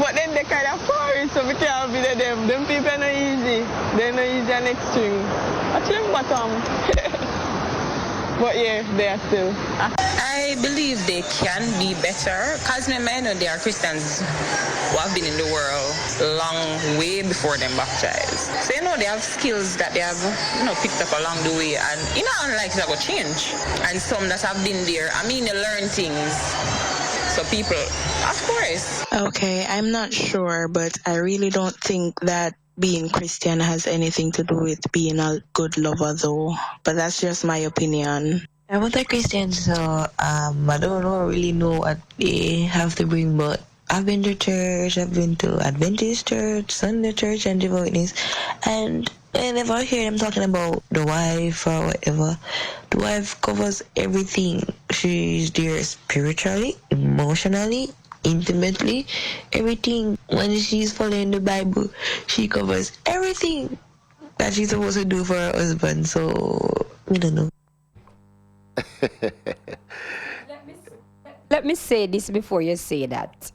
But then they kind of forest, so we can't be them. Them people are not easy. They're not easy and extreme. Actually, bottom. But yeah, they are still. I believe they can be better, because I know there are Christians who have been in the world long way before them baptized. So they have skills that they have picked up along the way, and unlike that will change. And some that have been there, they learn things. So people, of course. Okay, I'm not sure, but I really don't think that being Christian has anything to do with being a good lover, though. But that's just my opinion. I'm not a Christian, so I don't really know what they have to bring, but I've been to church, I've been to Adventist church, Sunday church, and devotees, and I never hear them talking about the wife or whatever. The wife covers everything. She's there spiritually, emotionally, intimately, everything. When she's following the Bible, she covers everything that she's supposed to do for her husband. So I don't know. Let me say this before you say that.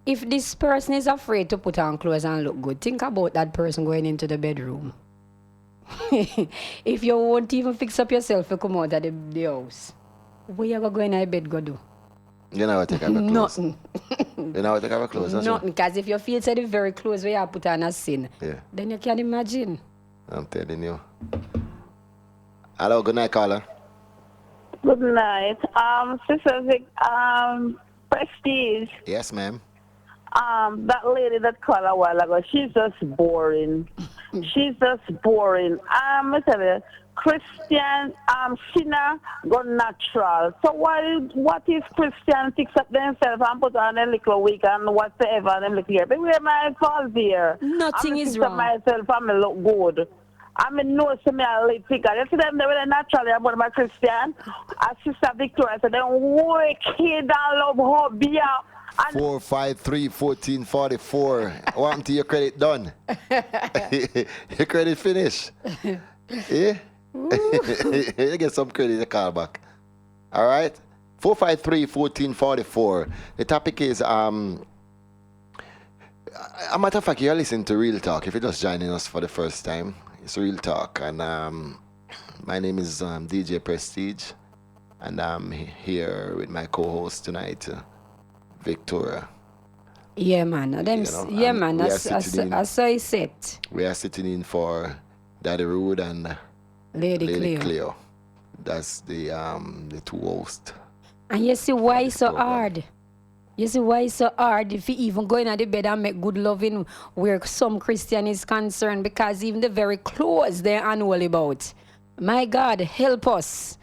If this person is afraid to put on clothes and look good, think about that person going into the bedroom. If you won't even fix up yourself to come out of the house, what you going to go in your bed go do? You know what, take off your clothes. Nothing. You know what, take off your clothes. Nothing, because if you feel the very clothes where you put on a sin, then you can imagine. I'm telling you. Hello, good night, caller. Good night. Sister Vic, Prestige. Yes, ma'am. That lady that called a while ago, she's just boring. She's just boring. I tell you, Christian sinner go natural. So what is Christian fix up themselves and put on a little wig and whatever and them little hair? But where my fault there? Nothing is fix up wrong. myself and me look good. I mean, no, so me a little figure. You see them, they were naturally about my Christian. As Sister Victoria said, they wicked and love hobby. 453-1444. What happened to your credit done? Your credit finished. Yeah? You get some credit in the call back. All right? 453-1444. The topic is, a matter of fact, you're listening to Real Talk. If you're just joining us for the first time, it's Real Talk. And my name is DJ Prestige. And I'm here with my co-host tonight, Victoria. Yeah, man. Them, You know, yeah, and man. we are That's sitting in- as I said. We are sitting in for Daddy Rude and Lady Cleo. That's the two hosts. And you see why it's so hard. You see why it's so hard if you even go in at the bed and make good loving where some Christian is concerned, because even the very clothes they're unwell about. My God, help us.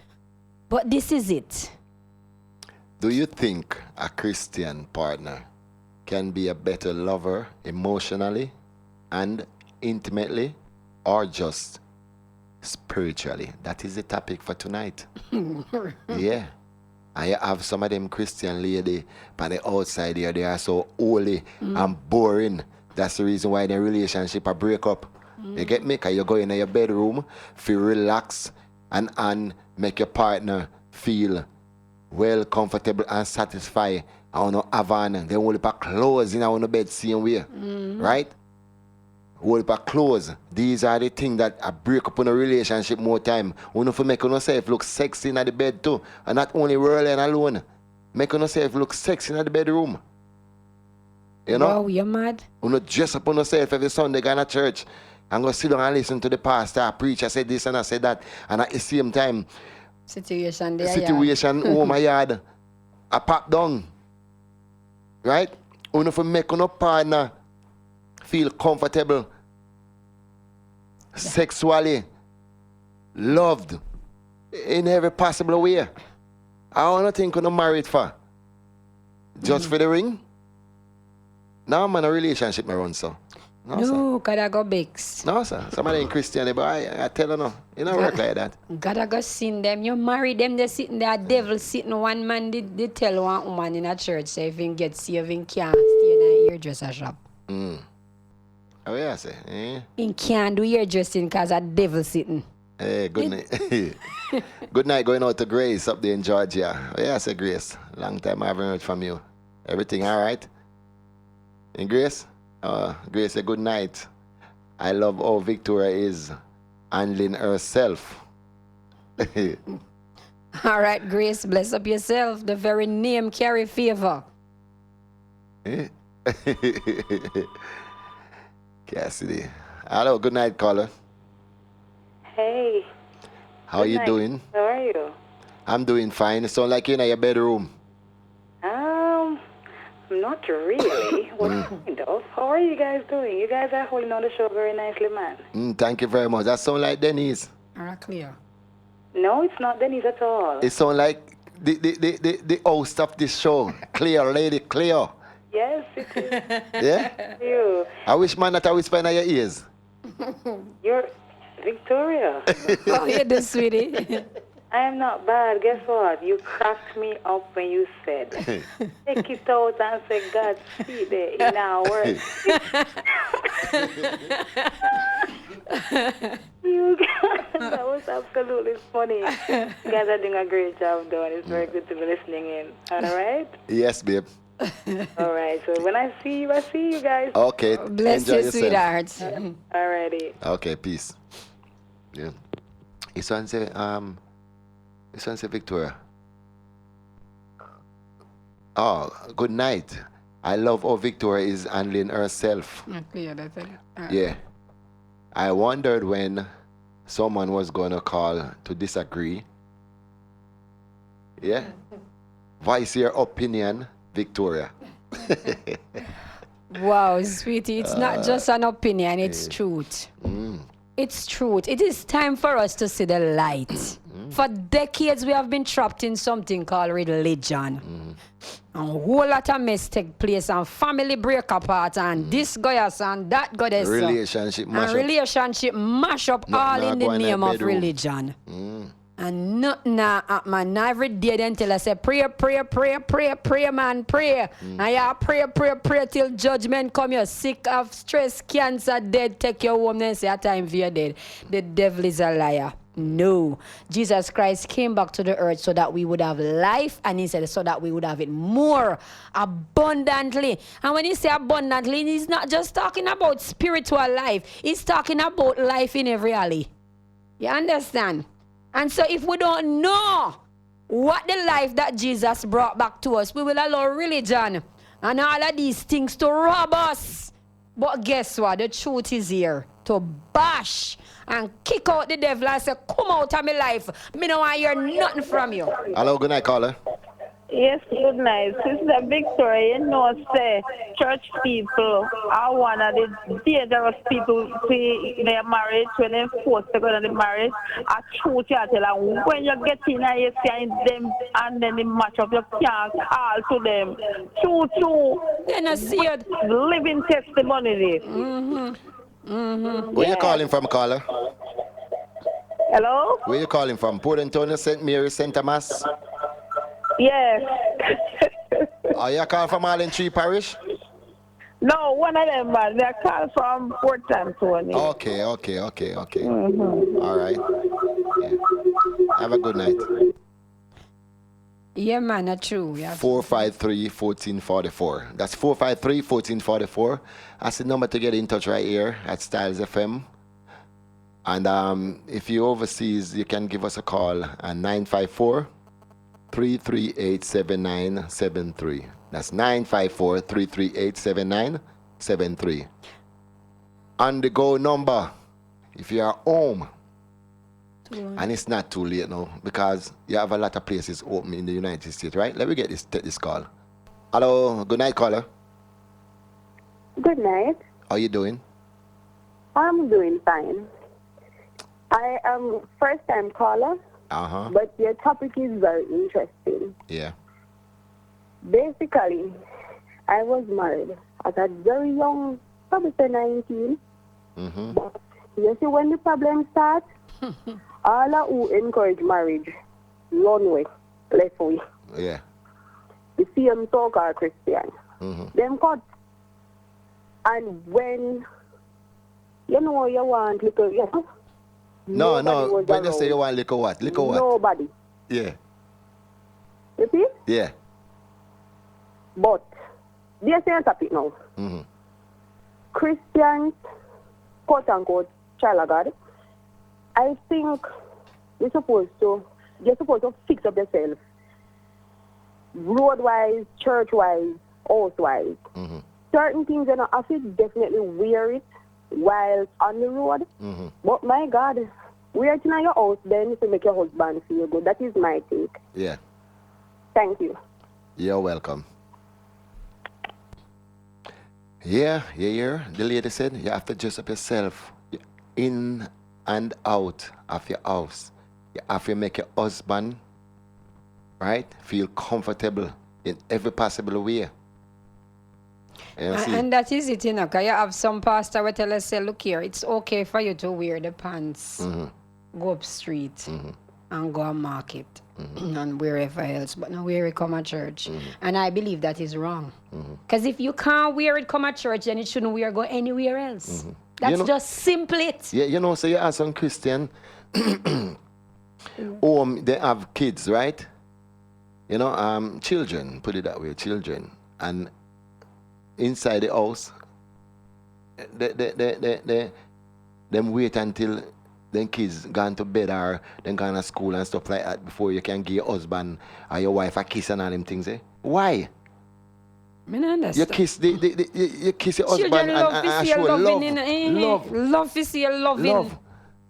But this is it. Do you think a Christian partner can be a better lover emotionally and intimately, or just spiritually? That is the topic for tonight. Yeah. I have some of them Christian lady on the outside here, they are so holy and boring. That's the reason why the relationship a break up. You get me? Because you go in your bedroom, feel relaxed, and make your partner feel well, comfortable, and satisfied. I want to have on them only pack clothes in our bed same way. Right? Whole pack clothes. These are the things that I break up in a relationship more time. We know for make yourself look sexy in the bed too. And not only whirling alone. Make yourself look sexy in the bedroom. You know? Wow, you're mad. You know, dress up on yourself every Sunday, go to church. And go sit down and listen to the pastor. I preach, I said this and I said that. And at the same time, Situation there. situation oh my yard, I pop down. Right? You know, for make your partner feel comfortable, sexually loved in every possible way. I don't think you're married for. Just for the ring? Now I'm in a relationship, my run, so. No, gotta go Bix. No, sir. Somebody in Christian, but I tell you no. You don't work like that. Gotta go sin them. You marry them, they sitting there, devil sitting. One man they tell one woman in a church, say if he get saved, he can't stay in a hairdresser shop. Oh, yeah, I say. Eh? He can't do hairdressing because a devil sitting. Hey, good night. Good night going out to Grace up there in Georgia. Oh, yeah, I say Grace. Long time I haven't heard from you. Everything all right? And Grace? Grace, say good night. I love how Victoria is handling herself. All right, Grace, bless up yourself. The very name carry favor. Eh? Cassidy. Hello, good night, caller. Hey. How Good you night. doing? How are you? I'm doing fine. It sounds like you're in your bedroom. Not really. What kind of? How are you guys doing? You guys are holding on the show very nicely, man. Thank you very much. That sounds like Denise. Clear. No, it's not Denise at all. It sounds like the host of this show, Cleo, Lady Cleo. Yes, it is. Yeah? You. I wish man that I whisper in your ears. You're Victoria. Oh, you're the sweetie. I am not bad. Guess what? You cracked me up when you said, take it out and say, God, see there in our words. You guys, that was absolutely funny. You guys are doing a great job, though, and it's very good to be listening in. All right? Yes, babe. All right. So when I see you guys. Okay. Bless Enjoy you, yourself. sweetheart. All righty. Okay, peace. Yeah. This one say, Victoria. Oh, good night. I love how Victoria is handling herself. Clear that thing. Yeah. I wondered when someone was going to call to disagree. Yeah? Voice your opinion, Victoria. Wow, sweetie, it's not just an opinion, it's truth. It's truth. It is time for us to see the light. For decades, we have been trapped in something called religion. A whole lot of mess take place, and family break apart, and this goddess and that goddess. Relationship mash and up. relationship mash up all in the name of religion. And nothing happen. Now every day then tell us, say, pray, man, pray. And you pray till judgment come. You're sick of stress, cancer, dead, take your home, then say, a time for your dead. The devil is a liar. No. Jesus Christ came back to the earth so that we would have life, and he said so that we would have it more abundantly. And when he say abundantly, he's not just talking about spiritual life. He's talking about life in every alley. You understand? And so if we don't know what the life that Jesus brought back to us, we will allow religion and all of these things to rob us. But guess what? The truth is here to bash and kick out the devil and say, come out of my life. Me don't want to hear nothing from you. Hello, good night, caller. Yes, good night. Sister Victoria, you know, say church people are one of the dangerous people in their marriage when they're forced to go to the marriage. I truth you tell them when you get in and you see them and then they match up, you can't call to them. True. Then I see it. Living testimony. Where you calling from, caller? Hello? Where you calling from? Port Antonio, St. Mary, St. Thomas? Yes. Are you calling from Island Tree Parish? No, one of them, man. They call from Port Antonio. Okay. All right. Yeah. Have a good night. Yeah, man, that's true. 453-1444. That's 453-1444. That's the number to get in touch right here at Styles FM. And if you're overseas, you can give us a call at 954-338-7973. That's 954-338-7973. On the go number, if you are home, and it's not too late now, because you have a lot of places open in the United States, right? Let me take this call. Hello, good night, caller. Good night. How you doing? I'm doing fine. I am first-time caller, but your topic is very interesting. Yeah. Basically, I was married at a very young, probably 19. But you see, when the problem starts, all who encourage marriage run away, left away. Yeah. You see them so-called Christian. Them cut. And when you know you want little, No. When you say you want little what? Little what? Nobody. Yeah. You see? Yeah. But there's a topic now. Christians, quote unquote, child of God. I think you're supposed to fix up yourself. Road-wise, church-wise, house-wise. Certain things, I feel definitely wear it while on the road. But my God, wear it in your house then to make your husband feel good. That is my take. Yeah. Thank you. You're welcome. Yeah. The lady said you have to dress up yourself in and out of your house. You have to make your husband, right, feel comfortable in every possible way. And that is it, because you have some pastor who tell us, say, look here, it's okay for you to wear the pants, go up street, and go and market, and wherever else, but not wear it come at church. And I believe that is wrong. Because if you can't wear it come at church, then it shouldn't go anywhere else. That's just simple it. Yeah, so you have some Christian, they have kids, right? Children, put it that way, children. And inside the house, them wait until them kids gone to bed or them gone to school and stuff like that before you can give your husband or your wife a kiss and all them things, eh? Why? You kiss you kiss your husband and show love. Love is your loving. Love.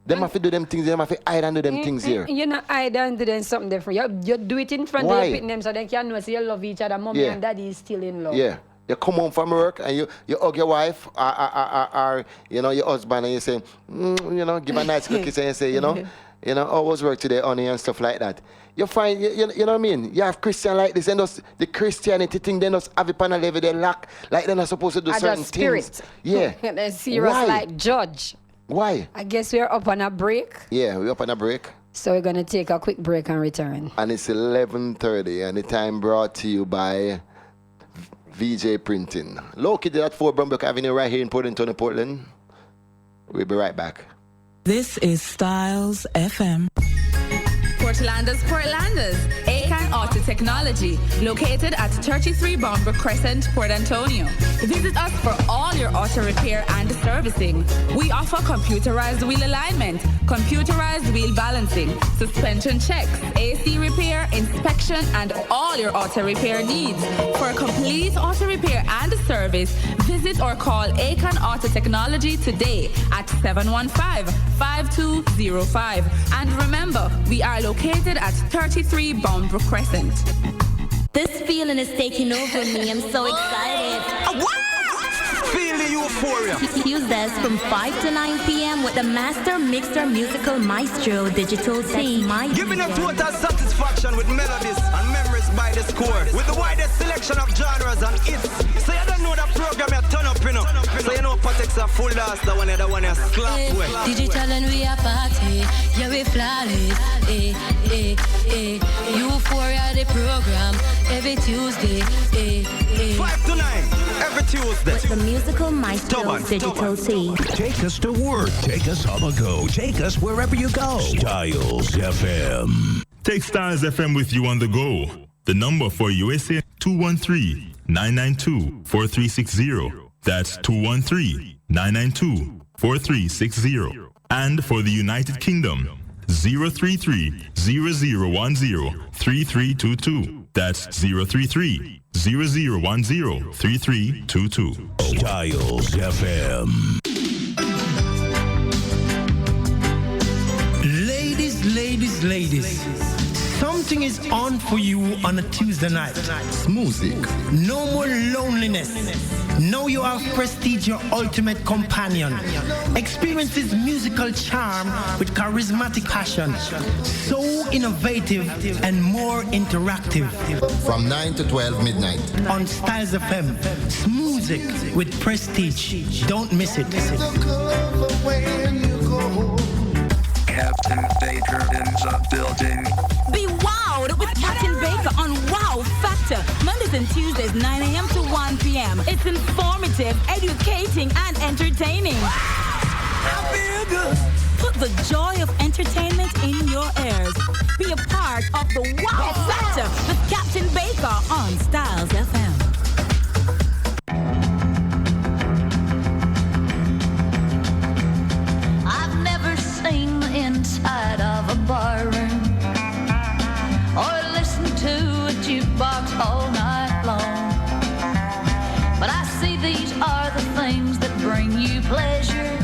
Them have to do them things, them have to hide and do them things here. You know, hide and do them something different. You do it in front of the them so they can know, so you love each other. Mommy and daddy is still in love. Yeah. You come home from work and you hug your wife or you know, your husband, and you say, you know, give a nice little kiss and you say, you know, how was work today, honey, and stuff like that. You find, you know what I mean? You have Christian like this, and the Christianity thing, they just have it on a level, they lack, like they're not supposed to do certain things. Yeah. They're serious like judge. Why? I guess we're up on a break. Yeah, we're up on a break. So we're going to take a quick break and return. And it's 11:30, and the time brought to you by VJ Printing. Located at 4 Brumbrook Avenue right here in Port Antonio, Portland. We'll be right back. This is Styles FM. Portlanders, Akan Auto Technology, located at 33 Bombrook Crescent, Port Antonio. Visit us for all your auto repair and servicing. We offer computerized wheel alignment, computerized wheel balancing, suspension checks, AC repair, inspection, and all your auto repair needs. For complete auto repair and service, visit or call Akan Auto Technology today at 715-5205. And remember, we are located at 33 Bombrook Crescent. This feeling is taking over me. I'm so excited. Feel the euphoria. Tuesdays from 5 to 9 p.m. with the Master Mixer Musical Maestro Digital Team. Giving a total satisfaction with melodies and memories by the score. With the widest selection of genres and hits. So you don't know that program you turn up, you know. So you know Patek's a full dance, the one you slap with. Digital and we are party. Yeah, we flawless. Euphoria the program. Every Tuesday. 5 to 9. Every Tuesday. With the Musical Maestro Digital Team. Take us to work. Take us on the go. Take us wherever you go. Styles FM. Take Styles FM with you on the go. The number for USA 213-992-4360. That's 213-992-4360. And for the United Kingdom, 033-0010-3322. That's 033-0010-3322. Styles FM. Ladies. Something is on for you on a Tuesday night. Music. No more loneliness. Now you have Prestige, your ultimate companion. Experience his musical charm with charismatic passion. So innovative and more interactive. From 9 to 12 midnight. On Styles FM. Music with Prestige. Don't miss it. Captain Baker in the building. Be wowed with Captain Baker on Wow Factor. Mondays and Tuesdays, 9 a.m. to 1 p.m. It's informative, educating, and entertaining. I feel good. Put the joy of entertainment in your ears. Be a part of the Wow Factor with Captain Baker on Styles FM. Sing the inside of a barroom or listen to a jukebox all night long. But I see these are the things that bring you pleasure.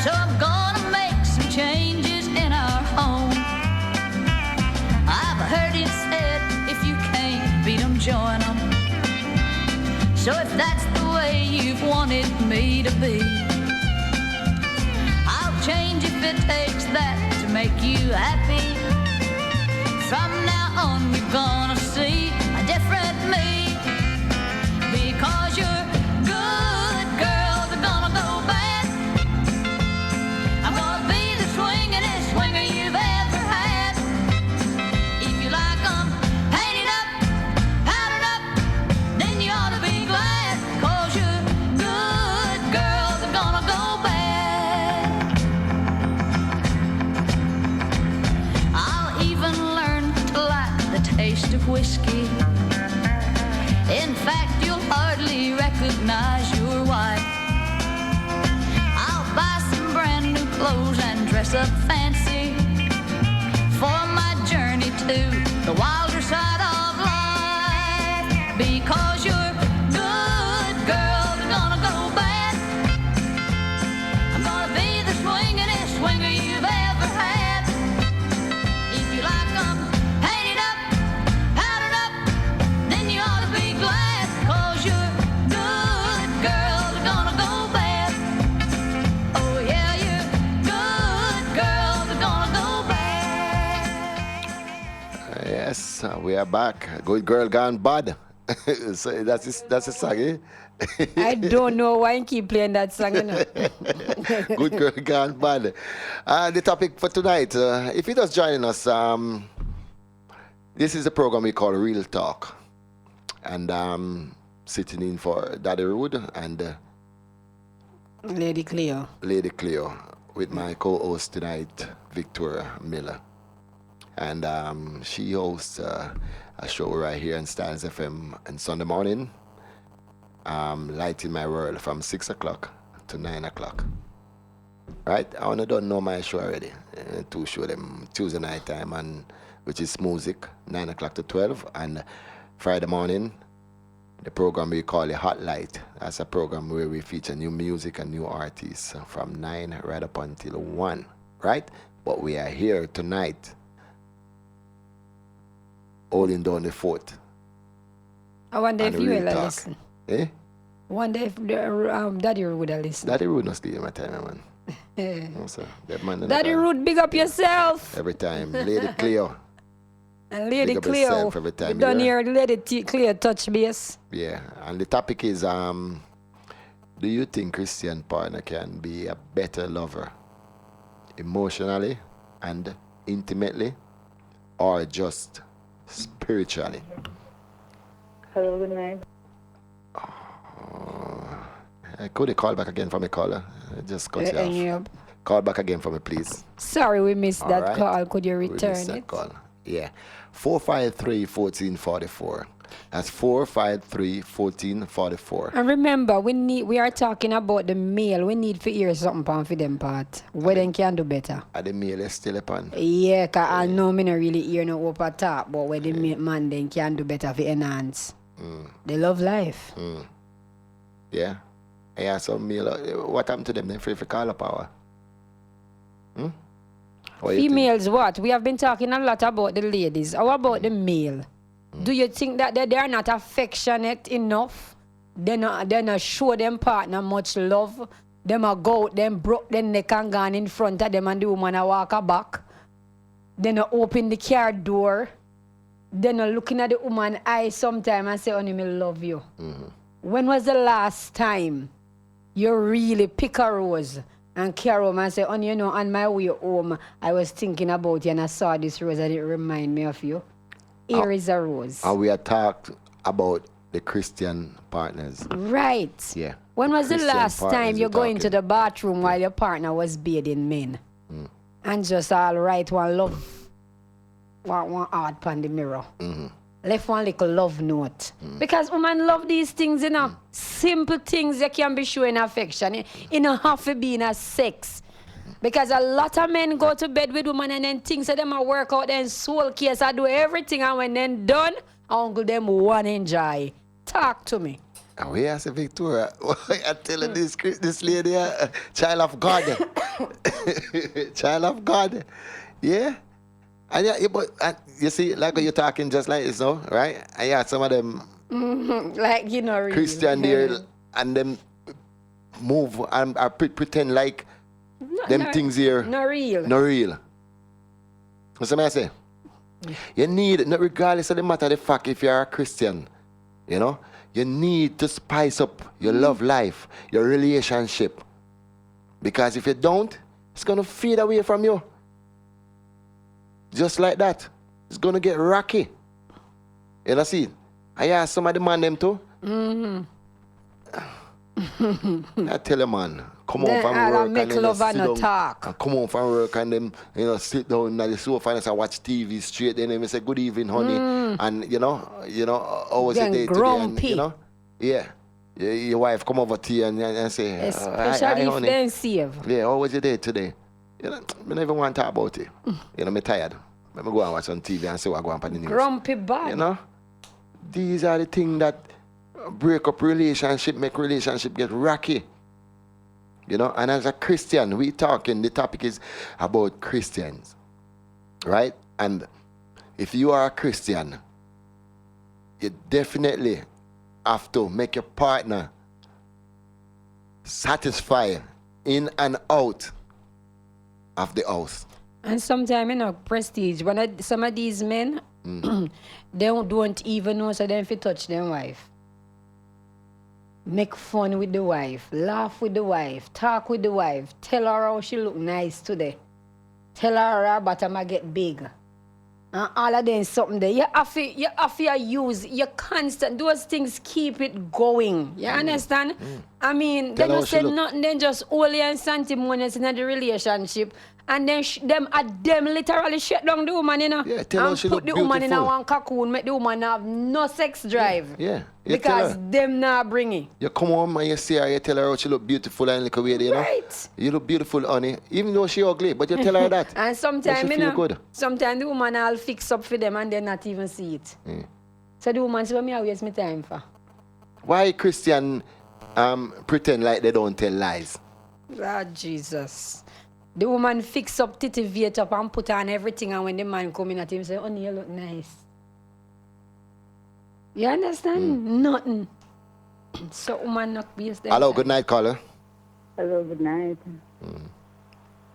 So I'm gonna make some changes in our home. I've heard it said, if you can't beat 'em, join 'em. So if that's the way you've wanted me to be, change if it takes that to make you happy. From now on you're gonna see a different me. Because you're good girls are gonna go bad. I'm gonna be the swingin'est swinger you've ever had. If you like 'em painted up, powdered up, then you ought to be glad. 'Cause you're good girls are gonna go bad. Taste of whiskey. In fact, you'll hardly recognize your wife. I'll buy some brand new clothes and dress up fancy for my journey to the wilder side of life. Because you're good girls are gonna go bad. I'm gonna be the swingin'est swinger you've ever had. If you like 'em painted up, powdered up, then you ought to be glad. 'Cause Yes, we are back. Good girl gone bad. So that's a song, eh? I don't know why you keep playing that song. You know? Good girl gone bad. The topic for tonight, if you're just joining us, this is a program we call Real Talk. And sitting in for Daddy Rude and Lady Cleo. Lady Cleo with my co-host tonight, Victoria Miller. And she hosts a show right here on Styles FM on Sunday morning, Light in My World from 6 o'clock to 9 o'clock. Right? I wanna don't know my show already. Two show them Tuesday night time, and which is music, 9 o'clock to 12, and Friday morning, the program we call it Hot Light. That's a program where we feature new music and new artists from 9 right up until 1, right? But we are here tonight holding down the fort. I wonder if you will talk. listen. Eh? Wonder if Daddy Rude would listen. Daddy Rude not stealing my time, man. No, sir. That man Daddy Rude, big up yourself. every time. Lady Cleo. And Lady Big up Cleo, yourself every time, we done you here Lady Cleo touch base. Yeah, and the topic is, do you think Christian partner can be a better lover emotionally and intimately, or just spiritually? Hello, good night. Could you call back again for me, caller? Just cut Hang you you off. up. Call back again for me, please. Sorry, we missed All that right. call. Could you We missed return that it? call. Yeah. 453-1444. That's 453-1444. And remember, we are talking about the male. We need to hear something for them part. Where they can do better. Are the male is still upon? Yeah, cause I know me not really hear no upper talk, but where the man then can do better for enhance. They love life. Yeah. Yeah, some male. What happened to them? They free for call up hour. What you think? Females, what? We have been talking a lot about the ladies. How about the male? Do you think that they are not affectionate enough? They not show them partner much love? Them a go out, them broke their neck and gone in front of them and the woman a walk a back. They not open the car door. They not looking at the woman eye sometime and say, honey, me love you. When was the last time you really pick a rose and carry home and say, honey, you know, on my way home, I was thinking about you and I saw this rose and it remind me of you. Here is a rose. And we have talked about the Christian partners. Right. Yeah. When was the Christian last partners time you we're go into talking. the bathroom while your partner was bathing men? And just all right one love, one heart on the mirror. Left one little love note. Because women love these things, you know. Simple things you can be showing affection. You don't have to be in a sex. Because a lot of men go to bed with women and then things so them a work out and soul case. I do everything and when then done, uncle them one enjoy. Talk to me. And we ask Victoria, I tell her this lady, child of God. Child of God. Yeah. And yeah, but you see, like you're talking just like this now, right? And yeah, some of them Like, you know, really. Christian there and them move and pretend like them things here. Not real. Not real. What's what I say? You need, not regardless of the matter of the fact if you're a Christian, you know, you need to spice up your love life, your relationship. Because if you don't, it's going to fade away from you. Just like that. It's going to get rocky. You know, see? I ask some of the man them too. I tell you, man, come on from work make and then love sit and not down talk. and come on from work and them, you know, sit down on the sofa and say, watch TV straight. Then they say, good evening, honey. And, you know, how was Then your day today? And, grumpy. you know, yeah. Your wife come over to you and say, Especially if honey. they save. Yeah, how was your day today? You know, I don't even want to talk about it. You know, I'm tired. Let me go and watch on TV and see what go on the news. Grumpy bad. You know, these are the things that break up relationship, make relationship get rocky. You know, and as a Christian, we talking, the topic is about Christians, right? And if you are a Christian, you definitely have to make your partner satisfied in and out of the house. And sometimes, you know, prestige, some of these men, they don't even know so them if you touch them wife. Make fun with the wife, laugh with the wife, talk with the wife, tell her how she look nice today. Tell her her bottom get big. And all of them something there. You have to use your constant. Those things keep it going. You understand? I mean, they don't say nothing. Then just only and sanctimonious in the relationship. And then them literally shut down the woman, you know. Yeah, tell her she put look the woman in a beautiful. one cocoon, make the woman have no sex drive. Yeah. You tell Because her. them not bring it. You come home and you see her, you tell her how she look beautiful and look away, you know. Right. You look beautiful, honey. Even though she ugly, but you tell her that. And sometimes, she you feel know, good. sometimes the woman will fix up for them and they not even see it. So the woman say, what me I waste my time for? Why Christian pretend like they don't tell lies? Lord Jesus. The woman fix up, titivate up and put on everything, and when the man come in at him say, honey, you look nice. You understand? Nothing. So woman not waste their Hello, time. good night, caller. Hello, good night.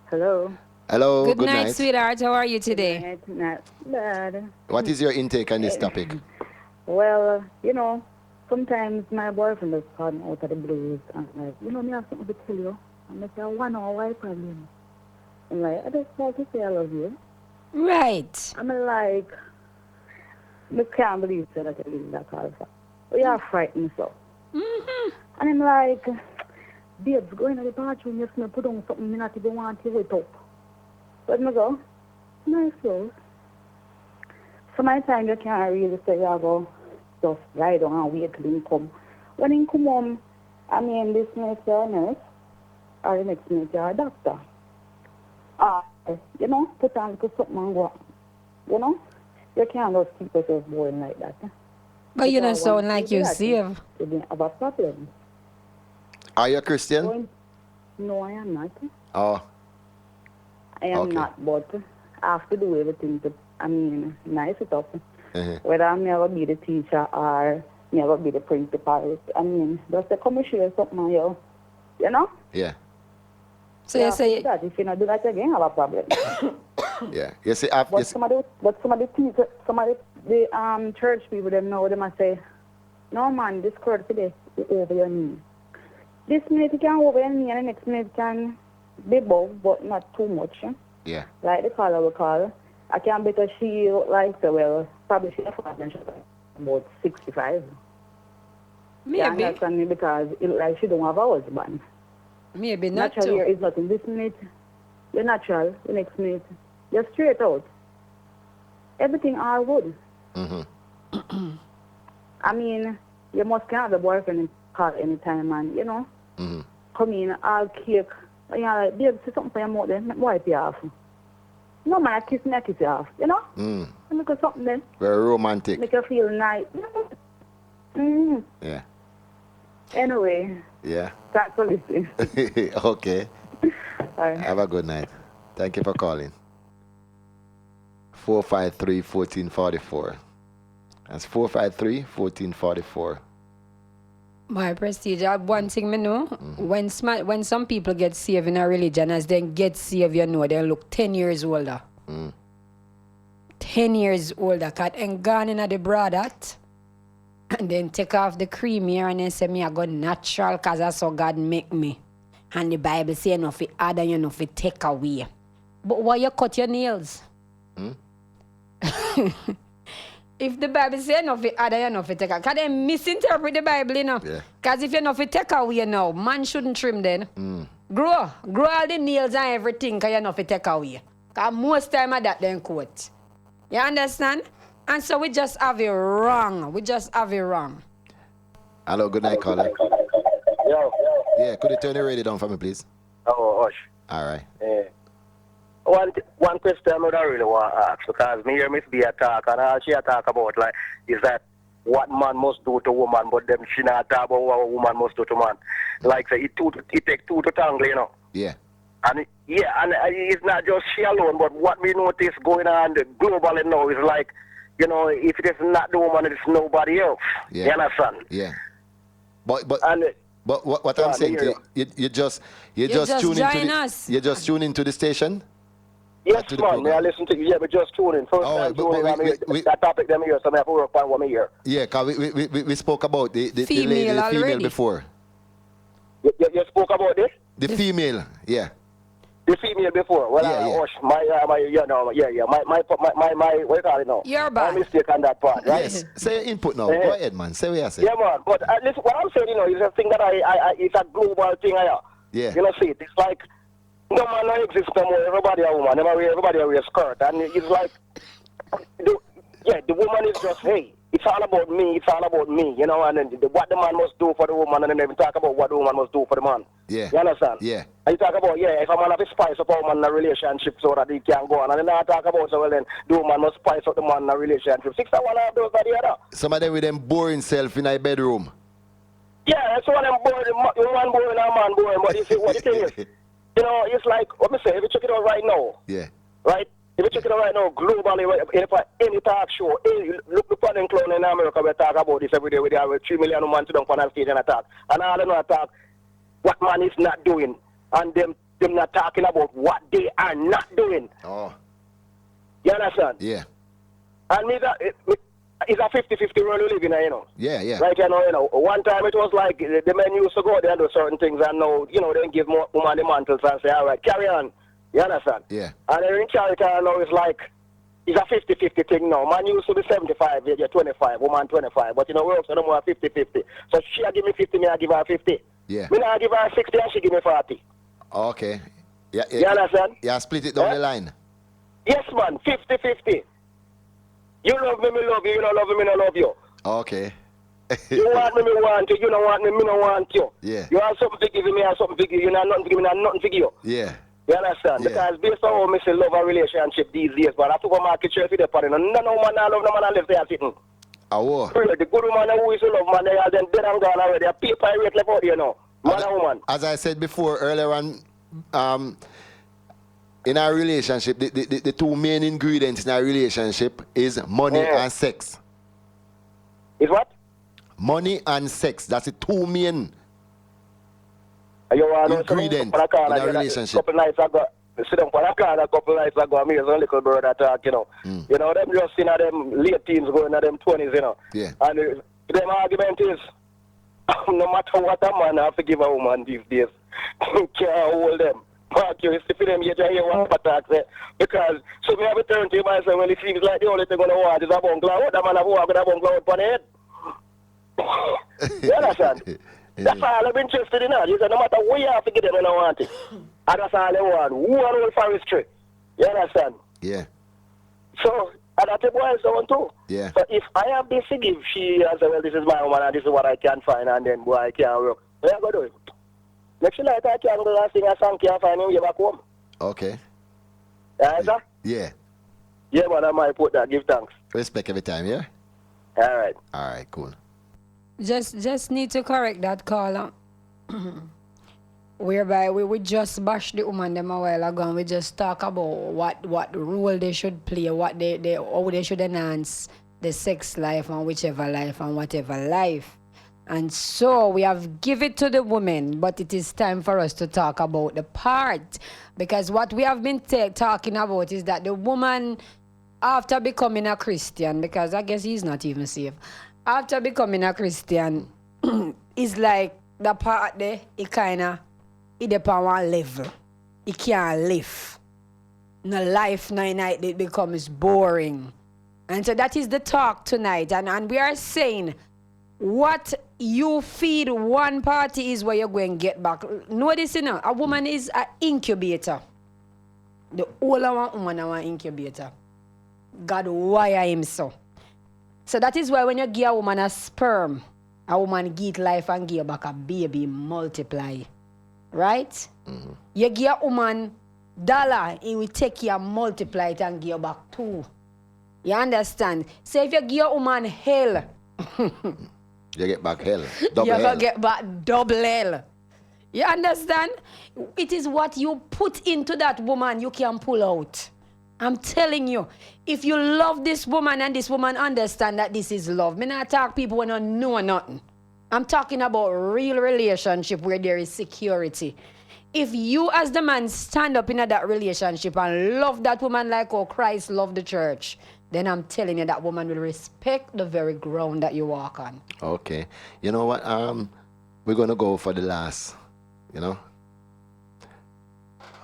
Hello. Hello, Good night, sweetheart. How are you today? Good night. Not bad. What is your intake on this topic? Well, you know, sometimes my boyfriend is calling out of the blues and like, you know, me have something to tell you. And I say, I want to know why problem. I'm like, I just want to say I love you. Right. I'm like, I can't believe that I leave that call for. But you're frightened so. And I'm like, babes, go in the bathroom, you smell, put on something, me not even want to wait up. But I go, nice clothes. So my time you can't really say, you go, just lie down and wait till he come. When he come home, I mean, this makes you a nurse, or the next makes you a doctor. You know, put on little something and go. You know, you can't just keep yourself boring like that. But you don't Because sound once like do you that, save. You didn't have a problem. Are you a Christian? No, I am not. Oh, I am Okay. not, but I have to do everything to, I mean, nice it up. uh-huh. Whether I'm never be the teacher or never be the principal. I mean, just to come and share something on you. You know? Yeah, So you say that if you not do that again, I have a problem. yeah. You see, But some of the teachers, some of the church people, them know, they must say, no man, this cord today is over your knee. This minute you can over your knee and the next minute you can be above, but not too much. yeah. Like the caller will call. I can bet her she look like, so well, probably she have about 65. Maybe. You understand me? Because it look like she don't have a husband. Maybe not Natural too. hair is nothing. This minute, you're natural. The next minute, you're straight out. Everything all good. I mean, you must have a boyfriend and call anytime, and, you know, come in, all cake. And you're like, babe, say something for your mouth then, make me wipe you off. No, man, I kiss you off, you know? Mm. Make you something then. Very romantic. Make you feel nice. Yeah, Anyway, yeah. thanks for listening. Okay. Bye. Have a good night. Thank you for calling. 453-1444. That's 453-1444. My prestige, I have one thing I know. When some people get saved in a religion, as then get saved, you know, they look 10 years older. 10 years older. Cause and gone in the broad hat. And then take off the cream here and then say me I go natural cause that's how God make me. And the Bible say no fi add and you no fi take away. But why you cut your nails? If the Bible say no fi add and you no fi take away, cause they misinterpret the Bible, you know. Yeah. Cause if you no fi take away now, man shouldn't trim then. Grow all the nails and everything cause you no fi take away. Cause most time of that then quote. You understand? And so we just have it wrong. Hello, good night, caller. Yo. Yeah, could you turn the radio down for me, please? Oh, hush. All right. One question I would really want to ask, because me hear Miss B talk, and all she talk about, like, is that what man must do to woman, but them she not talk about what a woman must do to man. Like, say, it take two to tangle, you know. Yeah. And it's not just she alone, but what we notice going on globally now is like, you know, if it is not the woman, it's nobody else. Yeah. You understand? Yeah. But what I'm saying to you, you just tune join into us. you just tune into the station. Yes, man. May I listen to you? Yeah, but just tune in. First time tuning in. That topic them here, so I have to work on what me here. Yeah, because we spoke about the female before. You spoke about this? The female, yeah. The female before. Well, my what do you call it now? You're bad. My mistake on that part, right? Yes. Say your input now. Go ahead, man. Say what you say. Yeah, man. But listen, what I'm saying, is a thing that it's a global thing. Yeah. You know, see, it's like no man no exist no more. Everybody a woman. Everybody wear a skirt, and it's like, the woman is just it's all about me. It's all about me. You know, and then what the man must do for the woman, and then even talk about what the woman must do for the man. Yeah. You understand? Yeah. And you talk about, if a man have to spice up a woman in a relationship so that he can go on. And then I talk about, then the woman must spice up the man in a relationship. 6 and 1 of those are the other. Some of them with them boring self in a bedroom. Yeah, that's one of them boring, woman boring and man boring. But you see, what the thing is, you know, it's like, what me say, if you check it out right now, right? If you check it out right now, globally, if any talk show, look upon them clown in America, we talk about this every day. We have 3 million women to them on stage and attack. And all of them attack what man is not doing. And them not talking about what they are not doing. Oh. You understand? Yeah. And me that it's a 50-50 world we live in, you know. Yeah, yeah. Right, you know, one time it was like the men used to go there and do certain things, and now, you know, they give more woman the mantles and say, all right, carry on. You understand? Yeah. And then in charity now it's like, it's a 50-50 thing now. Man used to be 75, yeah, 25, woman 25. But, you know, we're also no more 50-50. So she give me 50, me I give her 50. Yeah. Me I give her 60 and she give me 40. Okay. Yeah, you understand? Yeah, split it down the line. Yes, man, 50-50. You love me, me love you. You don't love me, me don't love you. Okay. You want me, me want you. You don't want me, me don't want you. Yeah. You have something to give me, I have something to give you. You have nothing to give me, I have nothing to give you. Yeah. You understand? Yeah. Because based on how I say love a relationship these days, but I supermarket share for the party, no man I love, no man I left there sitting. Oh. The good woman who is love, man, they are then dead and gone already. A paper rate left out here now. Man and woman. As I said before, earlier on, in our relationship, the two main ingredients in our relationship is money and sex. Is what? Money and sex. That's the two main ingredients in our relationship. Couple nights ago, sit down for a car a couple nights ago, I mean, there's a little bird attack, you know. You know, them just in them late teens going to them 20s, you know. Yeah. And them argument is, no matter what a man have to give a woman these days, can't hold them. Mark you, it's for them you just hear one attack there. Because, so me have to turn to him and say, well, it seems like the only thing going to want is a bungalow. What that man have walk with a bungalow on the head? You understand? That's all I'm interested in. You say, no matter what you have to get them, I don't want it. And that's all I want. Who are all forestry? You understand? Yeah. So, and that's the boys down too. Yeah. So if I have this to give, she has well, this is my woman and this is what I can find, and then boy, I can't work. What are you going to do? Next night I can go and sing a song, can't find him, you back home. Okay. Sir? Yeah. Yeah, man, I might put that. Give thanks. Respect every time, yeah? All right. All right, cool. Just need to correct that caller. Whereby we would just bash the woman them a while ago and we just talk about what role they should play, what how they should enhance the sex life and whichever life and whatever life. And so we have give it to the women, but it is time for us to talk about the part. Because what we have been talking about is that the woman, after becoming a Christian, because I guess he's not even saved, after becoming a Christian, is like the part there, it depends one level. It can't live. No life, night, it becomes boring. And so that is the talk tonight. And we are saying, what you feed one party is what you're going to get back. Notice, you know, a woman is an incubator. The older one woman is an incubator. God wire him so. So that is why when you give a woman a sperm, a woman give life and give back a baby multiply. Right? Mm-hmm. You give a woman $1, it will take you and multiply it and give back 2. You understand? So if you give a woman hell, you get back hell. You're going to get back double hell. You understand? It is what you put into that woman you can pull out. I'm telling you, if you love this woman and this woman understand that this is love, me not talk people who don't know nothing. I'm talking about real relationship where there is security. if you as the man stand up in that relationship and love that woman like how Christ loved the church, then I'm telling you that woman will respect the very ground that you walk on. Okay. You know what? We're going to go for the last,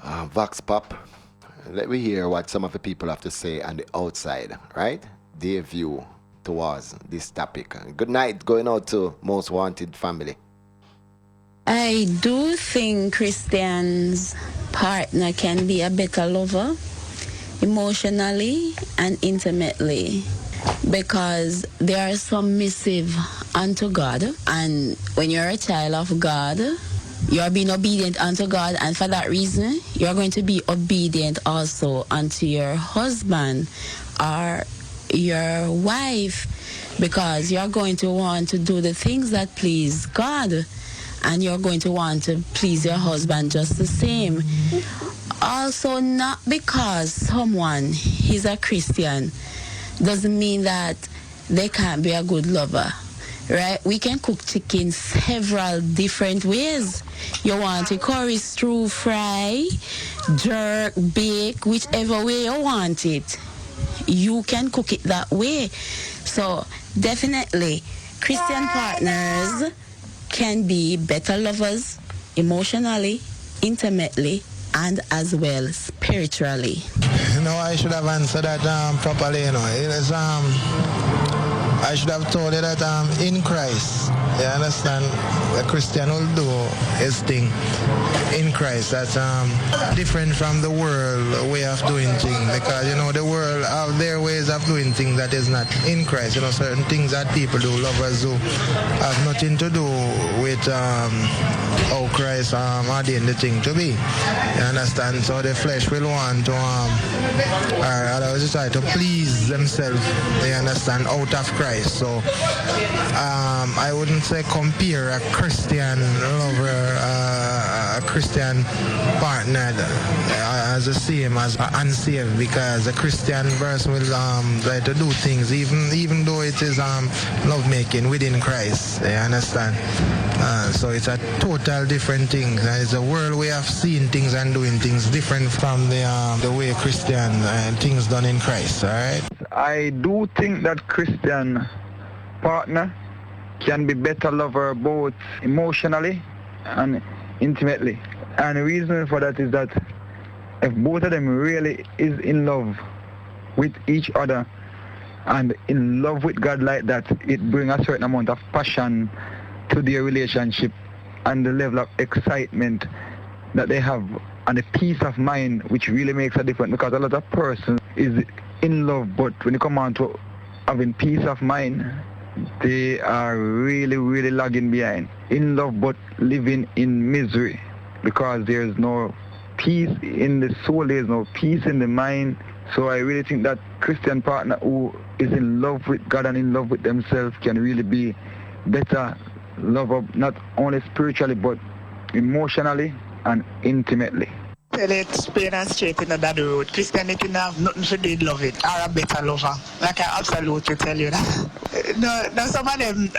Vox Pop. Let me hear what some of the people have to say on the outside, right? Their view towards this topic. Good night going out to Most Wanted family. I do think Christian's partner can be a better lover emotionally and intimately because they are submissive unto God, and when you're a child of God, you are being obedient unto God, and for that reason you are going to be obedient also unto your husband or your wife, because you're going to want to do the things that please God, and you're going to want to please your husband just the same. Also, not because someone is a Christian doesn't mean that they can't be a good lover, right? We can cook chicken several different ways. You want it curry, stir fry, jerk, bake, whichever way you want it. You can cook it that way. So definitely, Christian partners can be better lovers emotionally, intimately, and as well spiritually. I should have answered that properly. It is, I should have told you that in Christ, you understand, a Christian will do his thing in Christ. That's different from the world way of doing things, because the world have their ways of doing things that is not in Christ. Certain things that people do, lovers do, have nothing to do with how Christ ordained the thing to be. You understand? So the flesh will want to just try to please themselves, you understand, out of Christ. So I wouldn't say compare a Christian lover, a Christian partner as the same as unsaved, because a Christian person will try to do things even though it is lovemaking within Christ. You understand? So it's a total different thing. It's a world way of seeing things and doing things different from the way Christian things done in Christ. All right. I do think that Christian partner can be better lover both emotionally and intimately. And the reason for that is that if both of them really is in love with each other and in love with God like that, it brings a certain amount of passion to their relationship and the level of excitement that they have and the peace of mind, which really makes a difference, because a lot of persons is in love, but when you come on to having peace of mind, they are really, really lagging behind. In love, but living in misery, because there's no peace in the soul, there's no peace in the mind. So I really think that Christian partner who is in love with God and in love with themselves can really be better lover, not only spiritually, but emotionally and intimately. Tell it plain and straight in that road. Christianity don't have nothing to do with love it, or a better lover. Like I absolutely tell you that. No, some of them,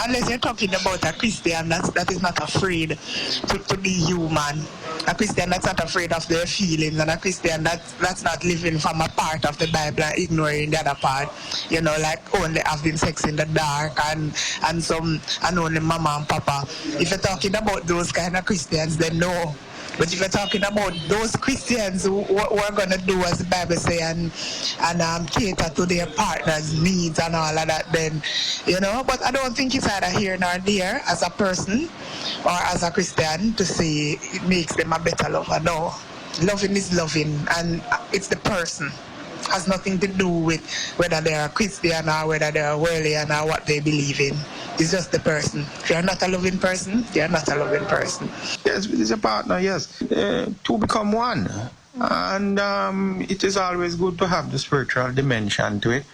unless you're talking about a Christian that is not afraid to be human, a Christian that's not afraid of their feelings, and a Christian that's not living from a part of the Bible and ignoring the other part, like only having sex in the dark and only mama and papa. If you're talking about those kind of Christians, then no. But if you're talking about those Christians who are going to do as the Bible says and cater to their partner's needs and all of that, then, but I don't think it's either here nor there as a person or as a Christian to say it makes them a better lover. No. Loving is loving, and it's the person. Has nothing to do with whether they're a Christian or whether they're worldly or what they believe in. It's just the person. If you're not a loving person, you're not a loving person. Yes, it is a partner, yes. Two become one. And it is always good to have the spiritual dimension to it,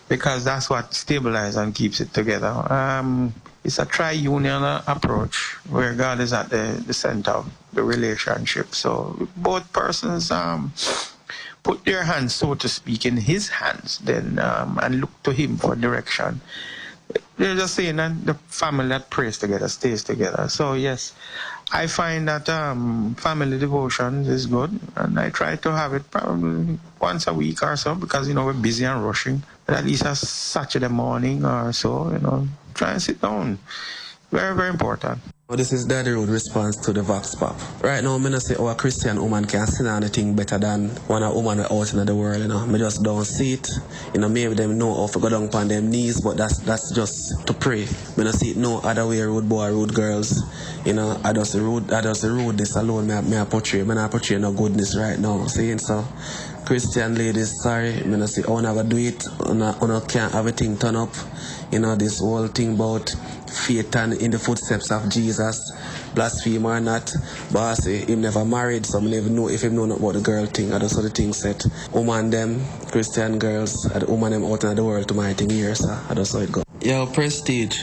because that's what stabilizes and keeps it together. It's a tri-union approach where God is at the center of the relationship. So both persons put their hands, so to speak, in his hands then and look to him for direction. they're just saying that the family that prays together stays together. So yes, I find that family devotion is good, and I try to have it probably once a week or so, because we're busy and rushing. But at least a Saturday morning or so, try and sit down. Very, very important. Well, this is Daddy Road response to the Vox Pop. Right now, I'm going to say a Christian woman can see anything better than one a woman out in the world, I just don't see it. Maybe them know how to go down on them knees, but that's just to pray. I don't see it no other way, rude boy, rude girls. I just rude this alone, I portray no goodness right now. Saying so. Christian ladies, sorry, I say, I want to do it, I can't have everything turn up. This whole thing about faith and in the footsteps of Jesus, blaspheme or not. But I say, him never married, so I never know if him know about the girl thing. I just saw the thing set. Woman them, Christian girls, and the woman them out in the world to my thing here, so I just saw it go. Yo, Prestige.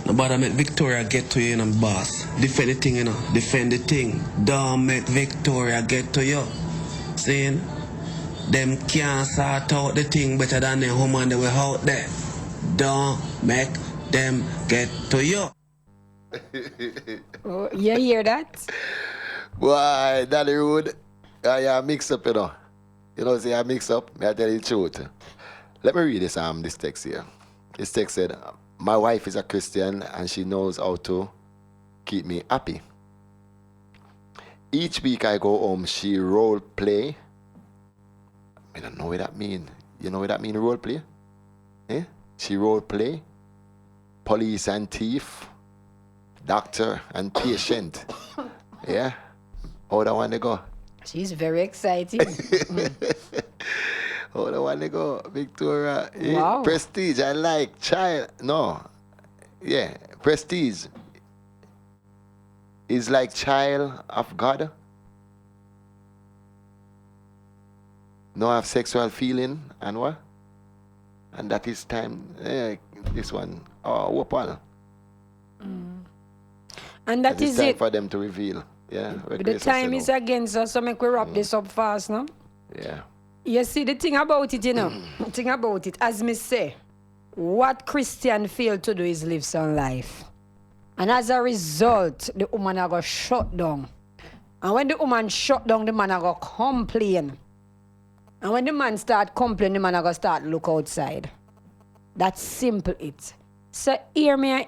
Nobody make Victoria get to you, boss. Defend the thing, defend the thing. Don't make Victoria get to you. Saying, them can't sort out the thing better than the woman that were out there. Don't make them get to you. Oh, you hear that? Why, Daddy Rude? I mix up, say I mix up, I tell you the truth. Let me read this text here. This text said, my wife is a Christian and she knows how to keep me happy. Each week I go home, she role play. I don't know what that mean. You know what that mean, role play? Eh? She role play. Police and thief. Doctor and patient. Yeah? How that one they go? She's very excited. How that one they go? Victoria. Wow. Prestige, I like. Child. No. Yeah. Prestige is like child of God. No have sexual feeling and what? And that is time. This one. Oh, whoop. And that is time it. for them to reveal. Yeah. The time is against us, so make we wrap this up fast, no? Yeah. You see, the thing about it, the thing about it, as me say, what Christian fail to do is live some life. And as a result, the woman are going to shut down. And when the woman shut down, the man are going to complain. And when the man start complaining, the man are going to start look outside. That's simple it. So hear me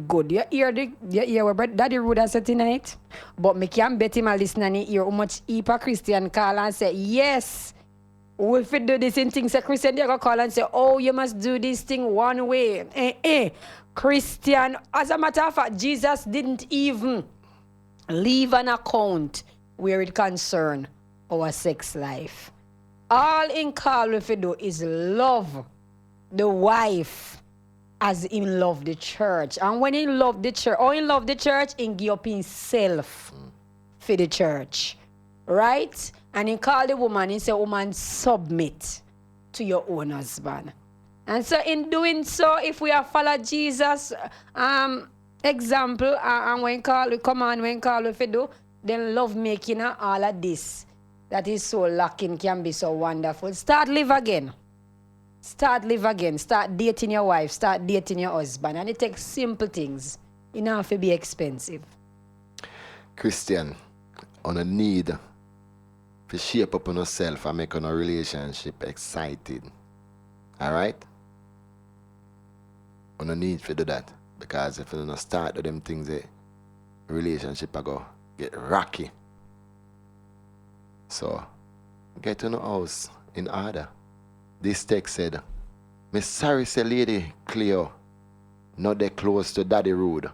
good. You hear what Daddy Rude has said tonight? But me can bet him a listen and hear how much Epa Christian call and say, yes, we fit do this in things. So Christian, they go call and say, oh, you must do this thing one way. Christian, as a matter of fact, Jesus didn't even leave an account where it concern our sex life. All in call if you do is love the wife as in love the church. And when he love the church, or he love the church, he give up himself for the church. Right? And he call the woman, he say, woman, submit to your own husband. And so in doing so, if we have followed Jesus example, and when call we command, when call if you do, then love making and all of this that is so lacking can be so wonderful. Start live again. Start live again. Start dating your wife. Start dating your husband. And it takes simple things. It don't have to be expensive. Christian, on a need to shape up on yourself and make on a relationship excited. Alright? On a need to do that. Because if you don't start to them things, the relationship will go get rocky. So, get to the house in order. This text said, me sorry say Lady Cleo, not they close to Daddy Rude.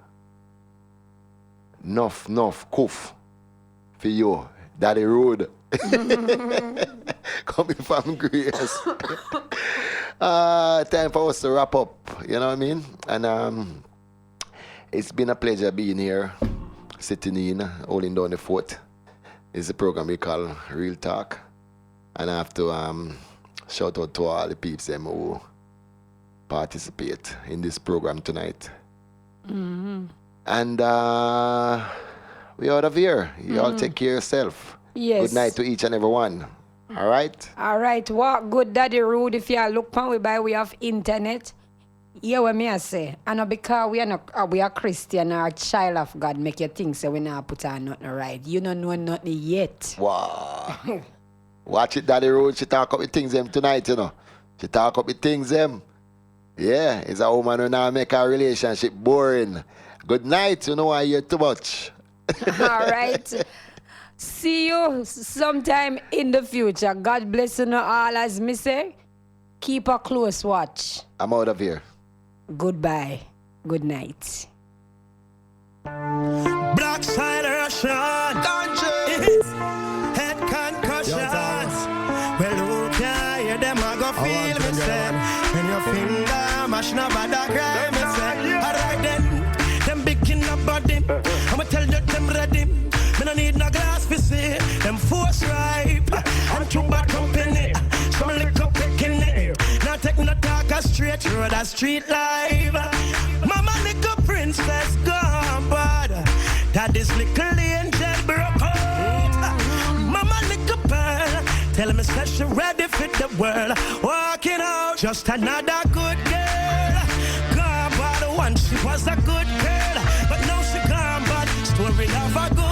Nuff, kuff for you, Daddy Rude. Coming from Grace. Time for us to wrap up, you know what I mean? And it's been a pleasure being here, sitting in, holding down the fort. It's a program we call Real Talk. And I have to shout out to all the people who participate in this program tonight. Mm-hmm. And we out of here. You all take care of yourself. Yes. Good night to each and every one. All right? All right. Walk good, Daddy Rude. If you look on we by way of internet, Yeah, what me I say. I know because we are Christian or a child of God, make you think so we not put on nothing right. You don't know nothing yet. Wow. Watch it, Daddy Road. She talk up with things them tonight, you know. She talk up with things them. Yeah, it's a woman who now make her relationship boring. Good night, you know I hear too much. All right. See you sometime in the future. God bless you all, as me say. Keep a close watch. I'm out of here. Goodbye. Good night. Black side Russian. Head concussion. Well, who can hear them? I go feel me say. And your finger mash no bad cry me say. Alright then, them begin up body. I'ma tell you them ready. Me no need no glass for see. Them force ripe. I'm too bad company. Some liquor picking it. Now take no talk a straight road, a street life. Mama little princess gone bad. Daddy's little angel broke up. Mama little pearl, tell me that she ready for the world. Walking out, just another good girl. Gone bad, once she was a good girl, but now she gone bad. Story of a good